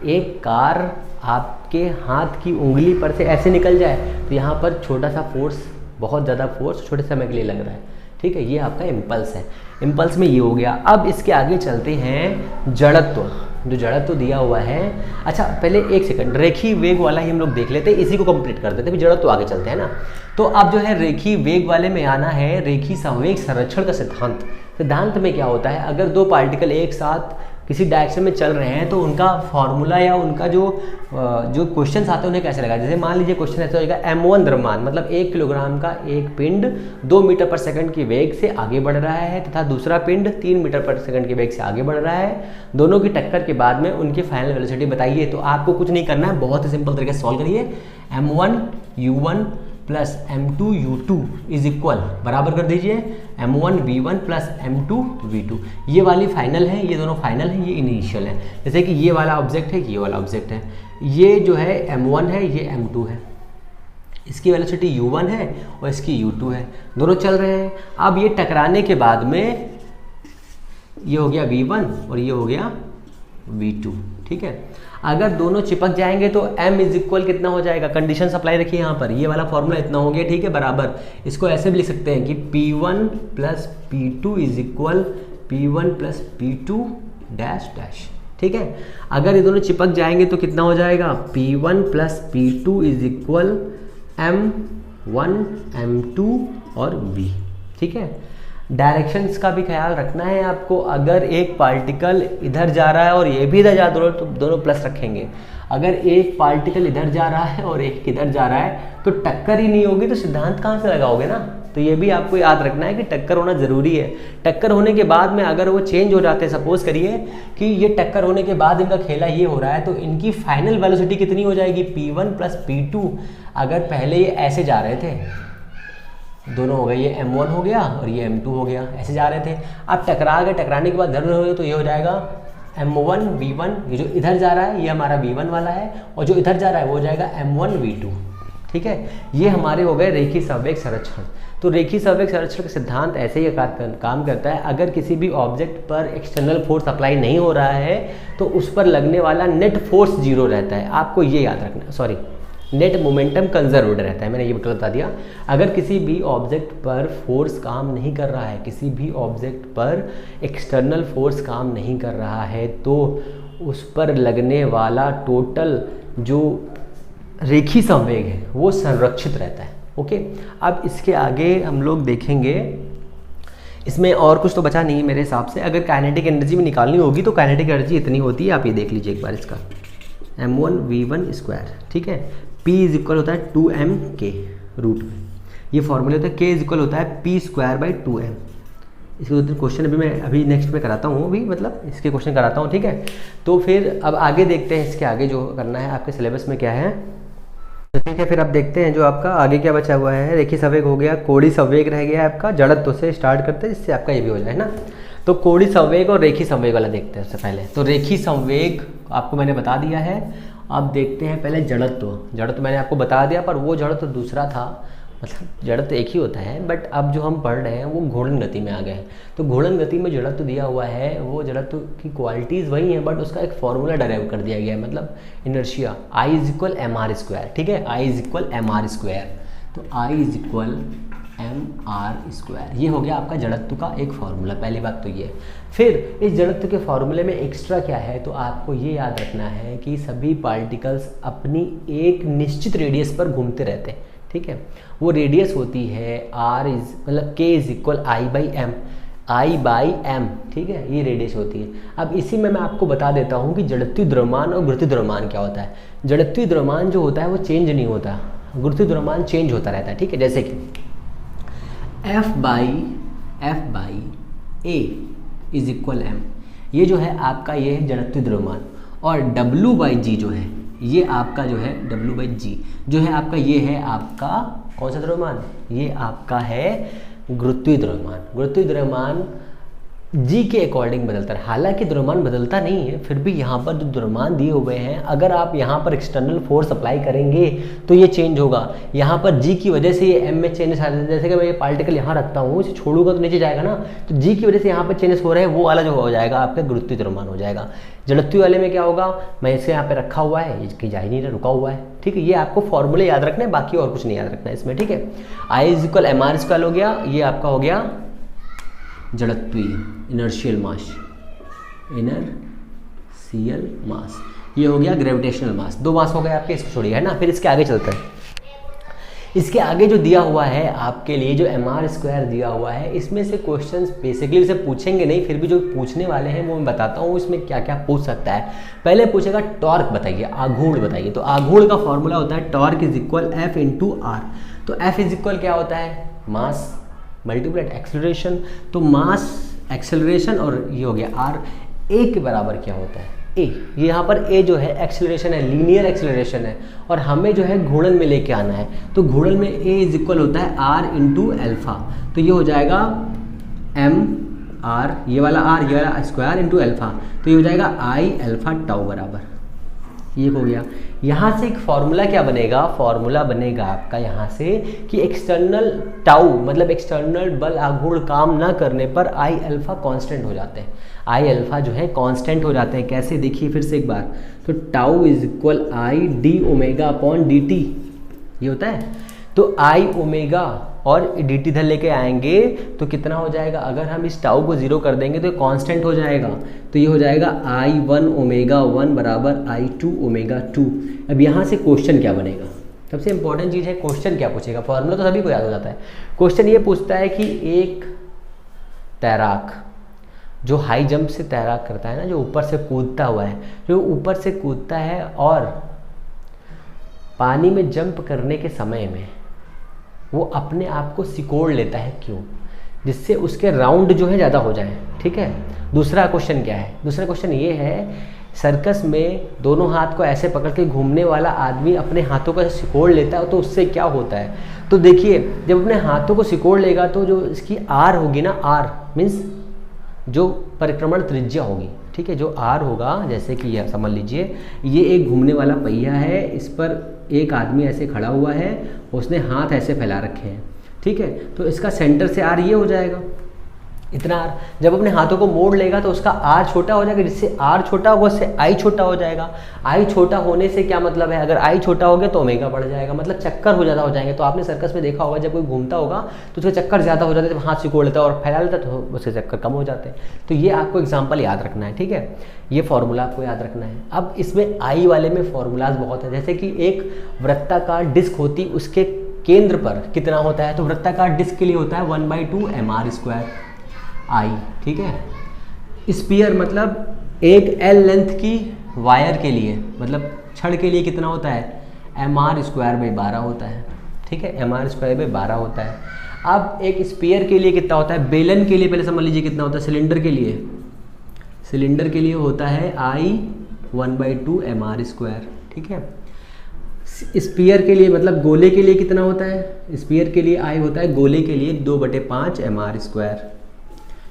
S1: एक कार आपके हाथ की उंगली पर से ऐसे निकल जाए तो यहाँ पर छोटा सा फोर्स, बहुत ज़्यादा फोर्स छोटे समय के लिए लग रहा है। ठीक है, ये आपका इम्पल्स है। इम्पल्स में ये हो गया। अब इसके आगे चलते हैं जड़त्व, जो जड़त्व दिया हुआ है। अच्छा पहले एक सेकंड, रेखी वेग वाला ही हम लोग देख लेते हैं, इसी को कंप्लीट कर देते हैं, फिर जड़त्व आगे चलते हैं ना। तो अब जो है रेखी वेग वाले में आना है, रेखी संवेग संरक्षण का सिद्धांत। सिद्धांत में क्या होता है, अगर दो पार्टिकल एक साथ किसी डायरेक्शन में चल रहे हैं तो उनका फॉर्मूला या उनका जो क्वेश्चंस आते हैं उन्हें कैसे लगा। जैसे मान लीजिए क्वेश्चन ऐसा होगा, m1 द्रव्यमान, मतलब 1 किलोग्राम का एक पिंड 2 मीटर पर सेकंड की वेग से आगे बढ़ रहा है तथा दूसरा पिंड 3 मीटर पर सेकंड की वेग से आगे बढ़ रहा है। दोनों की टक्कर के बाद में उनकी फाइनल वेलोसिटी बताइए। तो आपको कुछ नहीं करना है, बहुत ही सिंपल तरीके से सॉल्व करिए। m1 u1 plus m2 u2 is equal, बराबर कर दीजिए m1 v1 plus m2 v2। ये वाली फाइनल है, ये दोनों फाइनल है, ये इनिशियल है। जैसे कि ये वाला ऑब्जेक्ट है, ये वाला ऑब्जेक्ट है, ये जो है m1 है, ये m2 है, इसकी वेलोसिटी u1 है और इसकी u2 है, दोनों चल रहे हैं। अब ये टकराने के बाद में ये हो गया v1 और ये हो गया v2। ठीक है, अगर दोनों चिपक जाएंगे तो m इज इक्वल कितना हो जाएगा, कंडीशन सप्लाई रखिए यहाँ पर, ये वाला फॉर्मूला इतना हो गया। ठीक है, बराबर इसको ऐसे भी लिख सकते हैं कि P1 plus P2 is equal P1 plus P2 dash dash. ठीक है, अगर ये दोनों चिपक जाएंगे तो कितना हो जाएगा, P1 plus P2 is equal M1 M2 और V। ठीक है, डायरेक्शंस का भी ख्याल रखना है आपको। अगर एक पार्टिकल इधर जा रहा है और ये भी इधर जा रहा है तो दोनों प्लस रखेंगे। अगर एक पार्टिकल इधर जा रहा है और एक इधर जा रहा है तो टक्कर ही नहीं होगी, तो सिद्धांत कहाँ से लगाओगे ना, तो ये भी आपको याद रखना है कि टक्कर होना ज़रूरी है। टक्कर होने के बाद में अगर वो चेंज हो जाते हैं, सपोज करिए कि ये टक्कर होने के बाद इनका खेला ये हो रहा है, तो इनकी फाइनल वेलोसिटी कितनी हो जाएगी, P1 प्लस P2। अगर पहले ये ऐसे जा रहे थे, दोनों हो गए, ये M1 हो गया और ये M2 हो गया, ऐसे जा रहे थे, अब टकरा गए, टकराने के बाद धर हो गए, तो ये हो जाएगा M1 V1, ये जो इधर जा रहा है ये हमारा V1 वाला है, और जो इधर जा रहा है वो हो जाएगा M1 V2। ठीक है, ये हमारे हो गए रेखीय संवेग संरक्षण। तो रेखीय संवेग संरक्षण का सिद्धांत ऐसे ही काम करता है, अगर किसी भी ऑब्जेक्ट पर एक्सटर्नल फोर्स अप्लाई नहीं हो रहा है तो उस पर लगने वाला नेट फोर्स जीरो रहता है। आपको ये याद रखना, सॉरी, नेट मोमेंटम कंजर्व्ड रहता है, मैंने ये बता दिया। अगर किसी भी ऑब्जेक्ट पर फोर्स काम नहीं कर रहा है, किसी भी ऑब्जेक्ट पर एक्सटर्नल फोर्स काम नहीं कर रहा है, तो उस पर लगने वाला टोटल जो रेखीय संवेग है वो संरक्षित रहता है। ओके, अब इसके आगे हम लोग देखेंगे, इसमें और कुछ तो बचा नहीं मेरे हिसाब से। अगर काइनेटिक एनर्जी में निकालनी होगी तो काइनेटिक एनर्जी इतनी होती है, आप ये देख लीजिए एक बार इसका, m1v1 स्क्वायर। ठीक है, p इज इक्वल होता है 2m k रूट में, ये फॉर्मूला होता है, k इज इक्वल होता है p स्क्वायर बाई 2m। इसके दो तीन क्वेश्चन अभी नेक्स्ट में कराता हूँ, अभी मतलब इसके क्वेश्चन कराता हूँ। ठीक है, तो फिर अब आगे देखते हैं इसके आगे जो करना है आपके सिलेबस में क्या है। तो ठीक है, फिर अब देखते हैं जो आपका आगे क्या बचा हुआ है। रेखीय संवेग हो गया, कोणीय संवेग रह गया आपका, जड़त्व से स्टार्ट करते हैं जिससे आपका ये भी हो जाए ना। तो कोणीय संवेग और रेखीय संवेग वाला देखते हैं सबसे पहले। तो रेखीय संवेग आपको मैंने बता दिया है। अब देखते हैं पहले जड़त्व। जड़त्व मैंने आपको बता दिया, पर वो जड़त्व दूसरा था, मतलब जड़त्व एक ही होता है, बट अब जो हम पढ़ रहे हैं वो घूर्णन गति में आ गए हैं। तो घूर्णन गति में जड़त्व दिया हुआ है, वो जड़त्व की क्वालिटीज़ वही हैं, बट उसका एक फॉर्मूला डराइव कर दिया गया है, मतलब inertia I is equal mr square. ठीक है, I is equal mr square, तो I is equal mr square, ये हो गया आपका जड़त्व का एक फॉर्मूला। पहली बात तो ये। फिर इस जड़त्व के फॉर्मूले में एक्स्ट्रा क्या है, तो आपको ये याद रखना है कि सभी पार्टिकल्स अपनी एक निश्चित रेडियस पर घूमते रहते हैं। ठीक है, वो रेडियस होती है r इज मतलब k is equal I by m। ठीक है, ये रेडियस होती है। अब इसी में मैं आपको बता देता हूँ कि जड़त्वीय द्रव्यमान और गुरुत्वीय द्रव्यमान क्या होता है। जड़त्वीय द्रव्यमान जो होता है वो चेंज नहीं होता, गुरुत्वीय द्रव्यमान चेंज होता रहता है। ठीक है, जैसे कि F by a is equal m, ये जो है आपका ये है जड़त्वीय द्रव्यमान, और W बाई जी जो है ये आपका जो है W बाई जी जो है आपका, ये है आपका कौन सा द्रव्यमान, ये आपका है गुरुत्वीय द्रव्यमान। गुरुत्वीय द्रव्यमान जी के अकॉर्डिंग बदलता है, हालांकि द्रव्यमान बदलता नहीं है, फिर भी यहाँ पर जो द्रव्यमान दिए हुए हैं, अगर आप यहाँ पर एक्सटर्नल फोर्स अप्लाई करेंगे तो ये चेंज होगा। यहाँ पर जी की वजह से ये एम में चेंजेस आ जाते हैं। जैसे कि मैं ये पार्टिकल यहाँ रखता हूँ, इसे छोड़ूंगा तो नीचे जाएगा ना, तो जी की वजह से यहाँ पर चेंजेस हो रहे हैं, वो वाला जो हो जाएगा आपका गुरुत्वीय द्रव्यमान हो जाएगा। जड़त्वीय वाले में क्या होगा, मैं इसे यहाँ पे रखा हुआ है, इसकी जा ही नहीं रहा, रुका हुआ है। ठीक है, ये आपको फॉर्मूले याद रखना है, बाकी और कुछ नहीं याद रखना है इसमें। ठीक है, I is equal mr square हो गया, ये आपका हो गया जड़त्वीय इनर्शियल मास, इनर्शियल मास, ये हो गया ग्रेविटेशनल मास। दो मास हो गए आपके, इसको छोड़िए, है ना। फिर इसके आगे चलते हैं। इसके आगे जो दिया हुआ है आपके लिए, जो mr स्क्वायर दिया हुआ है, इसमें से क्वेश्चंस बेसिकली इसे पूछेंगे नहीं, फिर भी जो पूछने वाले हैं वो मैं बताता हूँ इसमें क्या क्या पूछ सकता है। पहले पूछेगा टॉर्क बताइए, आघूर्ण बताइए। तो आघूर्ण का फॉर्मूला होता है torque is equal F into R. तो F इज इक्वल क्या होता है, मास मल्टीप्लाइड एक्सेलरेशन। तो मास एक्सेलरेशन और ये हो गया आर, ए के बराबर क्या होता है, ए। ये यहाँ पर ए जो है एक्सेलरेशन है, लीनियर एक्सेलरेशन है, और हमें जो है घूर्णन में लेके आना है। तो घूर्णन में ए इज इक्वल होता है आर इंटू एल्फा। तो ये हो जाएगा एम आर, ये वाला आर, ये वाला स्क्वायर इंटू एल्फा, तो ये हो जाएगा आई एल्फा टाउ बराबर, ये हो गया। यहाँ से एक फॉर्मूला क्या बनेगा, फॉर्मूला बनेगा आपका यहाँ से कि एक्सटर्नल टाउ मतलब एक्सटर्नल बल आघूर्ण काम ना करने पर आई अल्फा कांस्टेंट हो जाते हैं। आई अल्फा जो है कांस्टेंट हो जाते हैं। कैसे, देखिए फिर से एक बार, तो tau is equal I D omega upon D T, ये होता है। तो आई ओमेगा और डी टी इधर लेके आएंगे तो कितना हो जाएगा, अगर हम इस टाउ को जीरो कर देंगे तो कांस्टेंट हो जाएगा। तो ये हो जाएगा आई वन ओमेगा वन बराबर आई टू ओमेगा टू। अब यहाँ से क्वेश्चन क्या बनेगा, सबसे इंपॉर्टेंट चीज़ है क्वेश्चन क्या पूछेगा। फॉर्मूला तो सभी को याद हो जाता है, क्वेश्चन ये पूछता है कि एक तैराक जो हाई जंप से तैराक करता है ना, जो ऊपर से कूदता हुआ है, जो ऊपर से कूदता है और पानी में जंप करने के समय में वो अपने आप को सिकोड़ लेता है, क्यों? जिससे उसके राउंड जो है ज़्यादा हो जाए, ठीक है। दूसरा क्वेश्चन क्या है? दूसरा क्वेश्चन ये है, सर्कस में दोनों हाथ को ऐसे पकड़ के घूमने वाला आदमी अपने हाथों को सिकोड़ लेता है, तो उससे क्या होता है? तो देखिए, जब अपने हाथों को सिकोड़ लेगा तो जो इसकी आर होगी ना, आर मीन्स जो परिक्रमण त्रिज्या होगी, ठीक है, जो आर होगा, जैसे कि यह समझ लीजिए ये एक घूमने वाला पहिया है, इस पर एक आदमी ऐसे खड़ा हुआ है, उसने हाथ ऐसे फैला रखे हैं, ठीक है, तो इसका सेंटर से आर ये हो जाएगा, इतना आर। जब अपने हाथों को मोड़ लेगा तो उसका आर छोटा हो जाएगा, जिससे आर छोटा होगा उससे आई छोटा हो जाएगा। आई छोटा होने से क्या मतलब है? अगर आई छोटा हो गया तो ओमेगा बढ़ जाएगा, मतलब चक्कर हो ज़्यादा हो जाएंगे। तो आपने सर्कस में देखा होगा, जब कोई घूमता होगा तो उसके चक्कर ज़्यादा हो जाते हैं, जब हाथ सिकोड़ लेता है और फैला लेता है तो उसके चक्कर कम हो जाते हैं। तो ये आपको एग्जाम्पल याद रखना है, ठीक है, ये फॉर्मूला आपको याद रखना है। अब इसमें आई वाले में फॉर्मूलाज बहुत है, जैसे कि एक वृत्ताकार डिस्क होती, उसके केंद्र पर कितना होता है? तो वृत्ताकार डिस्क के लिए होता है 1/2 mr² आई, ठीक है। स्पीयर मतलब एक एल लेंथ की वायर के लिए, मतलब छड़ के लिए कितना होता है? mr²/12 होता है, ठीक है, mr²/12 होता है। अब एक स्पीयर के लिए कितना होता है? बेलन के लिए पहले समझ लीजिए कितना होता है। सिलेंडर के लिए, सिलेंडर के लिए होता है आई 1/2 mr², ठीक है। स्पीयर के लिए मतलब गोले के लिए कितना होता है? स्पीयर के लिए आई होता है गोले के लिए 2/5 mr²,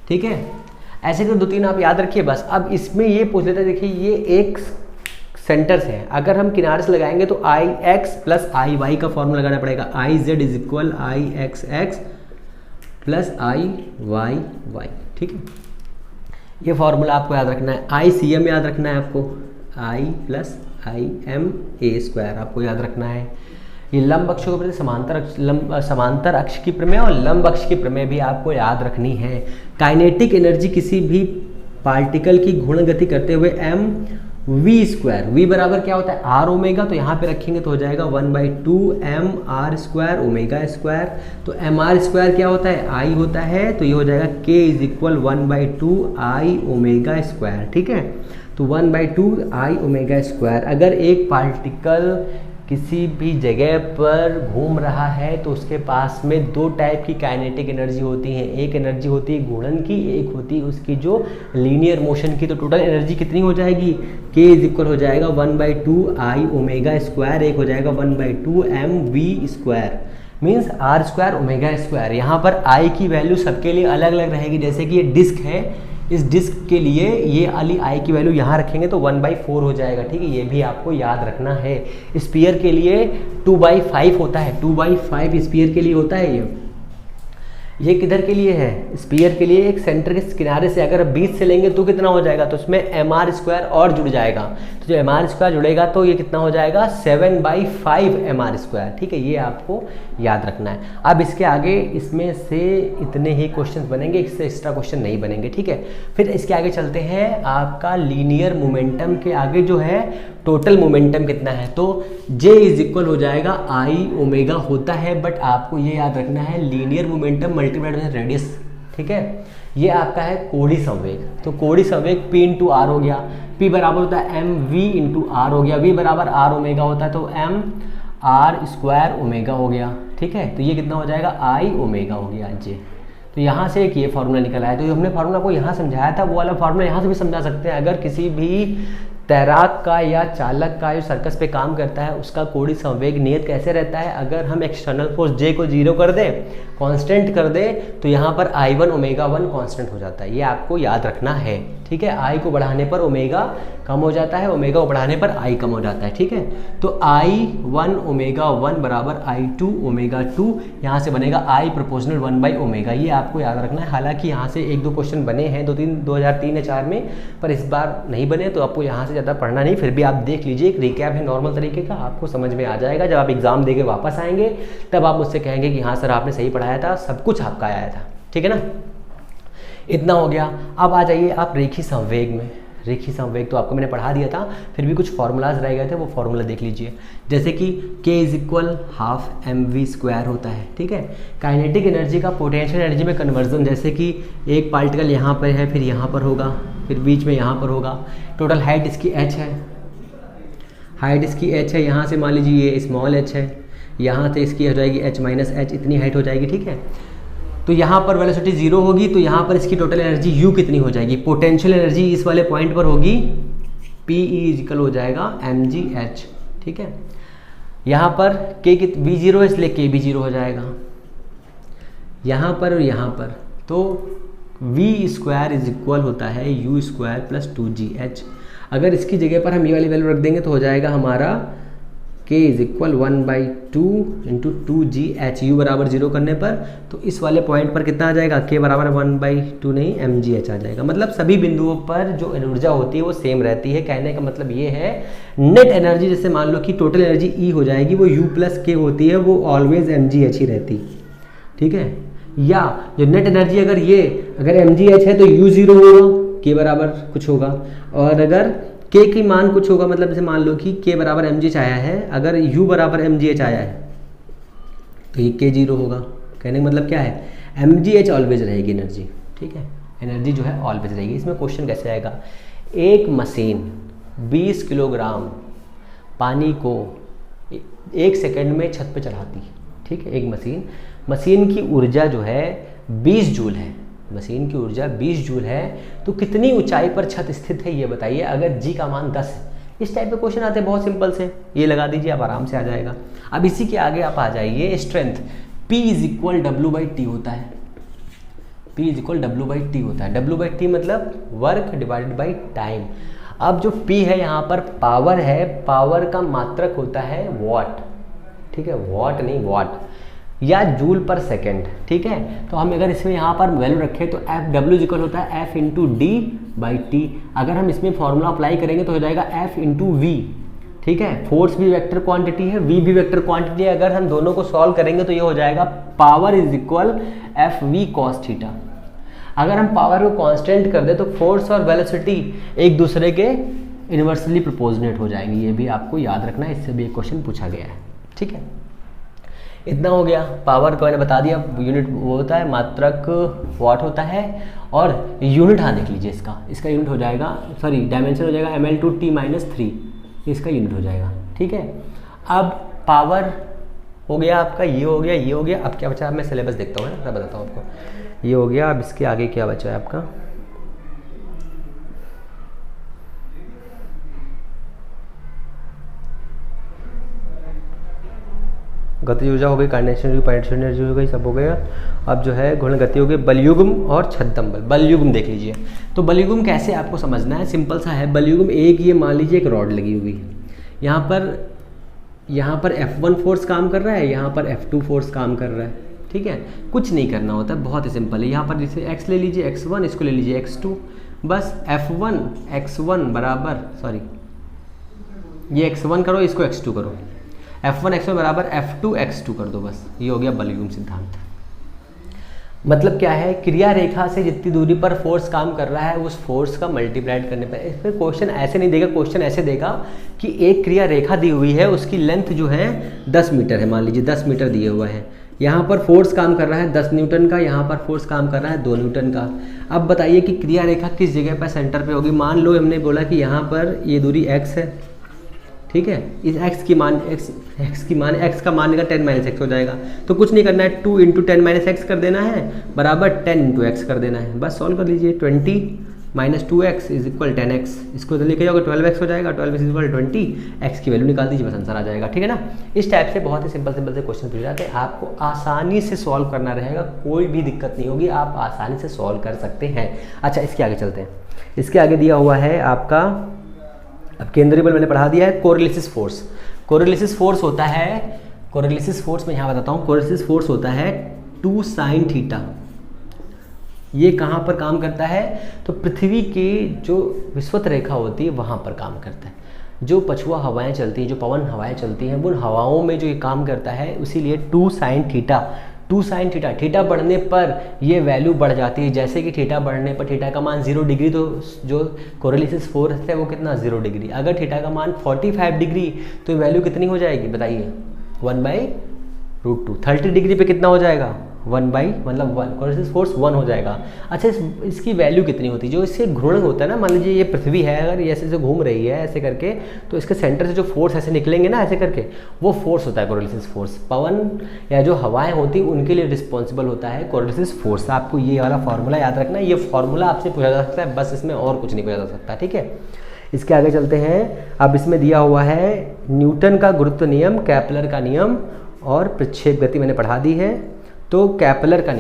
S1: ठीक है। ऐसे तो 2-3 आप याद रखिए बस। अब इसमें ये पूछ लेते हैं, देखिए ये एक सेंटर से है, अगर हम किनारे से लगाएंगे तो I X plus I Y का फॉर्मूला लगाना पड़ेगा। I Z is equal I X X plus I Y Y, ठीक है। ये फॉर्मूला आपको याद रखना है। आई सी एम याद रखना है आपको, I plus I M A square आपको याद रखना है। ये लंब अक्षों के प्रति समांतर अक्ष की प्रमेय और लंब अक्ष की प्रमेय भी आपको याद रखनी है। काइनेटिक एनर्जी किसी भी पार्टिकल की घूर्ण गति करते हुए एम वी स्क्वायर, वी बराबर क्या होता है? आर ओमेगा, तो यहाँ पे रखेंगे तो हो जाएगा 1/2 mr² ओमेगा स्क्वायर। तो mr² क्या होता है? आई होता है, तो ये हो जाएगा k is equal 1/2 I omega square, ठीक है। तो 1/2 आई ओमेगा स्क्वायर। अगर एक पार्टिकल किसी भी जगह पर घूम रहा है तो उसके पास में 2 टाइप की काइनेटिक एनर्जी होती है। एक एनर्जी होती है घूर्णन की, एक होती है उसकी जो लीनियर मोशन की। तो टोटल एनर्जी कितनी हो जाएगी? k इज इक्वल हो जाएगा 1/2 आई ओमेगा स्क्वायर, एक हो जाएगा 1/2 M V square, means r² omega square. यहाँ पर आई की वैल्यू सबके लिए अलग अलग रहेगी। जैसे कि ये डिस्क है, इस डिस्क के लिए ये वाली आई की वैल्यू यहाँ रखेंगे तो 1/4 हो जाएगा, ठीक है, ये भी आपको याद रखना है। स्पीयर के लिए 2/5 होता है, 2/5 स्पीयर के लिए होता है। ये किधर के लिए है? स्पीयर के लिए एक सेंटर के किनारे से अगर 20 से लेंगे तो कितना हो जाएगा? तो उसमें mr² और जुड़ जाएगा, तो जो mr² जुड़ेगा तो ये कितना हो जाएगा? 7/5 mr², ठीक है, ये आपको याद रखना है। अब इसके आगे इसमें से इतने ही क्वेश्चन बनेंगे, इससे एक्स्ट्रा क्वेश्चन नहीं बनेंगे, ठीक है। फिर इसके आगे चलते हैं, आपका लीनियर मोमेंटम के आगे जो है टोटल मोमेंटम कितना है? तो J इज इक्वल हो जाएगा आई ओमेगा होता है, बट आपको ये याद रखना है linear momentum multiplied by radius, ठीक है। ये आपका है कोणीय संवेग, तो कोणीय संवेग P इंटू आर हो गया, P बराबर होता है एम वी इंटू आर हो गया, V बराबर आर ओमेगा होता है तो एम r² ओमेगा हो गया, ठीक है। तो ये कितना हो जाएगा? आई ओमेगा हो गया J। तो यहाँ से एक ये फार्मूला निकल आया। तो जो हमने फार्मूला को यहाँ समझाया था वो वाला फार्मूला यहाँ से भी समझा सकते हैं। अगर किसी भी तैराक का या चालक का जो सर्कस पे काम करता है उसका कोणीय संवेग नियत कैसे रहता है? अगर हम एक्सटर्नल फोर्स J को 0 कर दें, कांस्टेंट कर दें, तो यहाँ पर I1 ओमेगा 1 कांस्टेंट हो जाता है। ये आपको याद रखना है, ठीक है। I को बढ़ाने पर ओमेगा कम हो जाता है, ओमेगा को बढ़ाने पर I कम हो जाता है, ठीक है। तो I1 ओमेगा 1 बराबर I2 ओमेगा 2, यहाँ से बनेगा I प्रोपोर्शनल 1/ओमेगा। ये आपको याद रखना है। हालांकि यहाँ से 1-2 क्वेश्चन बने हैं 2003 या 4 में, पर इस बार नहीं बने, तो आपको यहाँ से ज़्यादा पढ़ना नहीं, फिर भी आप देख लीजिए, एक रिकैप है नॉर्मल तरीके का, आपको समझ में आ जाएगा। जब आप एग्जाम देके वापस आएंगे तब आप मुझसे कहेंगे कि हाँ सर आपने सही पढ़ाया था, सब कुछ आपका आया था, ठीक है ना। इतना हो गया। अब आ जाइए आप रेखीय संवेग में। रेखीय संवेग तो आपको मैंने पढ़ा दिया था, फिर भी कुछ फार्मूलाज रह गए थे, वो फार्मूला देख लीजिए। जैसे कि k is equal half M V square होता है, ठीक है। काइनेटिक एनर्जी का पोटेंशियल एनर्जी में कन्वर्जन, जैसे कि एक पार्टिकल यहाँ पर है, फिर यहाँ पर होगा, फिर बीच में यहाँ पर होगा। टोटल हाइट इसकी h है, हाइट इसकी h है, यहाँ से मान लीजिए ये स्मॉल h है, यहाँ से इसकी हो जाएगी h माइनस एच, इतनी हाइट हो जाएगी, ठीक है। तो यहाँ पर वेलोसिटी 0 होगी, तो यहाँ पर इसकी टोटल एनर्जी U कितनी हो जाएगी, पोटेंशियल एनर्जी इस वाले पॉइंट पर होगी PE इक्वल हो जाएगा mgh, ठीक है। यहाँ पर K की V0 है इसलिए K भी 0 हो जाएगा यहाँ पर और यहाँ पर, तो V स्क्वायर इज इक्वल होता है U स्क्वायर प्लस 2GH। अगर इसकी जगह पर हम ये वाली वैल्यू रख देंगे तो हो जाएगा हमारा K is equal 1/2 into 2GH, U बराबर 0 करने पर, तो इस वाले पॉइंट पर कितना आ जाएगा, K बराबर 1/2 नहीं mgh आ जाएगा। मतलब सभी बिंदुओं पर जो ऊर्जा होती है वो सेम रहती है। कहने का मतलब ये है नेट एनर्जी, जैसे मान लो कि टोटल एनर्जी E हो जाएगी वो U प्लस K होती है, वो ऑलवेज mgh ही रहती, ठीक है। या जो नेट एनर्जी अगर mgh है तो U 0 होगा, K बराबर कुछ होगा, और अगर K की मान कुछ होगा, मतलब जैसे मान लो कि K बराबर mgh आया है, अगर U बराबर mgh आया है तो ये K 0 होगा। कहने का मतलब क्या है, mgh ऑलवेज रहेगी एनर्जी, ठीक है, एनर्जी जो है ऑलवेज रहेगी। इसमें क्वेश्चन कैसे आएगा, एक मशीन 20 किलोग्राम पानी को 1 सेकंड में छत पे चढ़ाती है, ठीक है। एक मशीन की ऊर्जा जो है 20 जूल है, मशीन की ऊर्जा 20 जूल है, तो कितनी ऊंचाई पर छत स्थित है ये बताइए, अगर जी का मान 10 है। इस टाइप के क्वेश्चन आते हैं, बहुत सिंपल से, ये लगा दीजिए आप, आराम से आ जाएगा। अब इसी के आगे आप आ जाइए, strength P is equal W/T होता है, P इज इक्वल W/T होता है। W/T मतलब वर्क डिवाइडेड बाई टाइम। अब जो P है यहाँ पर पावर है, पावर का मात्रक होता है वॉट, ठीक है, वॉट नहीं वाट, या जूल पर सेकेंड, ठीक है। तो हम अगर इसमें यहाँ पर वैल्यू रखें तो W इक्वल होता है F इंटू D/T। अगर हम इसमें फॉर्मूला अप्लाई करेंगे तो हो जाएगा F इंटू V, ठीक है। फोर्स भी वेक्टर क्वांटिटी है, V भी वेक्टर क्वांटिटी है। अगर हम दोनों को सॉल्व करेंगे तो ये हो जाएगा power is equal FV cos theta. अगर हम पावर को कांस्टेंट कर दे तो फोर्स और वेलोसिटी एक दूसरे के इन्वर्सली प्रोपोर्शनेट हो जाएंगी। ये भी आपको याद रखना है, इससे भी एक क्वेश्चन पूछा गया है, ठीक है। इतना हो गया, पावर को मैंने बता दिया, यूनिट वो होता है, मात्रक वाट होता है, और यूनिट हाँ देख लीजिए, इसका यूनिट हो जाएगा, सॉरी डायमेंशन हो जाएगा ml/t-3, इसका यूनिट हो जाएगा, ठीक है। अब पावर हो गया आपका, ये हो गया, ये हो गया। अब क्या बचा, अब मैं सिलेबस देखता हूँ, मैं बताता हूँ आपको। ये हो गया, अब इसके आगे क्या बचा है आपका, गति ऊर्जा हो गई, काइनेटिक एनर्जी हो गई, सब हो गया। अब जो है घूर्ण गति हो गई, बलयुग्म और छद्म बल। बलयुग्म देख लीजिए, तो बलयुग्म कैसे आपको समझना है, सिंपल सा है। बलयुग्म एक, ये मान लीजिए एक रॉड लगी हुई है, यहाँ पर F1 फोर्स काम कर रहा है, यहाँ पर F2 फोर्स काम कर रहा है, ठीक है। कुछ नहीं करना होता, बहुत ही सिंपल है। यहाँ पर जैसे x ले लीजिए x1, इसको ले लीजिए x2, बस F1 x1 बराबर, सॉरी ये x1 करो, इसको x2 करो, F1 x1 बराबर F2 x2 कर दो, बस ये हो गया बलयुग्म सिद्धांत। मतलब क्या है, क्रिया रेखा से जितनी दूरी पर फोर्स काम कर रहा है उस फोर्स का मल्टीप्लाइड करने पर, इसमें क्वेश्चन ऐसे नहीं देगा, क्वेश्चन ऐसे देगा कि एक क्रिया रेखा दी हुई है, उसकी लेंथ जो है 10 मीटर है, मान लीजिए 10 मीटर दिया हुआ है, यहाँ पर फोर्स काम कर रहा है 10 न्यूटन का, यहाँ पर फोर्स काम कर रहा है 2 न्यूटन का। अब बताइए कि क्रिया रेखा किस जगह पर सेंटर पे होगी। मान लो हमने बोला कि यहाँ पर ये दूरी x है, ठीक है, इस x का मान का 10 - x हो जाएगा, तो कुछ नहीं करना है, 2 × 10 - x कर देना है, बराबर 10 × x कर देना है, बस सॉल्व कर लीजिए। 20 - 2x इज इक्वल 10x, इसको तो लेके जाओगे 12x हो जाएगा, 12x इज इक्वल 20, x की वैल्यू निकाल दीजिए, बस आंसर आ जाएगा, ठीक है ना। इस टाइप से बहुत ही सिंपल से क्वेश्चन पूछ जाते हैं, आपको आसानी से सॉल्व करना रहेगा, कोई भी दिक्कत नहीं होगी, आप आसानी से सॉल्व कर सकते हैं। अच्छा, इसके आगे चलते हैं। इसके आगे दिया हुआ है आपका, अब केंद्रीय बल मैंने पढ़ा दिया है, कोरिलेसिस फोर्स। कोरिलेसिस फोर्स होता है, कोरिलेसिस फोर्स मैं यहाँ बताता हूँ, कोरिलेसिस फोर्स होता है 2 sin थीटा। ये कहाँ पर काम करता है, तो पृथ्वी की जो विषुवत रेखा होती है वहाँ पर काम करता है। जो पछुआ हवाएं चलती हैं, जो पवन हवाएं चलती हैं, उन हवाओं में जो ये काम करता है, इसीलिए 2 sin theta. 2 sin theta, theta बढ़ने पर ये वैल्यू बढ़ जाती है, जैसे कि थीटा बढ़ने पर थीटा का मान 0 डिग्री, तो जो कोरिलेसिस फोर्स है वो कितना 0 डिग्री। अगर थीटा का मान 45 डिग्री तो वैल्यू कितनी हो जाएगी बताइए, 1/√2। 30 डिग्री पे कितना हो जाएगा, 1 बाई मतलब 1 कोरोलिसिस फोर्स 1 हो जाएगा। अच्छा इसकी वैल्यू कितनी होती है? जो इससे घूर्णन होता है ना, मान लीजिए ये पृथ्वी है, अगर ये ऐसे से घूम रही है ऐसे करके, तो इसके सेंटर से जो फोर्स ऐसे निकलेंगे ना ऐसे करके, वो फोर्स होता है कोरोलिसिस फोर्स। पवन या जो हवाएं होती हैं उनके लिए रिस्पॉन्सिबल होता है कोरोलिसिस फोर्स। आपको ये वाला फॉर्मूला याद रखना है, ये फॉर्मूला आपसे पूछा जा सकता है, बस इसमें और कुछ नहीं पूछा जा सकता, ठीक है। इसके आगे चलते हैं। अब इसमें दिया हुआ है न्यूटन का गुरुत्व नियम, कैपलर का नियम और प्रक्षेप गति मैंने पढ़ा दी है। तो कैपलर का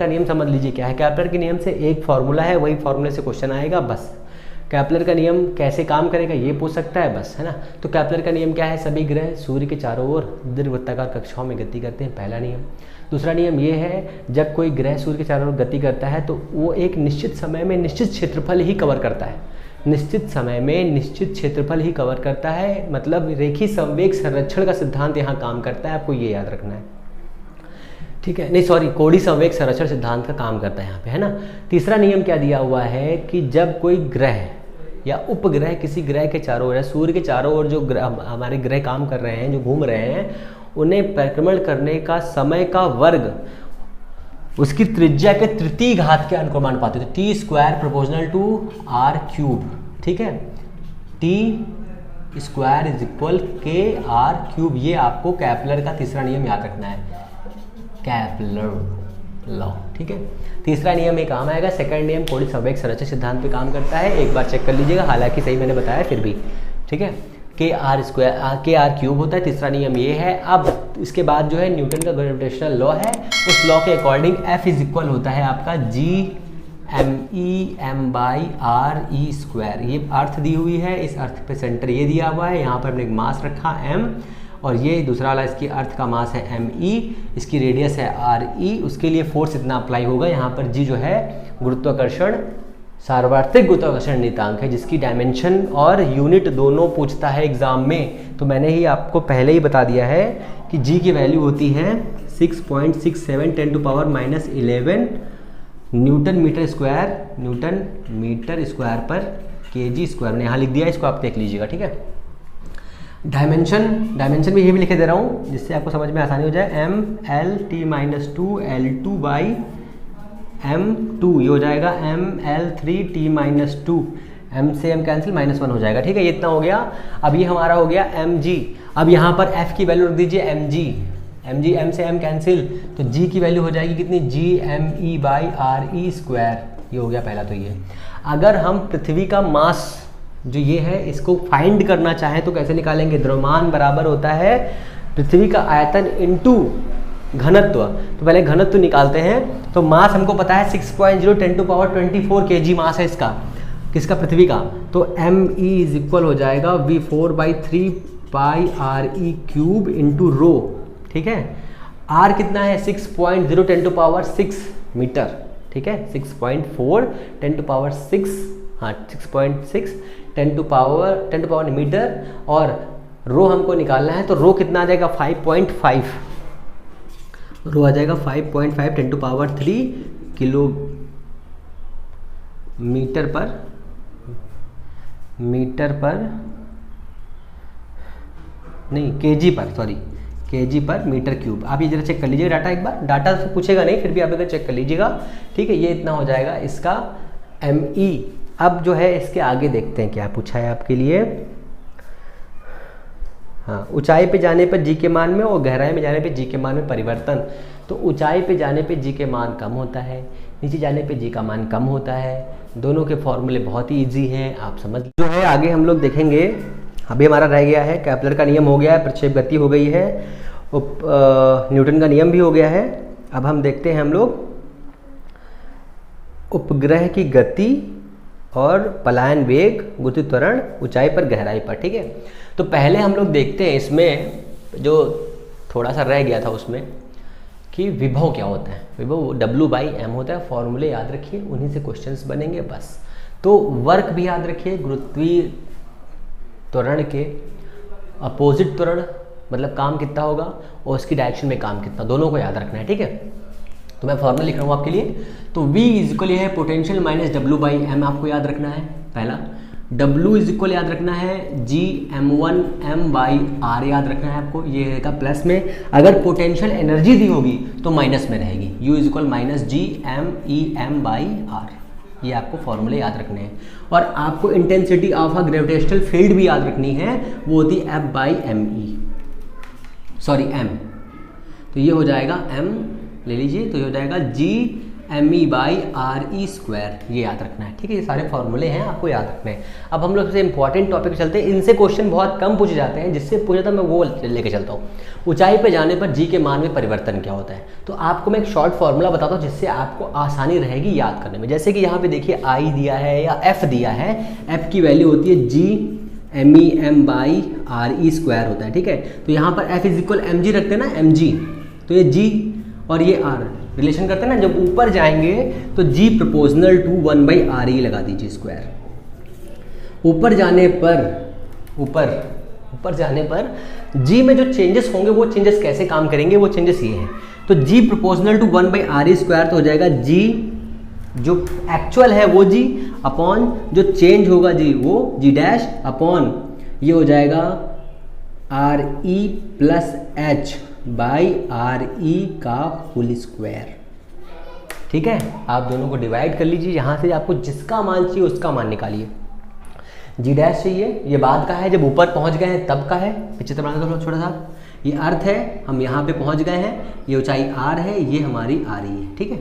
S1: नियम समझ लीजिए क्या है। कैपलर के नियम से एक फार्मूला है, वही फार्मूले से क्वेश्चन आएगा बस। कैपलर का नियम कैसे काम करेगा ये पूछ सकता है बस, है ना। तो कैपलर का नियम क्या है? सभी ग्रह सूर्य के चारों ओर दीर्घवृत्ताकार कक्षाओं में गति करते हैं, पहला नियम। दूसरा नियम ये है, जब कोई ग्रह सूर्य के चारों ओर गति करता है तो वो एक निश्चित समय में निश्चित क्षेत्रफल ही कवर करता है, निश्चित समय में निश्चित क्षेत्रफल ही कवर करता है, मतलब रेखीय संवेग संरक्षण का सिद्धांत यहाँ काम करता है, आपको ये याद रखना है, ठीक है। नहीं सॉरी, कोणीय संवेग संरक्षण सिद्धांत का काम करता है यहाँ पे, है ना। तीसरा नियम क्या दिया हुआ है कि जब कोई ग्रह या उपग्रह किसी ग्रह के चारों ओर, सूर्य के चारों ओर जो हमारे ग्रह काम कर रहे हैं, जो घूम रहे हैं, उन्हें परिक्रमण करने का समय का वर्ग उसकी त्रिज्या के तृतीय घात के अनुक्रमानुपाती है, T square proportional to R cube, ठीक है। T square is equal K R cube, ये आपको कैपलर का तीसरा नियम याद रखना है, कैपलर लॉ, ठीक है। तीसरा नियम ये काम आएगा। सेकंड नियम कोणीय संवेग संरक्षण सिद्धांत पे काम करता है, एक बार चेक कर लीजिएगा, हालांकि सही मैंने बताया फिर भी, ठीक है। के आर क्यूब होता है, तीसरा नियम ये है। अब इसके बाद जो है न्यूटन का ग्रेविटेशनल लॉ है, उस लॉ के अकॉर्डिंग F इज इक्वल होता है आपका G(m)(e)m/r(e)²। ये अर्थ दी हुई है, इस अर्थ पे सेंटर ये दिया हुआ है, यहाँ पर हमने एक मास रखा m, और ये दूसरा वाला इसकी अर्थ का मास है me, इसकी रेडियस है re, उसके लिए फोर्स इतना अप्लाई होगा। यहाँ पर g जो है गुरुत्वाकर्षण, सार्वत्रिक गुरुत्वाकर्षण नियतांक है, जिसकी डायमेंशन और यूनिट दोनों पूछता है एग्जाम में। तो मैंने ही आपको पहले ही बता दिया है कि g की वैल्यू होती है 6.67 10⁻11 न्यूटन मीटर स्क्वायर पर kg स्क्वायर। मैंने यहाँ लिख दिया, इसको आप देख लीजिएगा, ठीक है। डायमेंशन भी ये भी लिखे दे रहा हूँ जिससे आपको समझ में आसानी हो जाए। ML_T-2 L2/m2, ये हो जाएगा ML3T-2, m से m कैंसिल, -1 हो जाएगा, ठीक है। ये इतना हो गया। अब ये हमारा हो गया mg। अब यहाँ पर f की वैल्यू रख दीजिए mg, m से m कैंसिल, तो g की वैल्यू हो जाएगी कितनी, Gme/re²। ये हो गया पहला। तो ये अगर हम पृथ्वी का मास जो ये है इसको फाइंड करना चाहें तो कैसे निकालेंगे? द्रव्यमान बराबर होता है पृथ्वी का आयतन इंटू घनत्व। तो पहले घनत्व निकालते हैं। तो मास हमको पता है 6.0 10⁻24 kg मास है इसका, किसका? पृथ्वी का। तो me इज इक्वल हो जाएगा V4/3 πre³ इंटू रो, ठीक है। r कितना है? 6.0 10⁻6 मीटर, ठीक है। 6.4 10⁻6, हाँ 6.6 10⁻10 मीटर, और रो हमको निकालना है। तो रो कितना आ जाएगा? 5.5, रो आ जाएगा 5.5 10⁻3 किलो मीटर पर नहीं केजी पर, सॉरी केजी पर मीटर क्यूब। आप ये जरा चेक कर लीजिएगा डाटा एक बार, डाटा से पूछेगा नहीं, फिर भी आप इधर चेक कर लीजिएगा, ठीक है। ये इतना हो जाएगा इसका me। अब जो है इसके आगे देखते हैं क्या पूछा है आपके लिए। हाँ, ऊंचाई पे जाने पर जी के मान में और गहराई में जाने पे जी के मान में परिवर्तन। तो ऊंचाई पे जाने पे जी के मान कम होता है, नीचे जाने पे जी का मान कम होता है। दोनों के फॉर्मूले बहुत ही इजी हैं, आप समझ जो है। आगे हम लोग देखेंगे, अभी हमारा रह गया है कैपलर का नियम हो गया है, प्रक्षेप गति हो गई है, न्यूटन का नियम भी हो गया है। अब हम देखते हैं हम लोग उपग्रह की गति और पलायन वेग, गुरुत्व त्वरण, ऊंचाई पर गहराई पर, ठीक है। तो पहले हम लोग देखते हैं इसमें जो थोड़ा सा रह गया था उसमें कि विभव क्या होता है। विभव W/m होता है, फॉर्मूले याद रखिए, उन्हीं से क्वेश्चंस बनेंगे बस। तो वर्क भी याद रखिए, गुरुत्वीय त्वरण के अपोजिट त्वरण मतलब काम कितना होगा और उसकी डायरेक्शन में काम कितना, दोनों को याद रखना है, ठीक है। तो मैं फॉर्मूला लिख रहा हूँ आपके लिए। तो V इज इक्वल है पोटेंशियल माइनस W/m, आपको याद रखना है पहला। W इज इक्वल याद रखना है G m1m/r याद रखना है आपको, ये रहेगा प्लस में। अगर पोटेंशियल एनर्जी दी होगी तो माइनस में रहेगी, U इज इक्वल -Gm/r। ये आपको फॉर्मूले याद रखने हैं। और आपको intensity of a gravitational field भी याद रखनी है, वो होती है F/me, सॉरी m। तो ये हो जाएगा m ले लीजिए, तो ये हो जाएगा Gme/re², ये याद रखना है। ठीक है, ये सारे फॉर्मूले हैं, आपको याद रखने हैं। अब हम लोग सबसे इंपॉर्टेंट टॉपिक चलते हैं। इनसे क्वेश्चन बहुत कम पूछे जाते हैं, जिससे पूछा था मैं वो लेके चलता हूँ। ऊंचाई पे जाने पर जी के मान में परिवर्तन क्या होता है। तो आपको मैं एक शॉर्ट फार्मूला बताता हूँ, जिससे आपको आसानी रहेगी याद करने में। जैसे कि यहाँ पे देखिए आई दिया है या एफ दिया है, एफ की वैल्यू होती है Gmem/re² होता है। ठीक है, तो यहाँ पर एफ इज इक्वल mg रखते हैं ना, mg, तो ये g और ये r रिलेशन करते हैं ना। जब ऊपर जाएंगे तो g प्रोपोर्शनल टू 1/re लगा दीजिए स्क्वायर। ऊपर जाने पर g में जो चेंजेस होंगे वो चेंजेस कैसे काम करेंगे, वो चेंजेस ये हैं। तो g प्रोपोर्शनल टू 1/re² तो हो जाएगा g जो एक्चुअल है वो g अपॉन जो चेंज होगा g वो g डैश अपॉन ये हो जाएगा re प्लस h बाई re का होल स्क्वायर। ठीक है, आप दोनों को डिवाइड कर लीजिए, यहाँ से आपको जिसका मान चाहिए उसका मान निकालिए। जी डैश चाहिए, ये बाद का है, जब ऊपर पहुँच गए हैं तब का है। पीछे तरफ बनाना छोटा सा, ये अर्थ है, हम यहाँ पे पहुँच गए हैं, ये ऊंचाई r है, ये हमारी re है। ठीक है,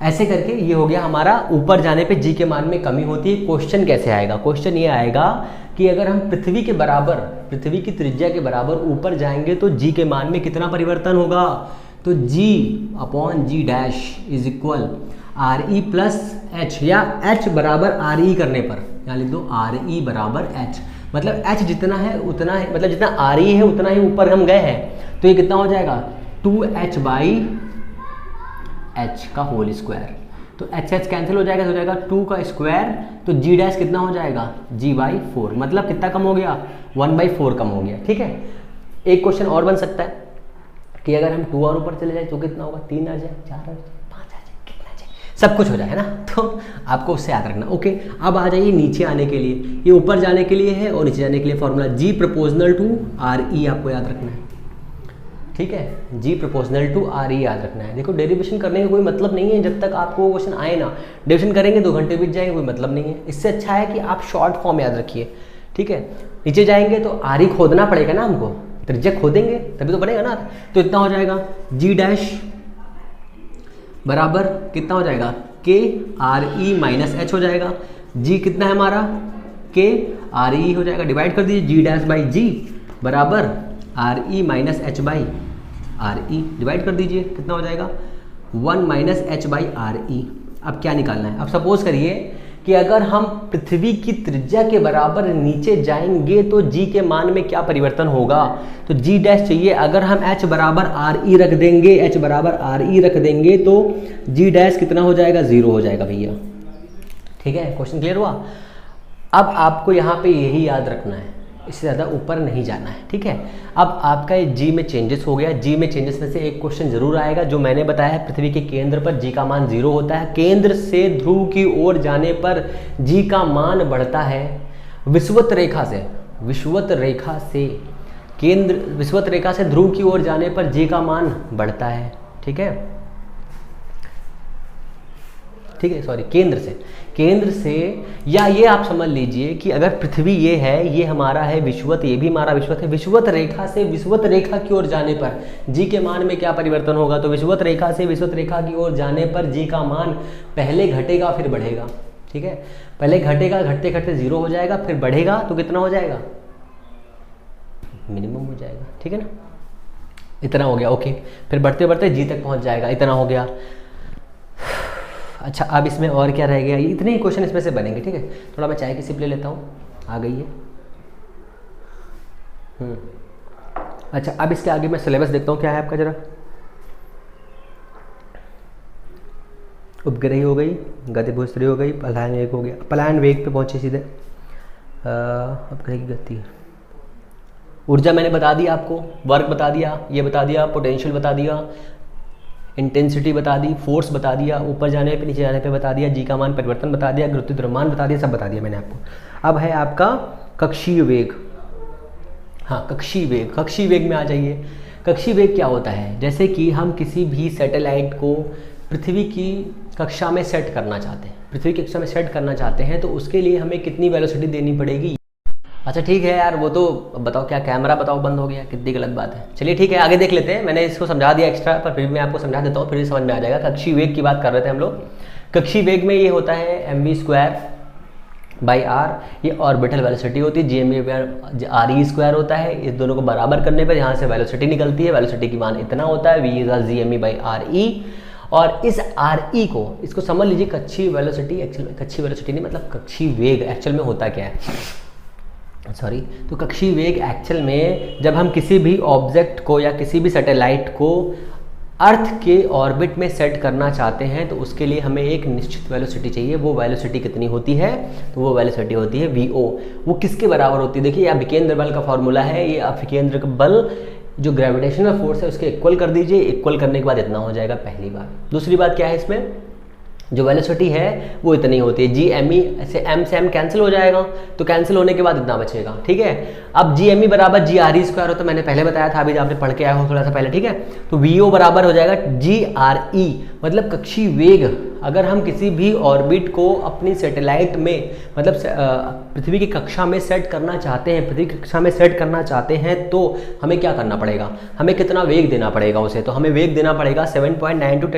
S1: ऐसे करके ये हो गया हमारा। ऊपर जाने पे जी के मान में कमी होती है। क्वेश्चन कैसे आएगा, क्वेश्चन ये आएगा कि अगर हम पृथ्वी के बराबर, पृथ्वी की त्रिज्या के बराबर ऊपर जाएंगे तो जी के मान में कितना परिवर्तन होगा। तो g upon G dash is equal re प्लस h, या h बराबर re करने पर यहाँ लिख दो re बराबर h, मतलब h जितना है उतना है, मतलब जितना re है उतना ही ऊपर हम गए हैं। तो ये कितना हो जाएगा 2h/h का होल स्क्वायर। तो h कैंसिल हो जाएगा, तो हो जाएगा 2 का स्क्वायर। तो g डैश कितना हो जाएगा g/4, मतलब कितना कम हो गया 1/4 कम हो गया। ठीक है, एक क्वेश्चन और बन सकता है कि अगर हम 2 और ऊपर चले जाए तो कितना होगा, 3 आ जाए, 4 आ जाए, 5 आ जाए, कितना आ जाए, सब कुछ हो जाए, है ना। तो आपको उससे याद रखना। ओके, अब आ जाइए नीचे आने के लिए। ये ऊपर जाने के लिए है और नीचे जाने के लिए formula g proportional to re आपको याद रखना है। ठीक है, g प्रोपोर्शनल टू re याद रखना है। देखो डेरिवेशन करने का कोई मतलब नहीं है, जब तक आपको क्वेश्चन आए ना। डेरिवेशन करेंगे 2 घंटे बीत जाएंगे, कोई मतलब नहीं है। इससे अच्छा है कि आप शॉर्ट फॉर्म याद रखिए। ठीक है, नीचे जाएंगे तो re खोदना पड़ेगा ना हमको, त्रिज्या खोदेंगे तभी तो बनेगा ना। तो इतना हो जाएगा g डैश बराबर कितना हो जाएगा k re माइनस h हो जाएगा। g कितना है हमारा k re हो जाएगा, डिवाइड कर दीजिए g डैश बाई g बराबर re minus h by re, divide कर दीजिए, कितना हो जाएगा 1 माइनस h बाई re। अब क्या निकालना है, अब सपोज करिए कि अगर हम पृथ्वी की त्रिज्या के बराबर नीचे जाएंगे तो g के मान में क्या परिवर्तन होगा। तो g डैश चाहिए, अगर हम h बराबर re रख देंगे, h बराबर re रख देंगे तो g डैश कितना हो जाएगा 0 हो जाएगा भैया। ठीक है, क्वेश्चन क्लियर हुआ। अब आपको यहाँ पे यही याद रखना है, इससे ज़्यादा ऊपर नहीं जाना है। ठीक है, अब आपका ये जी में चेंजेस हो गया। जी में चेंजेस में से एक क्वेश्चन जरूर आएगा, जो मैंने बताया है, पृथ्वी के केंद्र पर जी का मान 0 होता है। केंद्र से ध्रुव की ओर जाने पर जी का मान बढ़ता है। विषुवत रेखा से ध्रुव की ओर जाने पर जी का मान बढ़ता है। ठीक है, सॉरी, केंद्र से या ये आप समझ लीजिए कि अगर पृथ्वी ये है, ये हमारा है विषुवत, ये भी हमारा विषुवत है। विषुवत रेखा से विषुवत रेखा की ओर जाने पर जी के मान में क्या परिवर्तन होगा। तो विषुवत रेखा से विषुवत रेखा की ओर जाने पर जी का मान पहले घटेगा फिर बढ़ेगा। ठीक है, पहले घटेगा, घटते घटते 0 हो जाएगा, फिर बढ़ेगा तो कितना हो जाएगा, मिनिमम हो जाएगा। ठीक है ना, इतना हो गया। ओके, फिर बढ़ते बढ़ते जी तक पहुंच जाएगा, इतना हो गया। अच्छा, अब इसमें और क्या रह गया, इतने ही क्वेश्चन इसमें से बनेंगे। ठीक है, थोड़ा मैं चाय की सिप ले लेता हूँ, आ गई है। अच्छा, अब इसके आगे मैं सिलेबस देखता हूँ क्या है आपका जरा। उपग्रही हो गई, गति भूस्त्री हो गई, पलायन वेग हो गया। पलायन वेग पे पहुँचे सीधे। उपग्रह की गति, ऊर्जा मैंने बता दिया आपको, वर्क बता दिया, ये बता दिया, पोटेंशियल बता दिया, इंटेंसिटी बता दी, फोर्स बता दिया, ऊपर जाने पे नीचे जाने पे बता दिया, जी का मान परिवर्तन बता दिया, गुरुत्व द्रव्यमान बता दिया, सब बता दिया मैंने आपको। अब है आपका कक्षीय वेग। हाँ, कक्षीय वेग, कक्षीय वेग में आ जाइए। कक्षीय वेग क्या होता है? जैसे कि हम किसी भी सैटेलाइट को पृथ्वी की कक्षा में सेट करना चाहते हैं, पृथ्वी की कक्षा में सेट करना चाहते हैं, तो उसके लिए हमें कितनी वेलोसिटी देनी पड़ेगी। अच्छा ठीक है यार, वो तो बताओ, क्या कैमरा बताओ बंद हो गया, कितनी गलत बात है। चलिए ठीक है, आगे देख लेते हैं। मैंने इसको समझा दिया एक्स्ट्रा, पर फिर भी मैं आपको समझा देता हूँ, फिर भी समझ में आ जाएगा। कक्षीय वेग की बात कर रहे थे हम लोग। कक्षीय वेग में ये होता है mv²/r, ये ऑर्बिटल वेलोसिटी होती है। gmv/re² होता है। इस दोनों को बराबर करने पर यहाँ से वेलोसिटी निकलती है, वेलोसिटी की मान इतना होता है, v/gme/re। और इस re को, इसको समझ लीजिए कक्षीय वेलोसिटी, एक्चुअल कक्षीय वेलोसिटी नहीं, मतलब कक्षीय वेग एक्चुअल में होता क्या है, सॉरी। तो कक्षीय वेग एक्चुअल में जब हम किसी भी ऑब्जेक्ट को या किसी भी सैटेलाइट को अर्थ के ऑर्बिट में सेट करना चाहते हैं, तो उसके लिए हमें एक निश्चित वेलोसिटी चाहिए। वो वेलोसिटी कितनी होती है? तो वो वेलोसिटी होती है vo। वो किसके बराबर होती है? देखिए, यह विकेंद्र बल का फॉर्मूला है। ये अभिकेंद्र का बल जो ग्रेविटेशनल फोर्स है उसके इक्वल कर दीजिए। इक्वल करने के बाद इतना हो जाएगा, पहली बात। दूसरी बात क्या है, इसमें जो वेलोसिटी है वो इतनी होती है। जी एम ई से एम कैंसिल हो जाएगा, तो कैंसिल होने के बाद इतना बचेगा, ठीक है। अब जी एम ई बराबर जी आर ई स्क्वायर हो, तो मैंने पहले बताया था, अभी आपने पढ़ के आया हो थोड़ा सा पहले, ठीक है। तो वी ओ बराबर हो जाएगा जी आर ई, मतलब कक्षीय वेग। अगर हम किसी भी ऑर्बिट को अपनी सैटेलाइट में, मतलब पृथ्वी की कक्षा में सेट करना चाहते हैं, पृथ्वी की कक्षा में सेट करना चाहते हैं, तो हमें क्या करना पड़ेगा? हमें कितना वेग देना पड़ेगा उसे? तो हमें वेग देना पड़ेगा 7.9 ×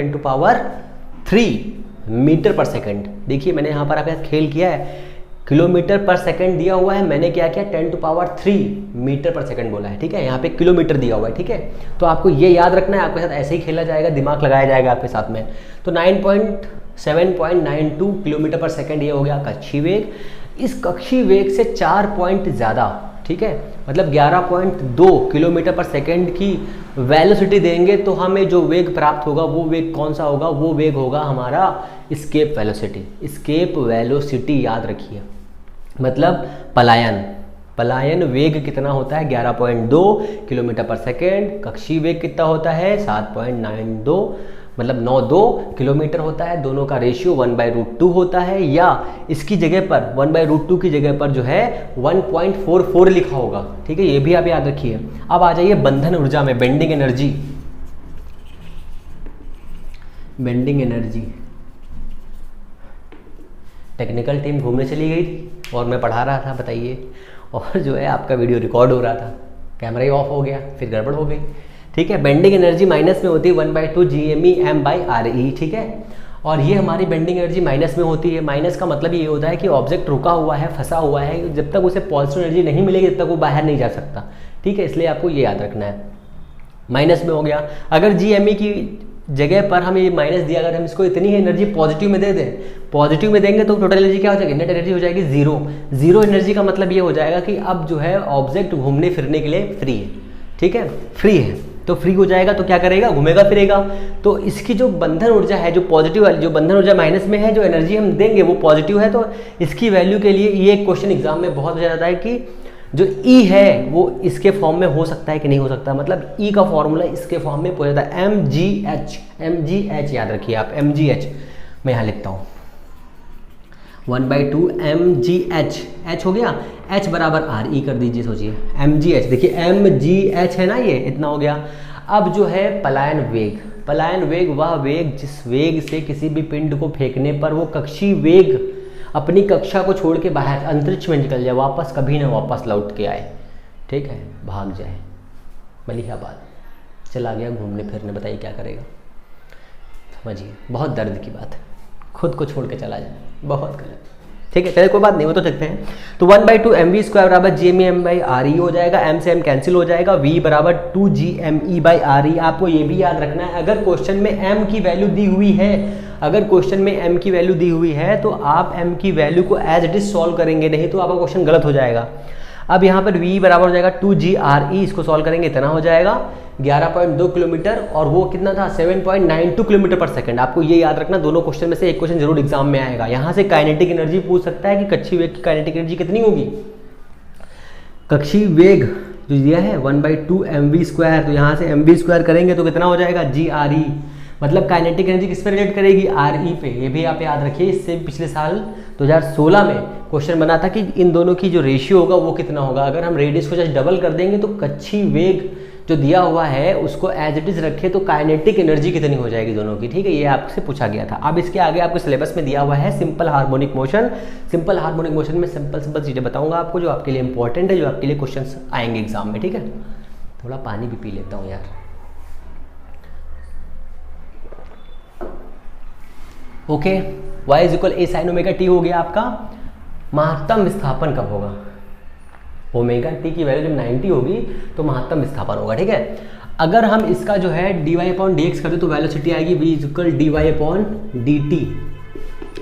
S1: 10⁻³ मीटर पर सेकंड। देखिए, मैंने यहाँ पर आपके साथ खेल किया है, किलोमीटर पर सेकंड दिया हुआ है, मैंने क्या किया 10⁻³ मीटर पर सेकंड बोला है, ठीक है। यहाँ पे किलोमीटर दिया हुआ है, ठीक है। तो आपको ये याद रखना है, आपके साथ ऐसे ही खेला जाएगा, दिमाग लगाया जाएगा आपके साथ में। तो 7.92 किलोमीटर पर सेकंड ये हो गया कक्षीय वेग। इस कक्षीय वेग से 4 पॉइंट ज़्यादा, ठीक है, मतलब 11.2 किलोमीटर पर सेकंड की वेलोसिटी देंगे, तो हमें जो वेग प्राप्त होगा वो वेग कौन सा होगा? वो वेग होगा हमारा एस्केप वेलोसिटी। एस्केप वेलोसिटी याद रखिए, मतलब पलायन वेग कितना होता है? 11.2 किलोमीटर पर सेकेंड। कक्षीय वेग कितना होता है? 7.92, मतलब 92 किलोमीटर होता है। दोनों का रेशियो 1/√2 होता है, या इसकी जगह पर 1/√2 की जगह पर जो है 1.44 लिखा होगा, ठीक है। ये भी आप याद रखिए। अब आ जाइए बंधन ऊर्जा में, बेंडिंग एनर्जी। टेक्निकल टीम घूमने चली गई थी और मैं पढ़ा रहा था, बताइए, और जो है आपका वीडियो रिकॉर्ड हो रहा था, कैमरा ही ऑफ हो गया, फिर गड़बड़ हो गई, ठीक है। बेंडिंग एनर्जी माइनस में होती है 1/2 GME/m/re, ठीक है। और ये हमारी बेंडिंग एनर्जी माइनस में होती है। माइनस का मतलब ये होता है कि ऑब्जेक्ट रुका हुआ है, फंसा हुआ है, जब तक उसे पॉजिटिव एनर्जी नहीं मिलेगी तब तक वो बाहर नहीं जा सकता, ठीक है। इसलिए आपको ये याद रखना है, माइनस में हो गया। अगर GME की जगह पर हमें ये माइनस दिया, अगर हम इसको इतनी ही एनर्जी पॉजिटिव में दे दें, पॉजिटिव में देंगे तो टोटल एनर्जी क्या हो जाएगी? नेट एनर्जी हो जाएगी जीरो एनर्जी का मतलब ये हो जाएगा कि अब जो है ऑब्जेक्ट घूमने फिरने के लिए फ्री है, ठीक है, फ्री है। तो फ्री हो जाएगा तो क्या करेगा? घूमेगा फिरेगा। तो इसकी जो बंधन ऊर्जा है, जो पॉजिटिव वाली, जो बंधन ऊर्जा माइनस में है, जो एनर्जी हम देंगे वो पॉजिटिव है। तो इसकी वैल्यू के लिए ये क्वेश्चन एग्जाम में बहुत ज़्यादा है कि जो E है वो इसके फॉर्म में हो सकता है कि नहीं हो सकता, मतलब E का फॉर्मूला इसके फॉर्म में हो जाता है mgh याद रखिए आप, mgh मैं यहाँ लिखता हूँ 1/2 mgh, h हो गया, h बराबर re कर दीजिए, सोचिए mgh, देखिए mgh है ना, ये इतना हो गया। अब जो है पलायन वेग वह वेग जिस वेग से किसी भी पिंड को फेंकने पर वो कक्षीय वेग अपनी कक्षा को छोड़ के बाहर अंतरिक्ष में निकल जाए, वापस कभी ना वापस लौट के आए, ठीक है, भाग जाए, मलिहाबाद चला गया घूमने फिरने, बताइए क्या करेगा? समझिए, बहुत दर्द की बात है, खुद को छोड़ के चला जाए, बहुत गलत, ठीक है। चलिए कोई बात नहीं, वो तो देखते हैं। तो 1/2 mv² बराबर GME/m/re हो जाएगा, m से m कैंसिल हो जाएगा, v बराबर 2 GME/re। आपको ये भी याद रखना है, अगर क्वेश्चन में m की वैल्यू दी हुई है, अगर क्वेश्चन में m की वैल्यू दी हुई है तो आप m की वैल्यू को एज इट इज सॉल्व करेंगे, नहीं तो आपका क्वेश्चन गलत हो जाएगा। अब यहाँ पर v बराबर हो जाएगा 2 GRE, इसको सॉल्व करेंगे इतना हो जाएगा 11.2 किलोमीटर, और वो कितना था 7.92 किलोमीटर पर सेकंड। आपको ये याद रखना, दोनों क्वेश्चन में से एक क्वेश्चन जरूर एग्जाम में आएगा। यहाँ से काइनेटिक एनर्जी पूछ सकता है कि कक्षीय वेग की काइनेटिक एनर्जी कितनी होगी। कक्षीय वेग जो दिया है 1/2 mv², तो यहाँ से mv² करेंगे तो कितना हो जाएगा GRE, मतलब काइनेटिक एनर्जी किस पे रिलेट करेगी, आर ई पे। ये भी आप याद रखिए, इससे पिछले साल 2016 में क्वेश्चन बना था कि इन दोनों की जो रेशियो होगा वो कितना होगा। अगर हम रेडियस को जस्ट डबल कर देंगे तो कच्छी वेग जो दिया हुआ है उसको एज इट इज रखे तो काइनेटिक एनर्जी कितनी हो जाएगी दोनों की, ठीक है। ये आपसे पूछा गया था। अब इसके आगे आपको सिलेबस में दिया हुआ है simple harmonic motion. Simple harmonic motion में सिंपल चीज़ें बताऊंगा आपको जो आपके लिए इंपॉर्टेंट है, जो आपके लिए क्वेश्चंस आएंगे एग्जाम में, ठीक है। थोड़ा पानी भी पी लेता हूँ यार। Okay, Y is equal A sine omega T हो गया आपका। महत्तम विस्थापन कब होगा, ओमेगा टी की वैल्यू जब 90 होगी तो महत्तम विस्थापन होगा, ठीक है। अगर हम इसका जो है dy अपॉन डी एक्स करते तो वेलोसिटी आएगी v is equal dy upon D T.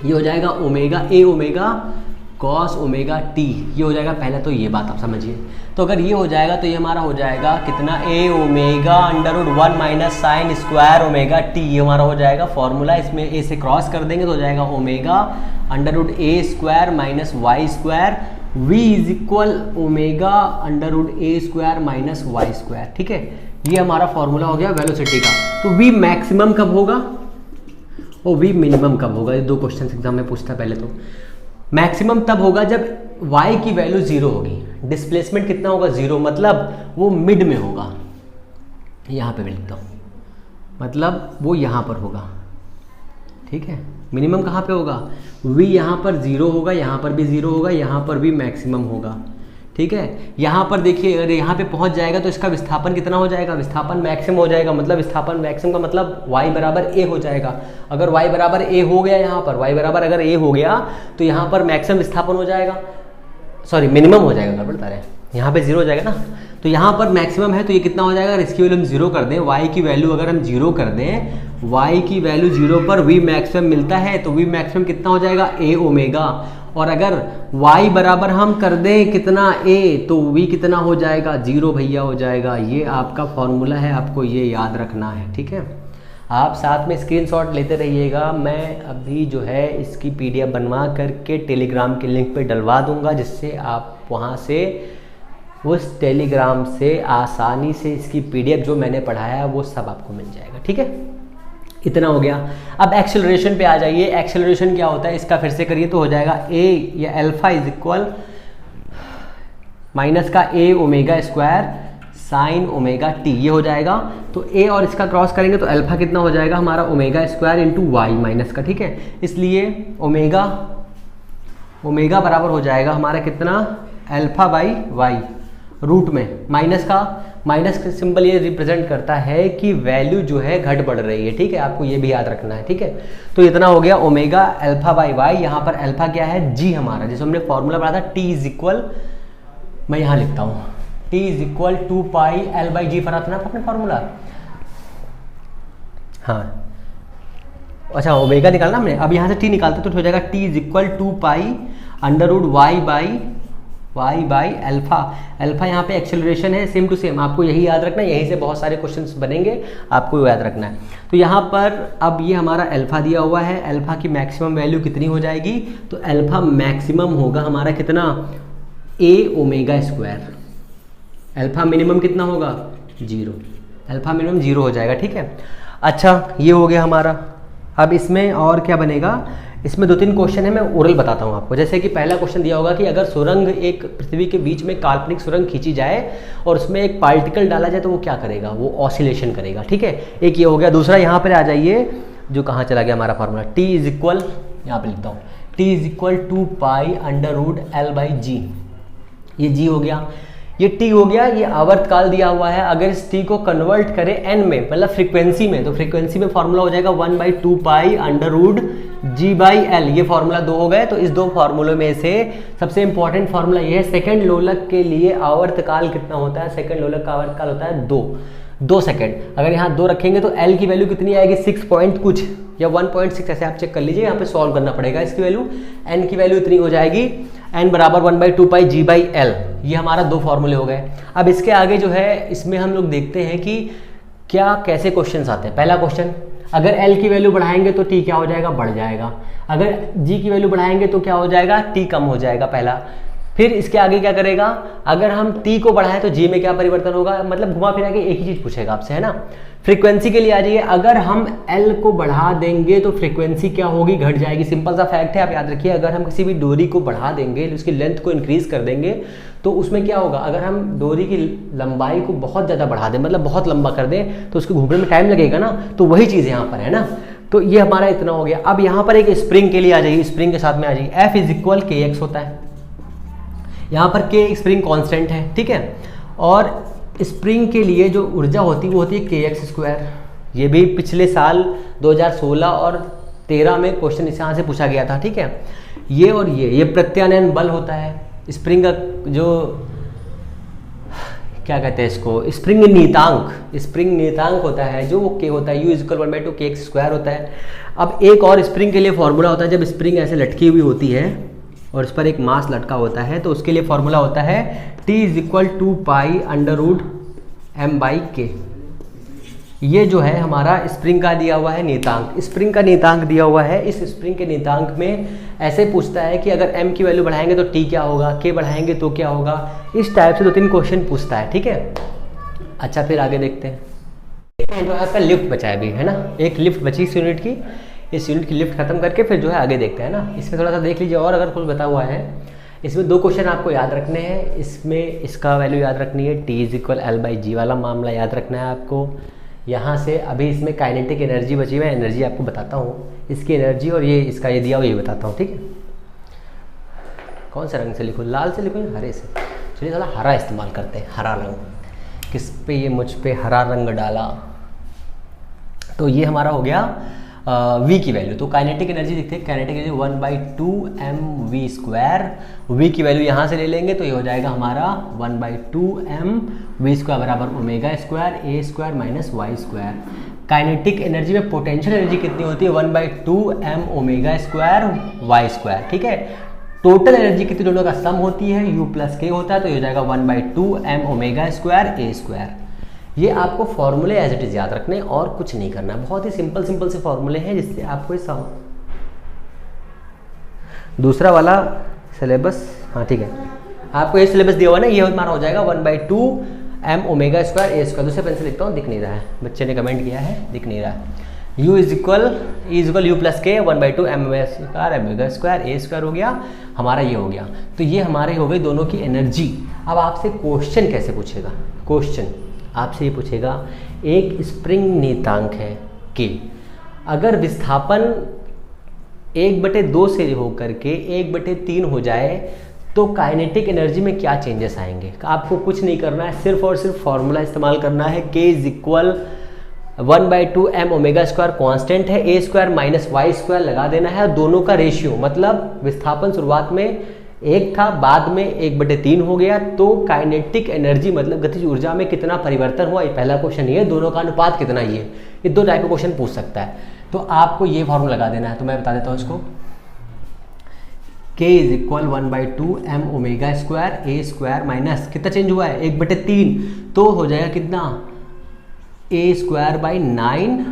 S1: ये हो जाएगा omega A omega cos omega T. ये हो जाएगा पहले तो ये बात आप समझिए। तो अगर ये हो जाएगा तो ये हमारा हो जाएगा कितना, A omega under root 1 minus sine square omega T. ये हमारा हो जाएगा फॉर्मूला। इसमें ए से क्रॉस कर देंगे तो हो जाएगा omega under root A square minus Y square v is equal omega under root A square minus Y square, ठीक है। ये हमारा फॉर्मूला हो गया वेलोसिटी का। तो v मैक्सिमम कब होगा और v मिनिमम कब होगा, ये दो क्वेश्चन एग्जाम में पूछता है। पहले तो मैक्सिमम तब होगा जब y की वैल्यू 0 होगी, डिस्प्लेसमेंट कितना होगा 0, मतलब वो मिड में होगा। यहाँ पे लिखता हूँ, मतलब वो यहाँ पर होगा, ठीक है। मिनिमम कहाँ पे होगा, v यहाँ पर 0 होगा, यहाँ पर भी 0 होगा, यहाँ पर भी मैक्सिमम होगा, ठीक है। यहाँ पर देखिए अगर यहाँ पे पहुँच जाएगा तो इसका विस्थापन कितना हो जाएगा, विस्थापन मैक्सिमम हो जाएगा। मतलब विस्थापन मैक्सिमम का मतलब y बराबर a हो जाएगा। अगर y बराबर a हो गया, यहाँ पर y बराबर अगर a हो गया तो यहाँ पर मैक्सिमम विस्थापन हो जाएगा, सॉरी मिनिमम हो जाएगा, गड़बड़ बता रहे हैं, यहाँ पे 0 हो जाएगा ना। तो यहाँ पर मैक्सिमम है तो ये कितना हो जाएगा, अगर इसकी वैल्यू हम 0 कर दें, y की वैल्यू अगर हम 0 कर दें, y की वैल्यू 0 पर v मैक्सिमम मिलता है तो v मैक्सिमम कितना हो जाएगा, a ओमेगा। और अगर y बराबर हम कर दें कितना a तो v कितना हो जाएगा, 0 भैया हो जाएगा। ये आपका फॉर्मूला है, आपको ये याद रखना है, ठीक है। आप साथ में स्क्रीनशॉट लेते रहिएगा। मैं अभी जो है इसकी PDF बनवा करके टेलीग्राम के लिंक पे डलवा दूंगा, जिससे आप वहाँ से उस टेलीग्राम से आसानी से इसकी PDF जो मैंने पढ़ाया है वो सब आपको मिल जाएगा, ठीक है। इतना हो गया। अब एक्सेलरेशन पे आ जाइए। एक्सेलरेशन क्या होता है इसका फिर से करिए तो हो जाएगा a या अल्फा इज इक्वल माइनस का a omega square sine omega T. ये हो जाएगा तो a और इसका क्रॉस करेंगे तो अल्फा कितना हो जाएगा हमारा, omega square into Y minus का, ठीक है। इसलिए ओमेगा बराबर हो जाएगा हमारा कितना, अल्फा बाई वाई रूट में माइनस का सिंबल ये रिप्रेजेंट करता है कि वैल्यू जो है घट बढ़ रही है, ठीक है। आपको ये भी याद रखना है, ठीक है। तो इतना हो गया ओमेगा अल्फा बाई वाई। यहाँ पर अल्फा क्या है, जी हमारा, जैसे हमने फॉर्मूला पढ़ा था टी इज इक्वल, मैं यहाँ लिखता हूँ T is equal 2 pi L by G पढ़ा था ना अपने फॉर्मूला। हाँ अच्छा, ओमेगा निकालना हमने। अब यहाँ से टी निकालते तो हो जाएगा T is equal 2 pi under root Y by alpha. Alpha यहाँ पे एक्सेलरेशन है, सेम टू सेम आपको यही याद रखना है। यहीं से बहुत सारे क्वेश्चंस बनेंगे, आपको याद रखना है। तो यहाँ पर अब ये हमारा अल्फा दिया हुआ है, अल्फा की मैक्सिमम वैल्यू कितनी हो जाएगी, तो अल्फा मैक्सिमम होगा हमारा कितना, a omega square. Alpha minimum कितना होगा, 0। अल्फा मिनिमम 0 हो जाएगा, ठीक है। अच्छा ये हो गया हमारा। अब इसमें और क्या बनेगा, इसमें 2-3 क्वेश्चन है, मैं ओरल बताता हूँ आपको। जैसे कि पहला क्वेश्चन दिया होगा कि अगर सुरंग एक पृथ्वी के बीच में काल्पनिक सुरंग खींची जाए और उसमें एक पार्टिकल डाला जाए तो वो क्या करेगा, वो ऑसिलेशन करेगा, ठीक है। एक ये हो गया। दूसरा यहाँ पर आ जाइए, जो कहाँ चला गया हमारा फॉर्मूला, टी इज इक्वल, यहाँ पे लिखता हूँ T is equal 2 pi under root L by G. ये जी हो गया, ये टी हो गया, ये आवर्तकाल दिया हुआ है। अगर इस टी को कन्वर्ट करें एन में, मतलब फ्रीक्वेंसी में, तो फ्रीक्वेंसी में फॉर्मूला हो जाएगा 1/2 pi under root G by L. ये फॉर्मूला 2 हो गए। तो इस 2 फार्मूलों में से सबसे इंपॉर्टेंट फार्मूला ये है, सेकंड लोलक के लिए आवर्तकाल कितना होता है, सेकंड लोलक का आवर्तकाल होता है 2 सेकंड। अगर यहाँ 2 रखेंगे तो एल की वैल्यू कितनी आएगी, 6 पॉइंट कुछ या 1.6, ऐसे आप चेक कर लीजिए। यहाँ पे सॉल्व करना पड़ेगा इसकी वैल्यू। एन की वैल्यू इतनी हो जाएगी, एन बराबर 1/2 पाई जी बाई एल। ये हमारा 2 फॉर्मूले हो गए। अब इसके आगे जो है, इसमें हम लोग देखते हैं कि क्या कैसे क्वेश्चंस आते हैं। पहला क्वेश्चन, अगर एल की वैल्यू बढ़ाएंगे तो टी क्या हो जाएगा, बढ़ जाएगा। अगर जी की वैल्यू बढ़ाएंगे तो क्या हो जाएगा, टी कम हो जाएगा। पहला फिर इसके आगे क्या करेगा, अगर हम t को बढ़ाएं तो g में क्या परिवर्तन होगा, मतलब घुमा फिरा के एक ही चीज पूछेगा आपसे, है ना। फ्रीक्वेंसी के लिए आ जाइए, अगर हम L को बढ़ा देंगे तो फ्रीक्वेंसी क्या होगी, घट जाएगी। सिंपल सा फैक्ट है, आप याद रखिए। अगर हम किसी भी डोरी को बढ़ा देंगे, उसकी लेंथ को इंक्रीज कर देंगे, तो उसमें क्या होगा, अगर हम डोरी की लंबाई को बहुत ज़्यादा बढ़ा दें, मतलब बहुत लंबा कर दें, तो उसको घूमने में टाइम लगेगा ना। तो वही चीज़ यहाँ पर है ना। तो ये हमारा इतना हो गया। अब यहाँ पर एक स्प्रिंग के लिए आ जाइए, स्प्रिंग के साथ में आ जाइए। F इज इक्वल kx होता है, यहाँ पर k स्प्रिंग कांस्टेंट है, ठीक है। और स्प्रिंग के लिए जो ऊर्जा होती है वो होती है kx स्क्वायर। ये भी पिछले साल 2016 और 13 में क्वेश्चन इस यहाँ से पूछा गया था, ठीक है। ये और ये प्रत्यानयन बल होता है। स्प्रिंग का जो क्या कहते हैं इसको, स्प्रिंग नियतांक होता है जो वो k होता है, u इक्वल 1/2 kx स्क्वायर होता है। अब एक और स्प्रिंग के लिए फॉर्मूला होता है, जब स्प्रिंग ऐसे लटकी हुई होती है और इस पर एक मास लटका होता है, तो उसके लिए फॉर्मूला होता है T is equal 2 pi √m/k। ये जो है हमारा स्प्रिंग का दिया हुआ है नियतांक, स्प्रिंग का नियतांक दिया हुआ है। इस स्प्रिंग के नियतांक में ऐसे पूछता है कि अगर m की वैल्यू बढ़ाएंगे तो t क्या होगा, k बढ़ाएंगे तो क्या होगा। इस टाइप से 2-3 क्वेश्चन पूछता है, ठीक है। अच्छा, फिर आगे देखते हैं। जो आपका लिफ्ट बचा है अभी, है ना, एक लिफ्ट बची इस यूनिट की। इस यूनिट की लिफ्ट खत्म करके फिर जो है आगे देखते हैं ना। इसमें थोड़ा सा देख लीजिए, और अगर कुछ बता हुआ है इसमें 2 क्वेश्चन आपको याद रखने हैं। इसमें इसका वैल्यू याद रखनी है, T इज इक्वल L/G वाला मामला याद रखना है आपको। यहाँ से अभी इसमें काइनेटिक एनर्जी बची हुई है, एनर्जी आपको बताता हूँ, इसकी एनर्जी और ये इसका ये दिया हुआ ये बताता हूँ, ठीक है। कौन से रंग से लिखूँ, लाल से लिखूँ, हरे से? चलिए थोड़ा हरा इस्तेमाल करते हैं, हरा रंग। किस पे, ये मुझ पे हरा रंग डाला। तो ये हमारा हो गया V की वैल्यू। तो काइनेटिक एनर्जी देखते हैं, काइनेटिक एनर्जी 1/2 mv²। V की वैल्यू यहाँ से ले लेंगे तो ये हो जाएगा हमारा 1/2 mv² बराबर ω², a² - y²। काइनेटिक एनर्जी में पोटेंशियल एनर्जी कितनी होती है, 1/2 mω² y², ठीक है। टोटल एनर्जी कितनी, दोनों का सम होती है, U + k होता है, तो ये हो जाएगा 1/2 mω² a²। ये आपको फॉर्मूले एज इट इज याद रखने और कुछ नहीं करना। बहुत ही सिंपल से फॉर्मूले हैं जिससे आपको इस दूसरा वाला सिलेबस, हाँ ठीक है, आपको ये सिलेबस दिया हुआ ना, ये हमारा हो जाएगा 1/2 mω² a²। दूसरे पेन से लिखता हूँ, दिख नहीं रहा है, बच्चे ने कमेंट किया है, दिख नहीं रहा है। U is equal U + k 1/2 mω² a² हो गया हमारा, ये हो गया। तो ये हमारे हो गई दोनों की एनर्जी। अब आपसे क्वेश्चन कैसे पूछेगा, क्वेश्चन आपसे ये पूछेगा, एक स्प्रिंग नियतांक है K, अगर विस्थापन 1/2 से होकर के 1/3 हो जाए तो काइनेटिक एनर्जी में क्या चेंजेस आएंगे। आपको कुछ नहीं करना है, सिर्फ और सिर्फ फॉर्मूला इस्तेमाल करना है। K is equal 1/2 mω² constant है, a² - y² लगा देना है। दोनों का रेशियो, मतलब विस्थापन शुरुआत में 1 था, बाद में 1/3 हो गया, तो काइनेटिक एनर्जी मतलब गतिज ऊर्जा में कितना परिवर्तन हुआ, ये पहला क्वेश्चन। ये दोनों का अनुपात कितना, ये 2 टाइप का क्वेश्चन पूछ सकता है। तो आपको ये फॉर्मूला लगा देना है, तो मैं बता देता हूँ इसको। K is equal 1/2 mω² a² minus कितना चेंज हुआ है, 1/3, तो हो जाएगा कितना, a²/9,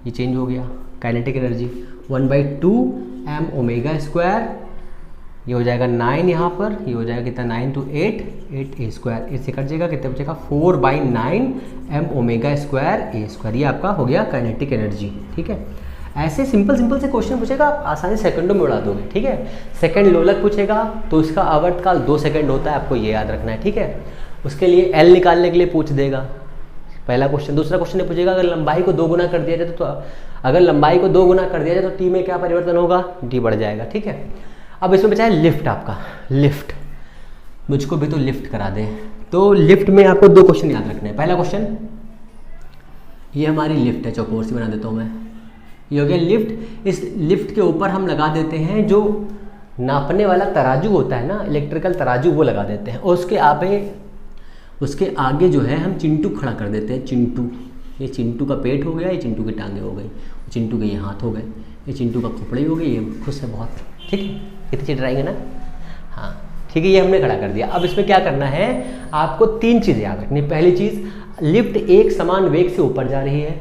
S1: ये चेंज हो गया काइनेटिक एनर्जी। 1/2 mω², ये हो जाएगा 9 यहाँ पर, ये हो जाएगा कितना, 9 × 8 a², इससे कट जाएगा, कितना बचेगा 4/9 mω² a²। ये आपका हो गया काइनेटिक एनर्जी, ठीक है। ऐसे सिंपल से क्वेश्चन पूछेगा, आप आसानी सेकंडों में उड़ा दोगे, ठीक है। सेकंड लोलक पूछेगा तो इसका आवर्तकाल 2 सेकंड होता है, आपको ये याद रखना है, ठीक है। उसके लिए L निकालने के लिए पूछ देगा, पहला क्वेश्चन। दूसरा क्वेश्चन पूछेगा, अगर लंबाई को 2 गुना कर दिया जाए तो अगर लंबाई को 2 गुना कर दिया जाए तो T में क्या परिवर्तन होगा, T बढ़ जाएगा, ठीक है। अब इसमें बचा है लिफ्ट, आपका लिफ्ट, मुझको भी तो लिफ्ट करा दे। तो लिफ्ट में आपको 2 क्वेश्चन याद रखने हैं। पहला क्वेश्चन, ये हमारी लिफ्ट है, चौकोर सी बना देता हूँ मैं, ये हो गया लिफ्ट। इस लिफ्ट के ऊपर हम लगा देते हैं जो नापने वाला तराजू होता है ना, इलेक्ट्रिकल तराजू, वो लगा देते हैं। और उसके आगे जो है हम चिंटू खड़ा कर देते हैं, चिंटू। ये चिंटू का पेट हो गया, ये चिंटू की टांगे हो गई, चिंटू के ये हाथ हो गए, ये चिंटू का खोपड़ी हो गई, ये खुश है बहुत, ठीक है। कितनी चीज ड्राइंग है ना, हाँ ठीक है। ये हमने खड़ा कर दिया। अब इसमें क्या करना है, आपको 3 चीज़ें याद रखनी। पहली चीज़, लिफ्ट एक समान वेग से ऊपर जा रही है,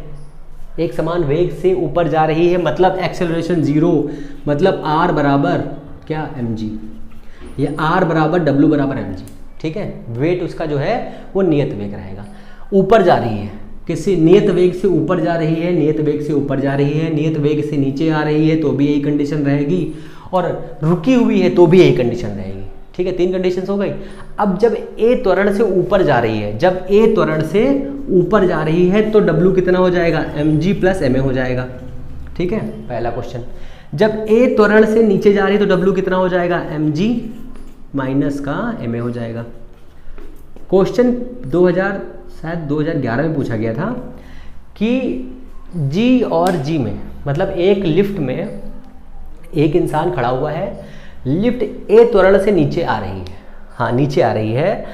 S1: एक समान वेग से ऊपर जा रही है, मतलब एक्सेलरेशन 0, मतलब R बराबर क्या, mg। ये R बराबर W बराबर mg, ठीक है। वेट उसका जो है वो नियत वेग रहेगा, ऊपर जा रही है, किसी नियत वेग से ऊपर जा रही है, नियत वेग से ऊपर जा रही है, नियत वेग से नीचे आ रही है तो भी यही कंडीशन रहेगी, और रुकी हुई है तो भी यही कंडीशन रहेगी, ठीक है। 3 कंडीशन हो गई। अब जब a त्वरण से ऊपर जा रही है, जब a त्वरण से ऊपर जा रही है तो W कितना हो जाएगा, mg प्लस ma हो जाएगा, ठीक है, पहला क्वेश्चन। जब a त्वरण से नीचे जा रही है तो W कितना हो जाएगा, mg माइनस का ma हो जाएगा। क्वेश्चन 2011 में पूछा गया था कि G और G में, मतलब एक लिफ्ट में एक इंसान खड़ा हुआ है, लिफ्ट A त्वरण से नीचे आ रही है, हाँ नीचे आ रही है,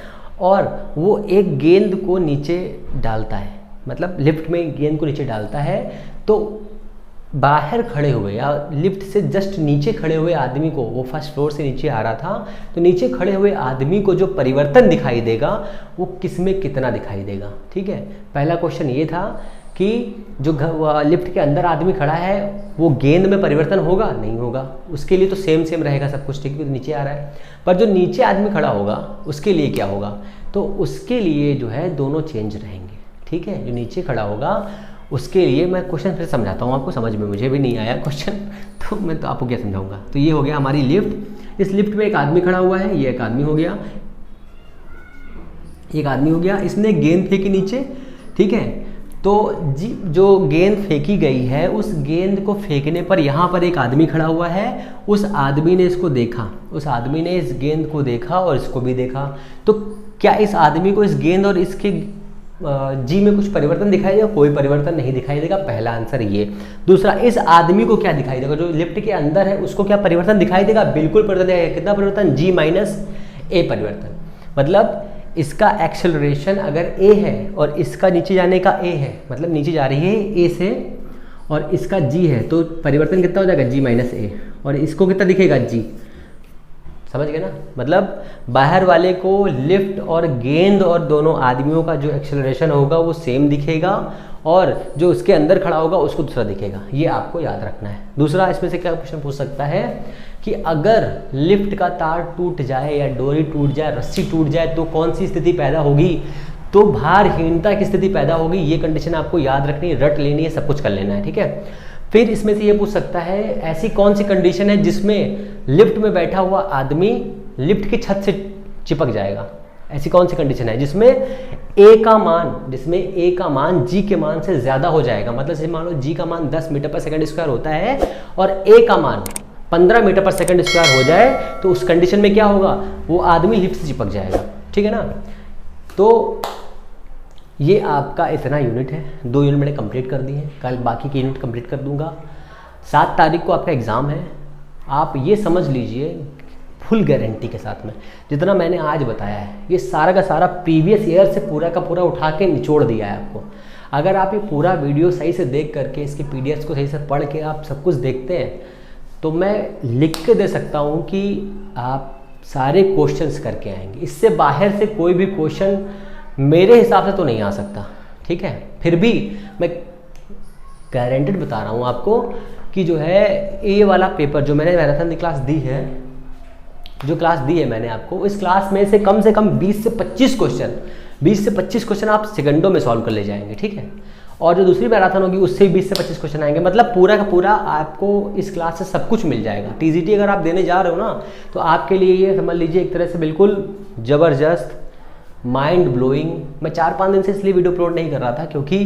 S1: और वो एक गेंद को नीचे डालता है, मतलब लिफ्ट में गेंद को नीचे डालता है, तो बाहर खड़े हुए या लिफ्ट से जस्ट नीचे खड़े हुए आदमी को, वो फर्स्ट फ्लोर से नीचे आ रहा था, तो नीचे खड़े हुए आदमी को जो परिवर्तन दिखाई देगा वो किस में कितना दिखाई देगा, ठीक है। पहला क्वेश्चन ये था कि जो लिफ्ट के अंदर आदमी खड़ा है वो गेंद में परिवर्तन होगा, नहीं होगा, उसके लिए तो सेम रहेगा सब कुछ, ठीक है, तो नीचे आ रहा है। पर जो नीचे आदमी खड़ा होगा उसके लिए क्या होगा, तो उसके लिए जो है दोनों चेंज रहेंगे, ठीक है। जो नीचे खड़ा होगा उसके लिए, मैं क्वेश्चन फिर समझाता हूँ आपको, समझ में मुझे भी नहीं आया क्वेश्चन, तो मैं तो आपको क्या समझाऊंगा। तो ये हो गया हमारी लिफ्ट, इस लिफ्ट में एक आदमी खड़ा हुआ है, ये एक आदमी हो गया, एक आदमी हो गया, इसने गेंद फेंकी नीचे, ठीक है। तो जो गेंद फेंकी गई है उस गेंद को फेंकने पर यहाँ पर एक आदमी खड़ा हुआ है, उस आदमी ने इसको देखा, उस आदमी ने इस गेंद को देखा और इसको भी देखा, तो क्या इस आदमी को इस गेंद और इसके जी में कुछ परिवर्तन दिखाई देगा, कोई परिवर्तन नहीं दिखाई देगा, पहला आंसर ये। दूसरा, इस आदमी को क्या दिखाई देगा, जो लिफ्ट के अंदर है उसको क्या परिवर्तन दिखाई देगा, बिल्कुल परिवर्तन देगा। कितना परिवर्तन, जी माइनस ए परिवर्तन, मतलब इसका एक्सेलरेशन अगर a है और इसका नीचे जाने का a है, मतलब नीचे जा रही है a से, और इसका g है, तो परिवर्तन कितना हो जाएगा, g माइनस ए, और इसको कितना दिखेगा, g, समझ गए ना। मतलब बाहर वाले को लिफ्ट और गेंद और दोनों आदमियों का जो एक्सेलरेशन होगा वो सेम दिखेगा, और जो उसके अंदर खड़ा होगा उसको दूसरा दिखेगा, ये आपको याद रखना है। दूसरा, इसमें से क्या क्वेश्चन पूछ सकता है कि अगर लिफ्ट का तार टूट जाए या डोरी टूट जाए, रस्सी टूट जाए, तो कौन सी स्थिति पैदा होगी, तो भारहीनता की स्थिति पैदा होगी। ये कंडीशन आपको याद रखनी है, रट लेनी है, सब कुछ कर लेना है, ठीक है। फिर इसमें से ये पूछ सकता है ऐसी कौन सी कंडीशन है जिसमें लिफ्ट में बैठा हुआ आदमी लिफ्ट की छत से चिपक जाएगा, ऐसी कौन सी कंडीशन है जिसमें a का मान g के मान से ज़्यादा हो जाएगा। मतलब जैसे मान लो g का मान 10 मीटर पर सेकंड स्क्वायर होता है और a का मान 15 मीटर पर सेकंड स्क्वायर हो जाए, तो उस कंडीशन में क्या होगा, वो आदमी लिफ्ट से चिपक जाएगा, ठीक है ना। तो ये आपका इतना यूनिट है, 2 यूनिट मैंने कंप्लीट कर दिए हैं, कल बाकी के यूनिट कंप्लीट कर दूंगा। 7 तारीख को आपका एग्ज़ाम है, आप ये समझ लीजिए फुल गारंटी के साथ में जितना मैंने आज बताया है, ये सारा का सारा प्रीवियस ईयर से पूरा का पूरा उठा के निचोड़ दिया है आपको। अगर आप ये पूरा वीडियो सही से देख करके, इसके पीडीएफ्स को सही से पढ़ के आप सब कुछ देखते हैं, तो मैं लिख के दे सकता हूँ कि आप सारे क्वेश्चंस करके आएंगे। इससे बाहर से कोई भी क्वेश्चन मेरे हिसाब से तो नहीं आ सकता, ठीक है। फिर भी मैं गारंटेड बता रहा हूँ आपको कि जो है ये वाला पेपर जो मैंने मैराथन की क्लास दी है, जो क्लास दी है मैंने आपको, इस क्लास में से कम 20 से 25 क्वेश्चन आप सेकंडों में सॉल्व कर ले जाएंगे, ठीक है। और जो दूसरी मैराथन होगी उससे 20 से 25 क्वेश्चन आएंगे, मतलब पूरा का पूरा आपको इस क्लास से सब कुछ मिल जाएगा। टीजीटी अगर आप देने जा रहे हो ना, तो आपके लिए ये समझ लीजिए एक तरह से बिल्कुल ज़बरदस्त, माइंड ब्लोइंग। मैं 4-5 दिन से इसलिए वीडियो अपलोड नहीं कर रहा था क्योंकि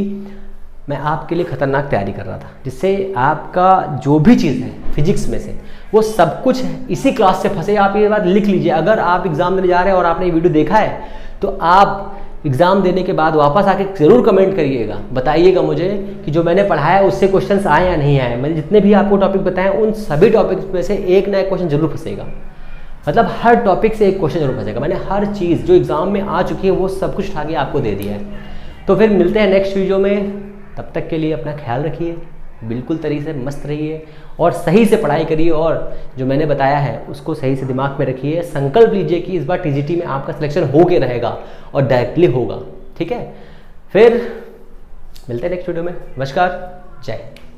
S1: मैं आपके लिए ख़तरनाक तैयारी कर रहा था, जिससे आपका जो भी चीज़ है फिजिक्स में से वो सब कुछ इसी क्लास से फंसे। आप ये बात लिख लीजिए, अगर आप एग्ज़ाम देने जा रहे हैं और आपने ये वीडियो देखा है तो आप एग्ज़ाम देने के बाद वापस आके ज़रूर कमेंट करिएगा, बताइएगा मुझे कि जो मैंने पढ़ाया उससे क्वेश्चंस आए या नहीं आए। मैंने जितने भी आपको टॉपिक बताए उन सभी टॉपिक्स में से एक ना एक क्वेश्चन जरूर फंसेगा, मतलब हर टॉपिक से एक क्वेश्चन जरूर फंसेगा। मैंने हर चीज़ जो एग्ज़ाम में आ चुकी है वो सब कुछ उठा के आपको दे दिया है। तो फिर मिलते हैं नेक्स्ट वीडियो में, तब तक के लिए अपना ख्याल रखिए, बिल्कुल तरीके से मस्त रहिए और सही से पढ़ाई करिए, और जो मैंने बताया है उसको सही से दिमाग में रखिए। संकल्प लीजिए कि इस बार टीजीटी में आपका सिलेक्शन हो के रहेगा और डायरेक्टली होगा, ठीक है। फिर मिलते हैं नेक्स्ट वीडियो में। नमस्कार, जय हिंद।